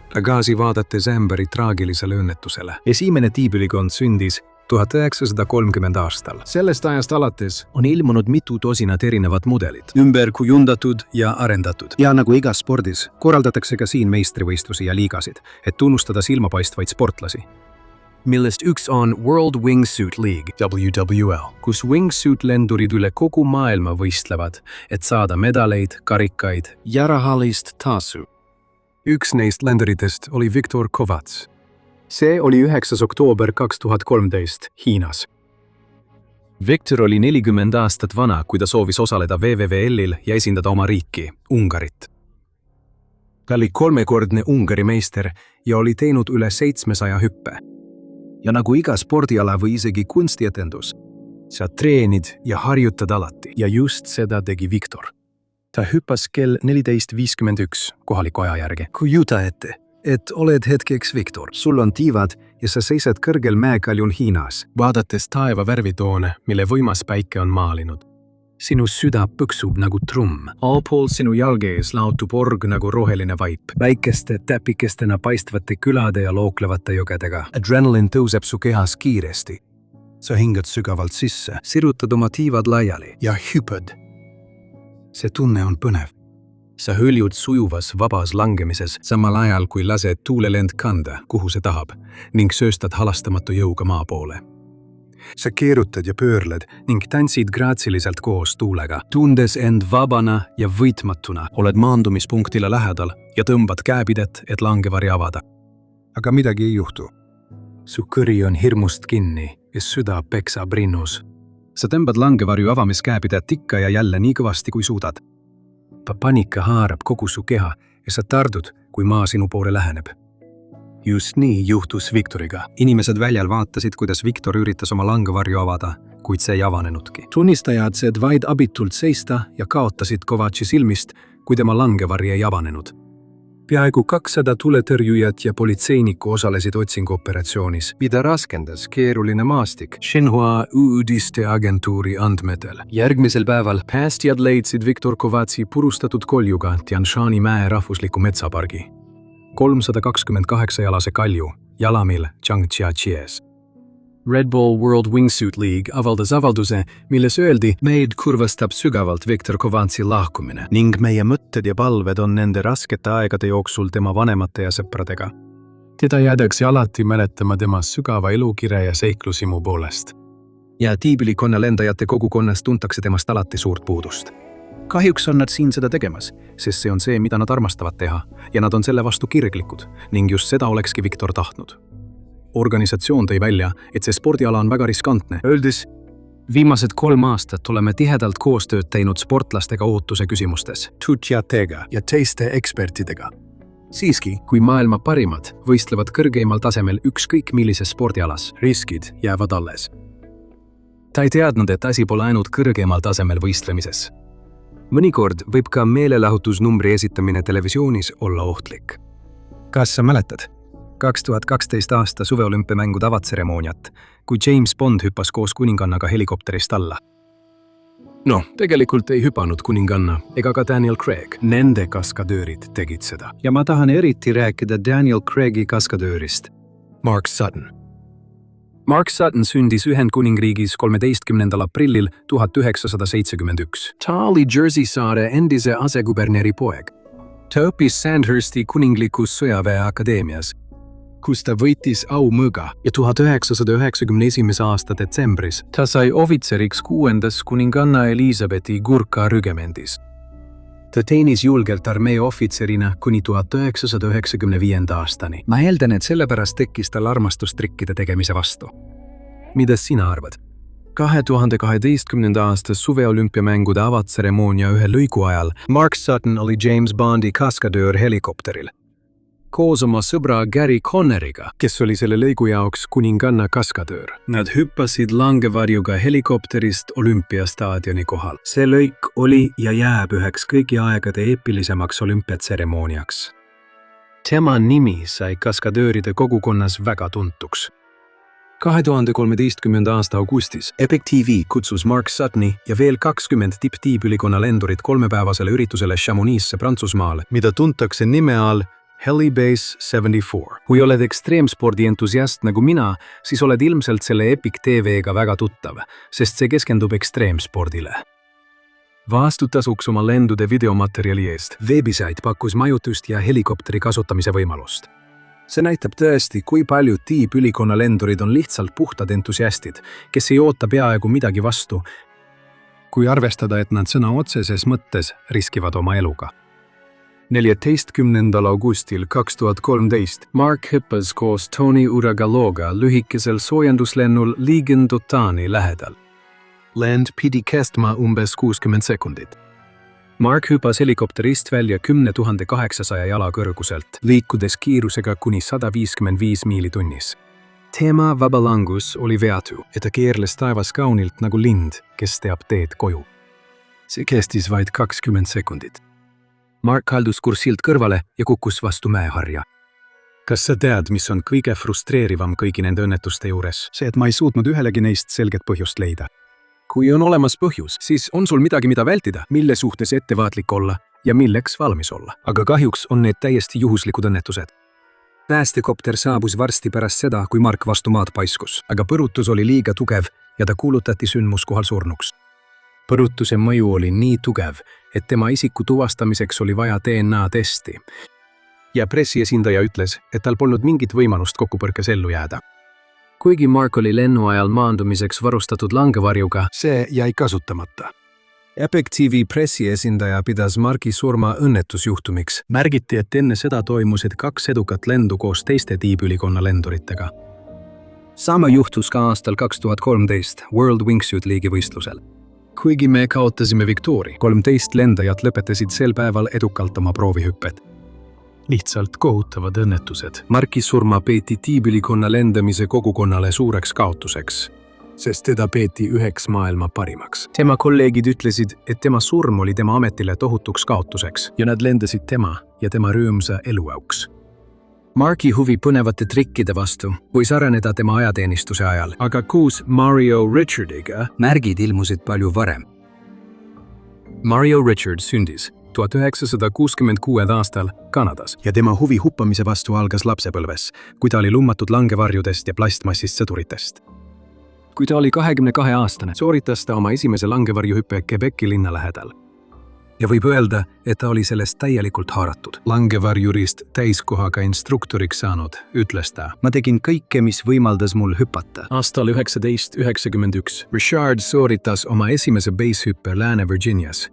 Tagasi vaadates Amberi traagilisele õnnetusele. Esimene tiibülikond sündis 1930 aastal. Sellest ajast alates on ilmunud mitu tosinat erinevat mudelit, ümber kujundatud ja arendatud. Ja nagu igas spordis, korraldatakse ka siin meistrivõistlusi ja liigasid, et tunnustada silmapaistvaid sportlasi. Millest üks on World Wingsuit League, WWL, kus wingsuit-lendurid üle kogu maailma võistlevad, et saada medaleid, karikaid ja rahalist tasu. Üks neist lenduritest oli Viktor Kovats. See oli 9. oktoober 2013 Hiinas. Viktor oli 40 aastat vana, kui ta soovis osaleda WWL-il ja esindada oma riiki, Ungarit. Ta oli 3-kordne Ungari meister ja oli teinud üle 700 hüppe. Ja nagu iga spordiala või isegi kunstietendus, sa treenid ja harjutad alati ja just seda tegi Viktor. Ta hüppas kell 14.51 kohaliku aja järgi. Kujuta ette, et oled hetkeks Viktor. Sul on tiivad ja sa seisad kõrgel mäekaljul Hiinas, vaadates taeva värvitoone, mille võimas päike on maalinud. Sinu süda põksub nagu trumm. Allpool sinu jalge ees laotub org nagu roheline vaip. Väikeste täpikestena paistvate külade ja looklevate jõgedega. Adrenalin tõuseb su kehas kiiresti. Sa hingad sügavalt sisse, sirutad oma tiivad laiali ja hüppad. See tunne on põnev. Sa hõljud sujuvas vabas langemises, samal ajal kui lased tuulelend kanda, kuhu see tahab, ning sööstad halastamatu jõuga maa poole. Sa keerutad ja pöörled ning tantsid graatsiliselt koos tuulega, tundes end vabana ja võitmatuna. Oled maandumispunktile lähedal ja tõmbad käepidet, et langevari avada. Aga midagi ei juhtu. Su kõri on hirmust kinni ja süda peksab rinnus. Sa tõmbad langevarju avamiskäepidet ikka ja jälle nii kõvasti, kui suudad. Panika haarab kogu su keha ja sa tardud, kui maa sinu poole läheneb. Just nii juhtus Viktoriga. Inimesed väljal vaatasid, kuidas Viktor üritas oma langevarju avada, kuid see ei avanenudki. Tunnistajad said vaid abitult seista ja kaotasid Kovatši silmist, kui tema langevari ei avanenud. Peaaegu 200 tuletõrjujat ja politseinikku osalesid otsinguoperatsioonis, mida raskendas keeruline maastik Xinhua uudisteagentuuri andmetel. Järgmisel päeval päästjad leidsid Viktor Kovatši purustatud koljuga Tianshani mäe rahvusliku metsapargi. 328-jalase kalju, jalamil Zhangjiaqies. Red Bull World Wingsuit League avaldas avalduse, milles öeldi, meid kurvastab sügavalt Viktor Kovatši lahkumine ning meie mõtted ja palved on nende raskete aegade jooksul tema vanemate ja sõpradega. Teda jäädakse alati mäletama tema sügava elukire ja seiklusimu poolest. Ja tiibilikonna lendajate kogukonnas tuntakse temast alati suurt puudust. Kahjuks on nad siin seda tegemas, sest see on see, mida nad armastavad teha ja nad on selle vastu kirglikud ning just seda olekski Viktor tahtnud. Organisatsioon tõi välja, et see spordiala on väga riskantne, öeldes, viimased 3 aastat oleme tihedalt koostööd teinud sportlastega ohutuse küsimustes, tutjatega ja teiste ekspertidega. Siiski, kui maailma parimad võistlevad kõrgeimal tasemel ükskõik millises spordialas, riskid jäävad alles. Ta ei teadnud, et asi pole ainult kõrgeimal tasemel võistlemises. Mõnikord võib ka meelelahutusnumbri esitamine televisioonis olla ohtlik. Kas sa mäletad 2012 aasta suveolümpiamängude avatseremooniat, kui James Bond hüppas koos kuningannaga helikopterist alla? No, tegelikult ei hüpanud kuninganna ega ka Daniel Craig. Nende kaskadöörid tegid seda. Ja ma tahan eriti rääkida Daniel Craigi kaskadöörist, Mark Sutton. Mark Sutton sündis Ühendkuningriigis 13. aprillil 1971. Ta oli Jersey saare endise aseguberneri poeg. Ta õppis Sandhursti kuninglikus sõjaväe akadeemias, kus ta võitis aumõga ja 1991. aasta detsembris ta sai ohvitseriks 6. kuninganna Elizabethi Gurkha rügemendis. Ta teenis julgelt armee ohvitserina kuni 1995. aastani. Ma eeldan, et sellepärast tekkis tal armastus trikkide tegemise vastu. Mida sina arvad? 2012. aasta suveolümpiamängude avatseremoonia ühe lõigu ajal Mark Sutton oli James Bondi kaskadöör helikopteril. Koos oma sõbra Gary Connoriga, kes oli selle lõigu jaoks kuninganna kaskadöör. Nad hüppasid langevarjuga helikopterist olümpiastaadioni kohal. See lõik oli ja jääb üheks kõigi aegade eepilisemaks olümpiatseremooniaks. Tema nimi sai kaskadööride kogukonnas väga tuntuks. 2013. aasta augustis Epic TV kutsus Mark Suttoni ja veel 20 tipptiibülikonna lendurit 3-päevasele üritusele Chamonix'e Prantsusmaal, mida tuntakse nime all Helibase 74. Kui oled ekstreemspordi entusiast nagu mina, siis oled ilmselt selle Epic TV-ga väga tuttav, sest see keskendub ekstreemspordile. Vastutasuks oma lendude videomaterjali eest. Veebisait pakkus majutust ja helikopteri kasutamise võimalust. See näitab tõesti, kui paljud tiibülikonna lendurid on lihtsalt puhtad entusiastid, kes ei oota peaaegu midagi vastu, kui arvestada, et nad sõna otseses mõttes riskivad oma eluga. 14. augustil 2013 Mark hüppas koos Tony Uragaloga lühikesel soojenduslennul Liigendotani lähedal. Lend pidi kestma umbes 60 sekundit. Mark hüppas helikopterist välja 10 800 jala kõrguselt, liikudes kiirusega kuni 155 miili tunnis. Tema vabalangus oli veatu ja ta keerles taevas kaunilt nagu lind, kes teab teed koju. See kestis vaid 20 sekundit. Mark kaldus kursilt kõrvale ja kukkus vastu mäeharja. Kas sa tead, mis on kõige frustreerivam kõigi nende õnnetuste juures? See, et ma ei suutnud ühelegi neist selget põhjust leida. Kui on olemas põhjus, siis on sul midagi, mida vältida, mille suhtes ettevaatlik olla ja milleks valmis olla. Aga kahjuks on need täiesti juhuslikud õnnetused. Päästekopter saabus varsti pärast seda, kui Mark vastu maad paiskus, aga põrutus oli liiga tugev ja ta kuulutati sündmuskohal surnuks. Põrutuse mõju oli nii tugev, et tema isiku tuvastamiseks oli vaja DNA-testi. Ja pressiesindaja ütles, et tal polnud mingit võimalust kokkupõrkes ellu jääda. Kuigi Mark oli lennu ajal maandumiseks varustatud langevarjuga, see jäi kasutamata. Epic TV pressiesindaja pidas Marki surma õnnetusjuhtumiks. Märgiti, et enne seda toimusid 2 edukat lendu koos teiste tiibülikonna lenduritega. Sama juhtus ka aastal 2013 World Wingsuit liigi võistlusel. Kuigi me kaotasime Victoria, 13 lendajat lõpetasid sel päeval edukalt oma proovihüpped. Lihtsalt kohutavad õnnetused. Marki surma peeti tiibülikonna lendamise kogukonnale suureks kaotuseks, sest teda peeti üheks maailma parimaks. Tema kolleegid ütlesid, et tema surm oli tema ametile tohutuks kaotuseks ja nad lendasid tema ja tema rõõmsa eluauks. Marki huvi põnevate trikkide vastu võis areneda tema ajateenistuse ajal, aga koos Mario Richardiga märgid ilmusid palju varem. Mario Richard sündis 1966 aastal Kanadas ja tema huvi huppamise vastu algas lapsepõlves, kui ta oli lummatud langevarjudest ja plastmassist sõduritest. Kui ta oli 22-aastane, sooritas ta oma esimese langevarjuhüppe Quebeci linna lähedal. Ja võib öelda, et ta oli sellest täielikult haaratud. Langevarjurist täiskohaga instruktoriks saanud, ütles ta. Ma tegin kõike, mis võimaldas mul hüpata. Aastal 1991 Richard sooritas oma esimese basehüppe Lääne-Virginias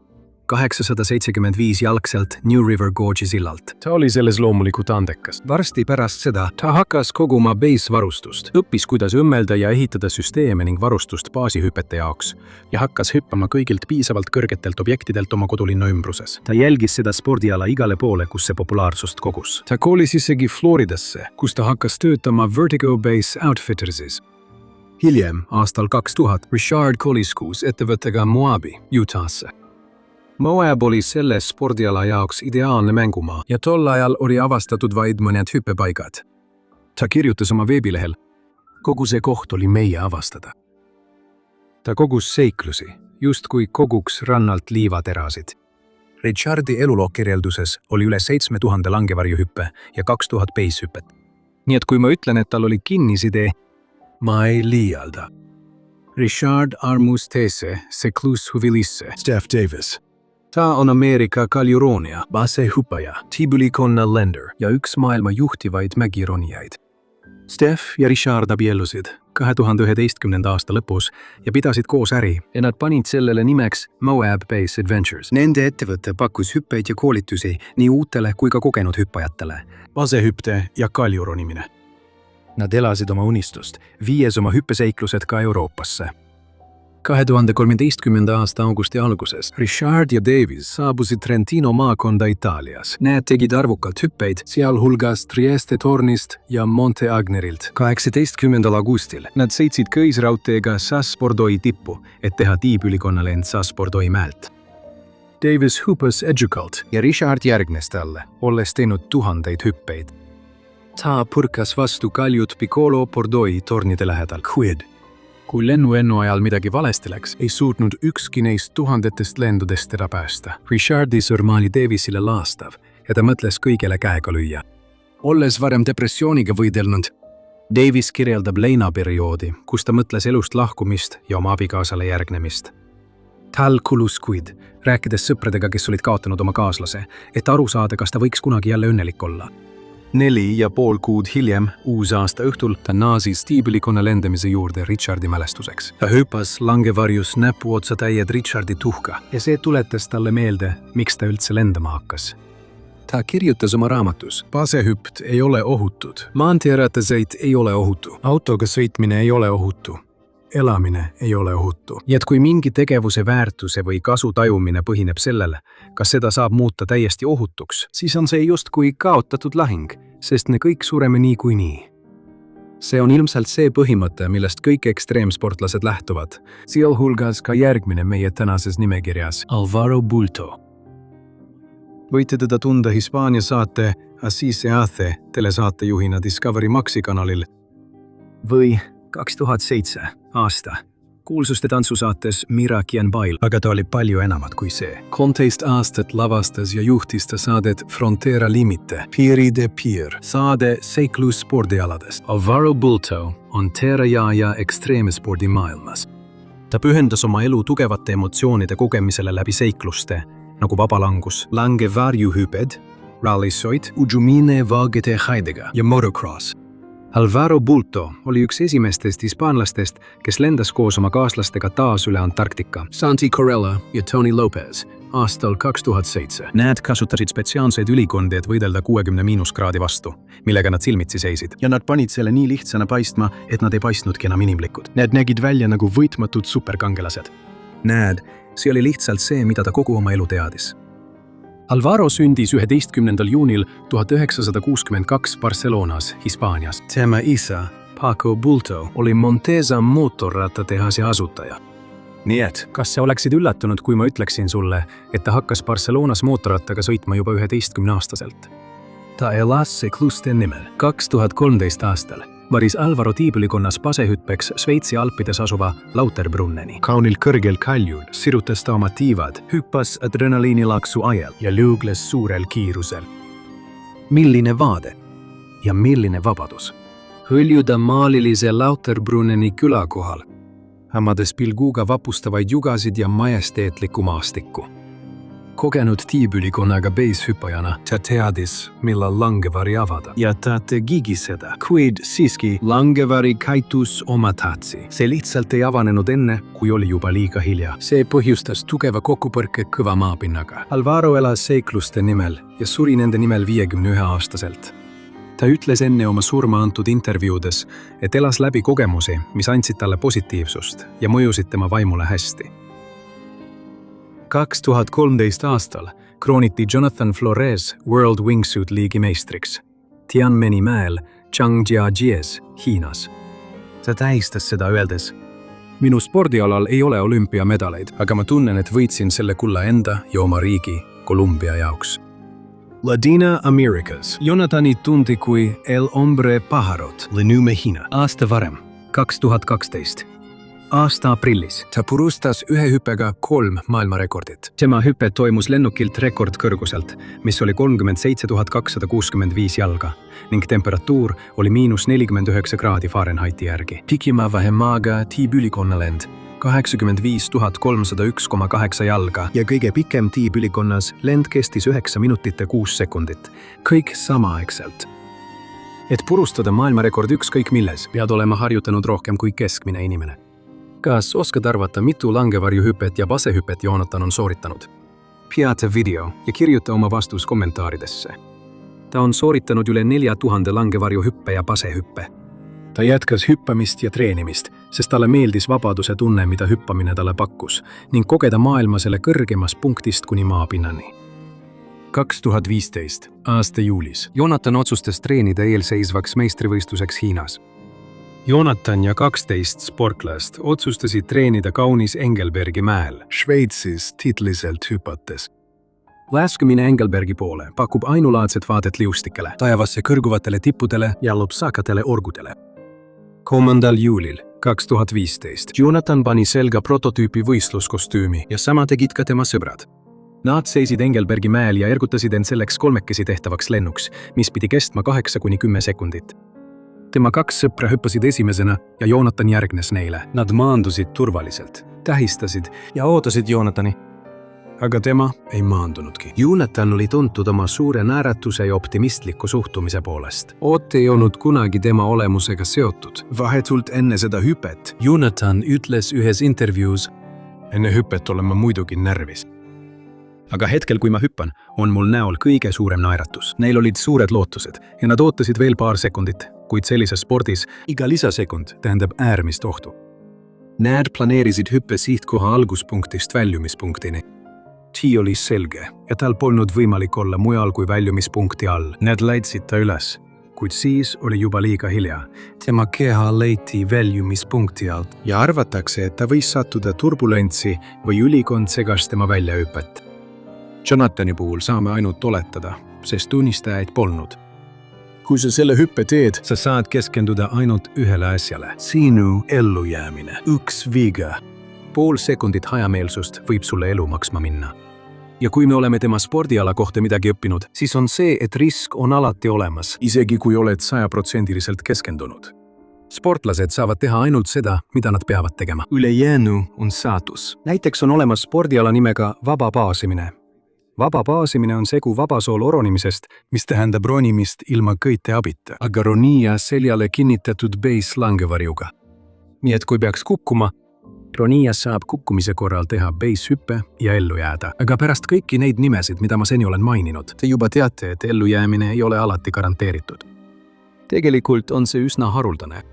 875 jalgselt New River Gorge'i sillalt. Ta oli selles loomulikult andekas. Varsti pärast seda ta hakkas koguma base-varustust, õppis, kuidas õmmelda ja ehitada süsteeme ning varustust baasihüpete jaoks ja hakkas hüppama kõigilt piisavalt kõrgetelt objektidelt oma kodulinna ümbruses. Ta jälgis seda spordiala igale poole, kus see populaarsust kogus. Ta koolis isegi Floridasse, kus ta hakkas töötama Vertigo Base Outfittersis. Hiljem, aastal 2000, Richard koolis koos ettevõttega Moabi, Utah'sse. Moab oli selle spordiala jaoks ideaalne mängumaa ja tol ajal oli avastatud vaid mõned hüppepaigad. Ta kirjutas oma veebilehel, kogu see koht oli meie avastada. Ta kogus seiklusi, justkui koguks rannalt liivaterasid. Richardi eluloo kirjelduses oli üle 7000 langevarjuhüppe ja 2000 basehüppet. Nii et kui ma ütlen, et tal oli kinnisidee, ma ei liialda. Richard armus teese seklus huvilisse. Steph Davis. Ta on Ameerika kaljuroonia, basehüppaja, tiibülikonna lender ja üks maailma juhtivaid mägironijaid. Steph ja Richard abiellusid 2011. aasta lõpus ja pidasid koos äri ja nad panid sellele nimeks Moab Base Adventures. Nende ettevõte pakkus hüppeid ja koolitusi nii uutele kui ka kogenud hüppajatele. Basehüpte ja kaljuronimine. Nad elasid oma unistust, viies oma hüppeseiklused ka Euroopasse. 2013. aasta augusti alguses Richard ja Davis saabusid Trentino maakonda Itaalias. Need tegid arvukalt hüppeid, sealhulgas Trieste tornist ja Monte Agnerilt. 18. augustil nad sõitsid köisraudteega Sass-Bordeaux'i tippu, et teha tiibülikonna lend Sass-Bordeaux'i mäelt. Davis hüppas edukalt ja Richard järgnes talle, olles teinud tuhandeid hüppeid. Ta põrkas vastu kaljut Piccolo Bordeaux'i tornide lähedal. Kui lennu ajal midagi valesti läks, ei suutnud ükski neist tuhandetest lendudest teda päästa. Richardi surm oli Davisile laastav ja ta mõtles kõigele käega lüüa. Olles varem depressiooniga võidelnud, Davis kirjeldab leinaperioodi, kus ta mõtles elust lahkumist ja oma abikaasale järgnemist. Tal kulus kuid, rääkides sõpradega, kes olid kaotanud oma kaaslase, et aru saada, kas ta võiks kunagi jälle õnnelik olla. 4,5 kuud hiljem, uusaasta õhtul, ta naasis tiibülikonna lendamise juurde Richardi mälestuseks. Ta hüppas langevarjus näpuotsa täied Richardi tuhka ja see tuletas talle meelde, miks ta üldse lendama hakkas. Ta kirjutas oma raamatus, basehüpt ei ole ohutud, maanteeratasõit ei ole ohutu, autoga sõitmine ei ole ohutu, elamine ei ole ohutu. Ja et kui mingi tegevuse väärtuse või kasu tajumine põhineb sellele, kas seda saab muuta täiesti ohutuks, siis on see justkui kaotatud lahing, sest me kõik sureme niikuinii. See on ilmselt see põhimõte, millest kõik ekstreemsportlased lähtuvad. Sealhulgas ka järgmine meie tänases nimekirjas, Alvaro Bulto. Võite teda tunda Hispaania saate Así se hace telesaatejuhina Discovery Maxi kanalil või 2007 aasta kuulsuste tantsusaates Mira Quien Baila, aga ta oli palju enamat kui see. 13 aastat lavastas ja juhtis ta saadet Frontera Limite, Piiri de Pier, saade seiklusspordialadest. Alvaro Bulto on teerajaja ekstreemspordi maailmas. Ta pühendas oma elu tugevate emotsioonide kogemisele läbi seikluste, nagu vabalangus, langevarjuhüped, rallisõit, ujumine vaagete haidega ja motocross. Alvaro Bulto oli üks esimestest hispaanlastest, kes lendas koos oma kaaslastega taas üle Antarktika. Santi Corella ja Tony Lopez aastal 2007. Nad kasutasid spetsiaalseid ülikondi, et võidelda 60 – vastu, millega nad silmitsi seisid. Ja nad panid selle nii lihtsana paistma, et nad ei paistnudki enam inimlikud. Nad nägid välja nagu võitmatud superkangelased. See oli lihtsalt see, mida ta kogu oma elu teadis. Alvaro sündis 11. juunil 1962 Barcelonas, Hispaanias. Tema isa, Paco Bulto, oli Montesa mootorrattatehase asutaja. Nii et, kas sa oleksid üllatunud, kui ma ütleksin sulle, et ta hakkas Barcelonas mootorrattaga sõitma juba 11-aastaselt? Ta elas seikluste nimel. 2013 aastal varis Alvaro tiibülikonnas pasehüppeks Šveitsi alpides asuva Lauterbrunneni. Kaunil kõrgel kaljul sirutas ta oma tiivad, hüppas adrenaliinilaksu ajal ja lüugles suurel kiirusel. Milline vaade ja milline vabadus. Hõljuda maalilise Lauterbrunneni külakohal, hämades pilguga vapustavaid jugasid ja majesteetlikku maastikku. Kogenud tiibülikonnaga beishüppajana ta teadis, millal langevari avada. Ja ta tegigi seda, kuid siiski langevari kaitus oma tatsi. See lihtsalt ei avanenud enne, kui oli juba liiga hilja. See põhjustas tugeva kokkupõrke kõva maapinnaga. Alvaro elas seikluste nimel ja suri nende nimel 51-aastaselt. Ta ütles enne oma surma antud intervjuudes, et elas läbi kogemusi, mis andsid talle positiivsust ja mõjusid tema vaimule hästi. 2013 aastal krooniti Jonathan Flores World Wingsuit liigi meistriks Tianmeni mäel Zhangjiajis, Hiinas. Ta tähistas seda öeldes: "Minu spordialal ei ole olümpiamedaleid, aga ma tunnen, et võitsin selle kulla enda ja oma riigi Kolumbia jaoks." Latina Americas Jonathani tundi kui El Hombre Pajarot, Lenu Mejina. Aasta varem, 2012. Aasta aprillis ta purustas ühe hüppega 3 maailmarekordit. Tema hüpe toimus lennukilt rekordkõrguselt, mis oli 37 265 jalga ning temperatuur oli –49 kraadi Fahrenheiti järgi. Pikima vähemaaga tiibülikonnalend 85 301,8 jalga ja kõige pikem tiibülikonnas lend kestis 9 minutit ja 6 sekundit. Kõik samaaegselt. Et purustada maailmarekord ükskõik milles, pead olema harjutanud rohkem kui keskmine inimene. Kas oskad arvata, mitu langevarjuhüpet ja pasehüpet Jonathan on sooritanud? Peata video ja kirjuta oma vastus kommentaaridesse. Ta on sooritanud üle 4000 langevarjuhüppe ja pasehüppe. Ta jätkas hüppamist ja treenimist, sest talle meeldis vabaduse tunne, mida hüppamine talle pakkus, ning kogeda maailma selle kõrgemast punktist kuni maapinnani. 2015 aasta juulis Jonathan otsustas treenida eelseisvaks meistrivõistluseks Hiinas. Jonathan ja 12 sportlast otsustasid treenida kaunis Engelbergi mäel, Šveitsis titliselt hüpates. Laskemine Engelbergi poole pakub ainulaadset vaadet liustikele, taevasse kõrguvatele tippudele ja lopsakatele orgudele. 3. juulil 2015 Jonathan pani selga prototüüpi võistluskostüümi ja sama tegid ka tema sõbrad. Nad seisid Engelbergi mäel ja ergutasid end selleks 3 tehtavaks lennuks, mis pidi kestma 8–10 sekundit. Tema 2 sõpra hüppasid esimesena ja Jonathan järgnes neile. Nad maandusid turvaliselt, tähistasid ja ootasid Jonathani. Aga tema ei maandunudki. Jonathan oli tuntud oma suure naeratuse ja optimistliku suhtumise poolest. Oot ei olnud kunagi tema olemusega seotud. Vahetult enne seda hüpet Jonathan ütles ühes intervjuus: "Enne hüpet olen ma muidugi närvis. Aga hetkel, kui ma hüppan, on mul näol kõige suurem naeratus. Neil olid suured lootused ja nad ootasid veel paar sekundit, kuid sellises spordis iga lisasekund tähendab äärmist ohtu. Nad planeerisid hüppe sihtkoha alguspunktist väljumispunktini. Tii oli selge ja tal polnud võimalik olla mujal kui väljumispunkti all. Nad leidsid ta üles kuid siis oli juba liiga hilja. Tema keha leiti väljumispunkti alt ja arvatakse, et ta võis sattuda turbulentsi või ülikond segas tema väljahüpet. Jonathani puhul saame ainult oletada, sest tunnistajaid polnud. Kui sa selle hüppe teed, sa saad keskenduda ainult ühele asjale. Sinu ellujäämine. Üks viga. Pool sekundit hajameelsust võib sulle elu maksma minna. Ja kui me oleme tema spordiala kohta midagi õppinud, siis on see, et risk on alati olemas, isegi kui oled 100% keskendunud. Sportlased saavad teha ainult seda, mida nad peavad tegema. Ülejäänu on saatus. Näiteks on olemas spordiala nimega vaba baasimine. Vaba baasimine on segu vabasool oronimisest, mis tähendab ronimist ilma kõite abita, aga ronija seljale kinnitatud base-langevarjuga. Nii et kui peaks kukkuma, ronija saab kukkumise korral teha base-hüppe ja ellu jääda. Aga pärast kõiki neid nimesid, mida ma seni olen maininud, te juba teate, et ellujäämine ei ole alati garanteeritud. Tegelikult on see üsna haruldane.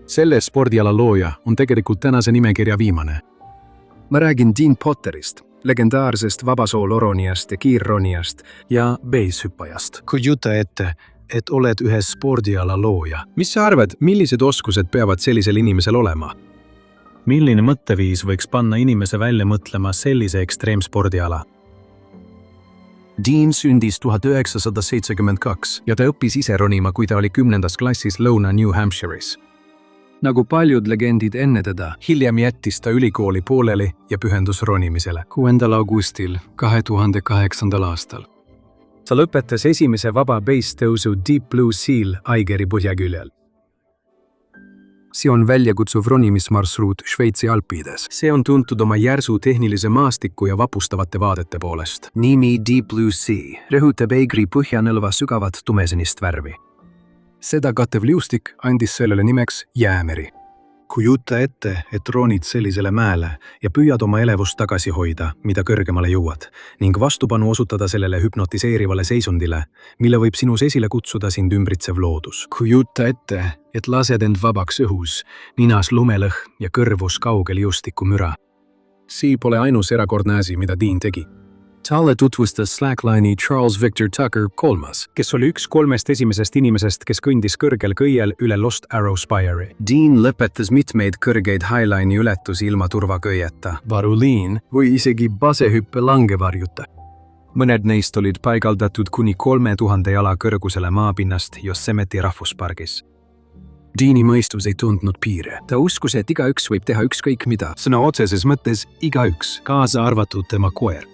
Selle spordiala looja on tegelikult tänase nimekirja viimane. Ma räägin Dean Potterist, legendaarsest vabasool oronijast ja kiirronijast ja base-hüppajast. Kujuta ette, et oled ühe spordiala looja. Mis sa arvad, millised oskused peavad sellisel inimesel olema? Milline mõtteviis võiks panna inimese välja mõtlema sellise ekstreemspordiala? Dean sündis 1972 ja ta õppis ise ronima, kui ta oli 10. klassis Lõuna New Hampshire'is. Nagu paljud legendid enne teda, hiljem jättis ta ülikooli pooleli ja pühendus ronimisele 6. augustil 2008. aastal. Ta lõpetas esimese vaba base-tõusu Deep Blue Seal Aigeri põhjaküljel. See on väljakutsuv ronimismarsruut Šveitsi alpides. See on tuntud oma järsu tehnilise maastiku ja vapustavate vaadete poolest. Nimi Deep Blue Sea rõhutab Aigeri põhjanõlva sügavat tumesenist värvi. Seda kattev liustik andis sellele nimeks Jäämeri. Kujuta ette, et ronid sellisele mäele ja püüad oma elevust tagasi hoida, mida kõrgemale jõuad, ning vastupanu osutada sellele hüpnotiseerivale seisundile, mille võib sinus esile kutsuda sind ümbritsev loodus. Kujuta ette, et lased end vabaks õhus, ninas lumelõhn ja kõrvus kaugel liustiku müra. See pole ainus erakordne asi, mida Dean tegi. Talle tutvustas slackline'i Charles Victor Tucker kolmas, kes oli üks 3 esimesest inimesest, kes kõndis kõrgel kõiel üle Lost Arrow Spire'i. Dean lõpetas mitmeid kõrgeid highline'i ületusi ilma turvaköieta, varuliin või isegi basehüppe langevarjuta. Mõned neist olid paigaldatud kuni 3000 jala kõrgusele maapinnast Yosemite rahvuspargis. Deani mõistus ei tundnud piire. Ta uskus, et igaüks võib teha ükskõik mida, sõna otseses mõttes igaüks, kaasa arvatud tema koer.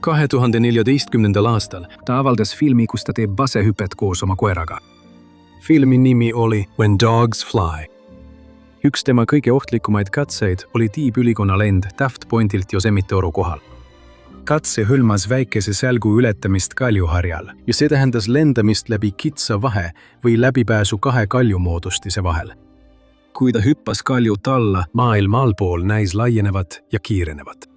2014. aastal ta avaldas filmi, kus ta teeb basehüpet koos oma koeraga. Filmi nimi oli When Dogs Fly. Üks tema kõige ohtlikumaid katseid oli tiibülikonna lend Taft Pointilt Yosemite oru kohal. Katse hõlmas väikese sälgu ületamist kaljuharjal ja see tähendas lendamist läbi kitsa vahe või läbipääsu 2 kaljumoodustise vahel. Kui ta hüppas kaljut alla, maailm allpool näis laienevat ja kiirenevat.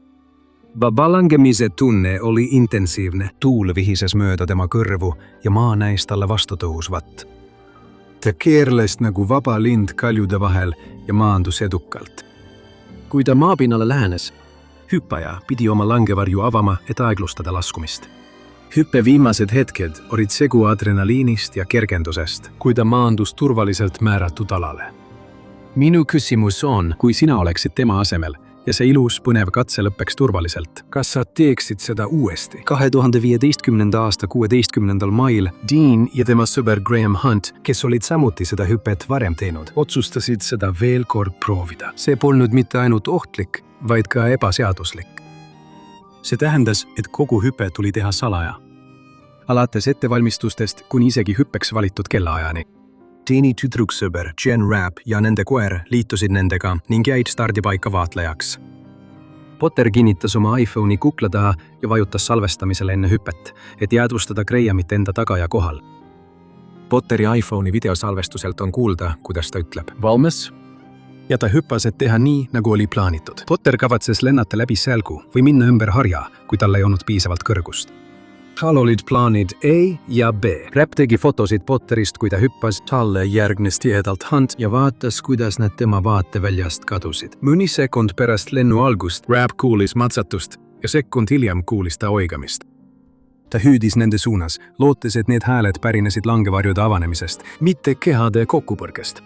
Vabalangemise tunne oli intensiivne, tuul vihises mööda tema kõrvu ja maa näis talle vastu tõusvat. Ta keerles nagu vaba lind kaljude vahel ja maandus edukalt. Kui ta maapinnale lähenes, hüppaja pidi oma langevarju avama, et aeglustada laskumist. Hüppe viimased hetked olid segu adrenaliinist ja kergendusest, kui ta maandus turvaliselt määratud alale. Minu küsimus on, kui sina oleksid tema asemel, ja see ilus põnev katse lõppeks turvaliselt. Kas sa teeksid seda uuesti? 2015. aasta 16. mail Dean ja tema sõber Graham Hunt, kes olid samuti seda hüpet varem teinud, otsustasid seda veel kord proovida. See polnud mitte ainult ohtlik, vaid ka ebaseaduslik. See tähendas, et kogu hüpe tuli teha salaja. Alates ettevalmistustest kuni isegi hüppeks valitud kellaajani. Deani tüdruksõber Jen Rapp ja nende koer liitusid nendega ning jäid stardipaika vaatlejaks. Potter kinnitas oma iPhone'i kukla taha ja vajutas salvestamisele enne hüpet, et jäädvustada Grahamit enda tagaja kohal. Potteri iPhone'i videosalvestuselt on kuulda, kuidas ta ütleb. Valmis? Ja ta hüppas, et teha nii, nagu oli plaanitud. Potter kavatses lennata läbi sälgu või minna ümber harja, kui tal ei olnud piisavalt kõrgust. Tal olid plaanid A ja B. Rapp tegi fotosid Potterist, kui ta hüppas, talle järgnes tihedalt Hunt ja vaatas, kuidas need tema vaateväljast kadusid. Mõni sekund pärast lennu algust Rapp kuulis matsatust ja sekund hiljem kuulis ta oigamist. ta hüüdis nende suunas, lootes, et need hääled pärinesid langevarjude avanemisest, mitte kehade kokkupõrkest.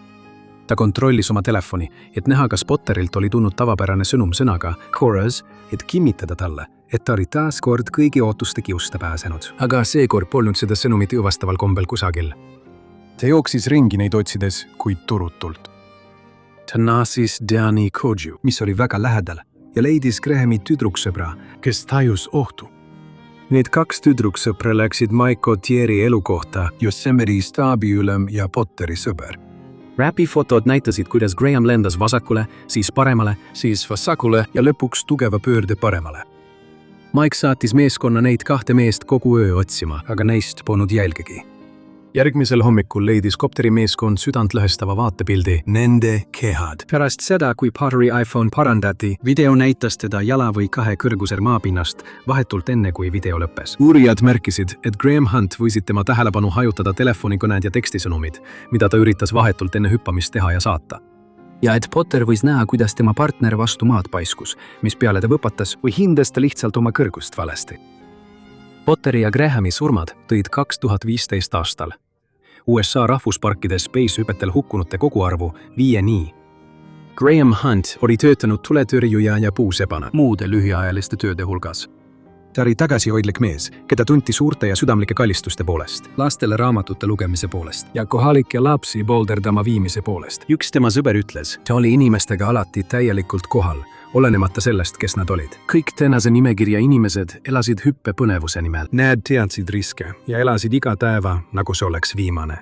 Ta kontrollis oma telefoni, et näha, kas Potterilt oli tulnud tavapärane sõnum sõnaga Chorus, et kinnitada talle, et ta oli taas kord kõigi ootuste kiuste pääsenud. Aga seekord polnud seda sõnumit õõvastaval kombel kusagil. Ta jooksis ringi neid otsides, kuid turutult. Ta naasis Danny Koju, mis oli väga lähedal, ja leidis Grahami tüdruksõbra, kes tajus ohtu. Need 2 tüdruksõpra läksid Mike Thierry elukohta, Yosemite staabiülem ja Potteri sõber. Rappi fotod näitasid, kuidas Graham lendas vasakule, siis paremale, siis vasakule ja lõpuks tugeva pöörde paremale. Mike saatis meeskonna neid 2 meest kogu öö otsima, aga neist polnud jälgegi. Järgmisel hommikul leidis kopterimeeskond südantlõhestava vaatepildi nende kehad. Pärast seda, kui Potteri iPhone parandati, video näitas teda jala või 2 kõrgusel maapinnast vahetult enne, kui video lõppes. Uurijad märkisid, et Graham Hunt võisid tema tähelepanu hajutada telefonikõned ja tekstisõnumid, mida ta üritas vahetult enne hüppamist teha ja saata. Ja et Potter võis näha, kuidas tema partner vastu maad paiskus, mis peale ta võpatas või hindas ta lihtsalt oma kõrgust valesti. Potteri ja Grahami surmad tõid 2015 aastal USA rahvusparkides spacehüpetel hukkunute koguarvu 5-ni. Graham Hunt oli töötanud tuletõrjuja ja puusebana muude lühiajaliste tööde hulgas. Ta oli tagasihoidlik mees, keda tunti suurte ja südamlike kallistuste poolest, lastele raamatute lugemise poolest ja kohalike lapsi boulderdama viimise poolest. Üks tema sõber ütles, ta oli inimestega alati täielikult kohal, olenemata sellest, kes nad olid. Kõik tänase nimekirja inimesed elasid hüppepõnevuse nimel. Nad teadsid riske ja elasid iga päeva, nagu see oleks viimane.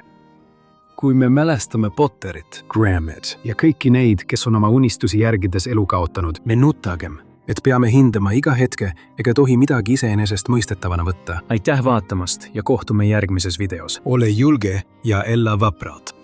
Kui me mälestame Potterit, Grahamit ja kõiki neid, kes on oma unistusi järgides elu kaotanud, me nutagem, et peame hindama iga hetke ega tohi midagi iseenesest mõistetavana võtta. Aitäh vaatamast ja kohtume järgmises videos. Ole julge ja ela vapralt!